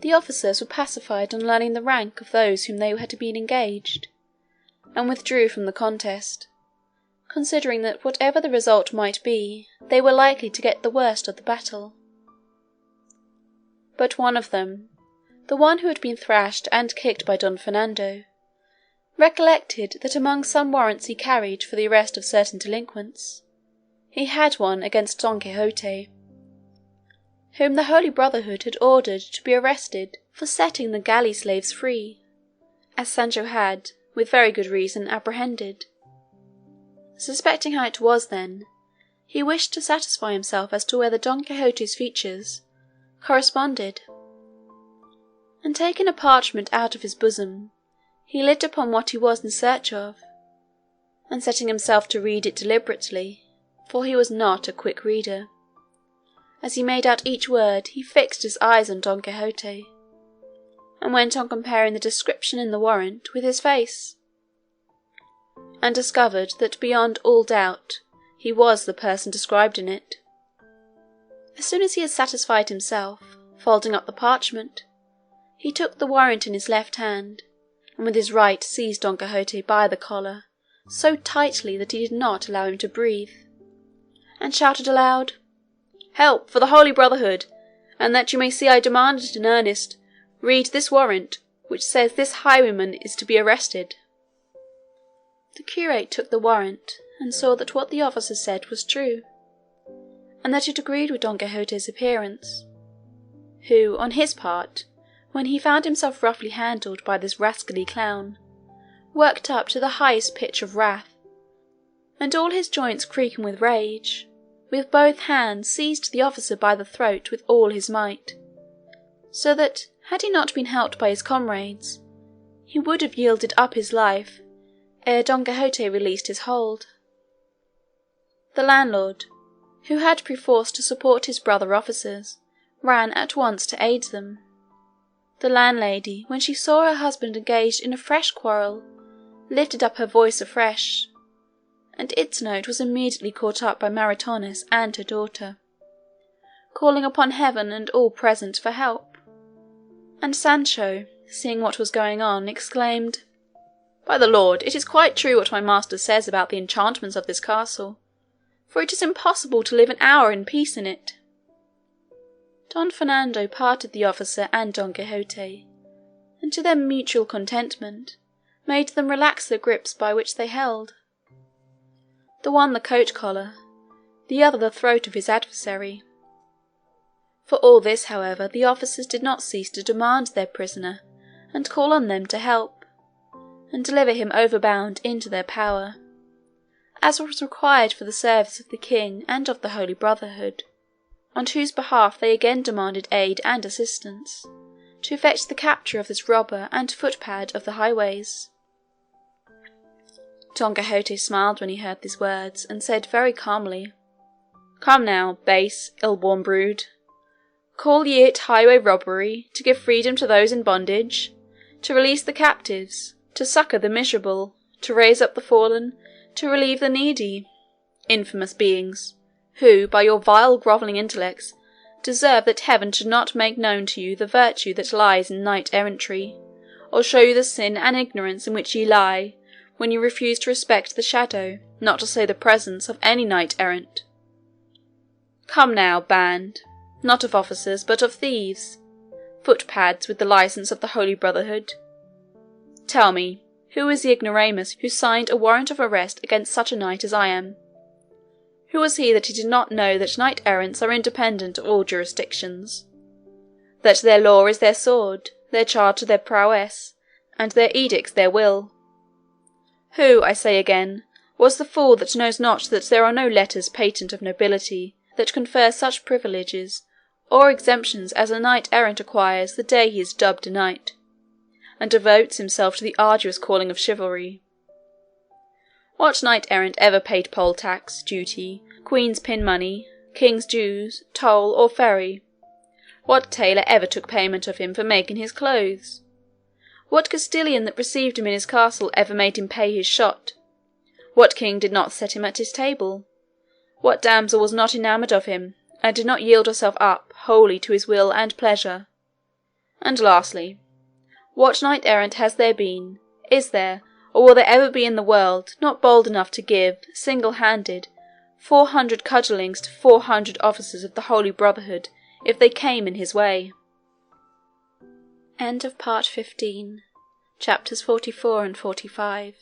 The officers were pacified on learning the rank of those whom they had been engaged, and withdrew from the contest, considering that whatever the result might be, they were likely to get the worst of the battle. But one of them, the one who had been thrashed and kicked by Don Fernando, recollected that among some warrants he carried for the arrest of certain delinquents, he had one against Don Quixote, whom the Holy Brotherhood had ordered to be arrested for setting the galley slaves free, as Sancho had, with very good reason, apprehended. Suspecting how it was then, he wished to satisfy himself as to whether Don Quixote's features corresponded, and taking a parchment out of his bosom, he lit upon what he was in search of, and setting himself to read it deliberately, for he was not a quick reader, as he made out each word he fixed his eyes on Don Quixote, and went on comparing the description in the warrant with his face, and discovered that beyond all doubt he was the person described in it. As soon as he had satisfied himself, folding up the parchment, he took the warrant in his left hand, and with his right seized Don Quixote by the collar so tightly that he did not allow him to breathe, and shouted aloud, "Help, for the Holy Brotherhood, and that you may see I demand it in earnest, read this warrant, which says this highwayman is to be arrested." The curate took the warrant, and saw that what the officer said was true, and that it agreed with Don Quixote's appearance, who, on his part, when he found himself roughly handled by this rascally clown, worked up to the highest pitch of wrath, and all his joints creaking with rage, with both hands seized the officer by the throat with all his might, so that, had he not been helped by his comrades, he would have yielded up his life ere Don Quixote released his hold. The landlord, who had perforce to support his brother officers, ran at once to aid them. The landlady, when she saw her husband engaged in a fresh quarrel, lifted up her voice afresh, and its note was immediately caught up by Maritornes and her daughter, calling upon heaven and all present for help. And Sancho, seeing what was going on, exclaimed, "By the Lord, it is quite true what my master says about the enchantments of this castle, for it is impossible to live an hour in peace in it." Don Fernando parted the officer and Don Quixote, and to their mutual contentment made them relax the grips by which they held, the one the coat collar, the other the throat of his adversary. For all this, however, the officers did not cease to demand their prisoner, and call on them to help, and deliver him overbound into their power, as was required for the service of the king and of the Holy Brotherhood, on whose behalf they again demanded aid and assistance, to effect the capture of this robber and footpad of the highways. Don Quixote smiled when he heard these words, and said very calmly, "Come now, base, ill-born brood. Call ye it highway robbery to give freedom to those in bondage, to release the captives, to succour the miserable, to raise up the fallen, to relieve the needy? Infamous beings, who, by your vile grovelling intellects, deserve that heaven should not make known to you the virtue that lies in knight-errantry, or show you the sin and ignorance in which ye lie, when you refuse to respect the shadow, not to say the presence, of any knight-errant. Come now, band, not of officers, but of thieves, footpads with the licence of the Holy Brotherhood. Tell me, who is the ignoramus who signed a warrant of arrest against such a knight as I am? Who was he that he did not know that knight-errants are independent of all jurisdictions, that their law is their sword, their charter their prowess, and their edicts their will? Who, I say again, was the fool that knows not that there are no letters patent of nobility that confer such privileges or exemptions as a knight-errant acquires the day he is dubbed a knight, and devotes himself to the arduous calling of chivalry? What knight-errant ever paid poll tax, duty, queen's pin money, king's dues, toll, or ferry? What tailor ever took payment of him for making his clothes? What Castilian that received him in his castle ever made him pay his shot? What king did not set him at his table? What damsel was not enamoured of him, and did not yield herself up wholly to his will and pleasure? And lastly, what knight-errant has there been, is there, or will there ever be in the world, not bold enough to give, single-handed, 400 cudgellings to 400 officers of the Holy Brotherhood, if they came in his way? End of Part 15. Chapters 44 and 45.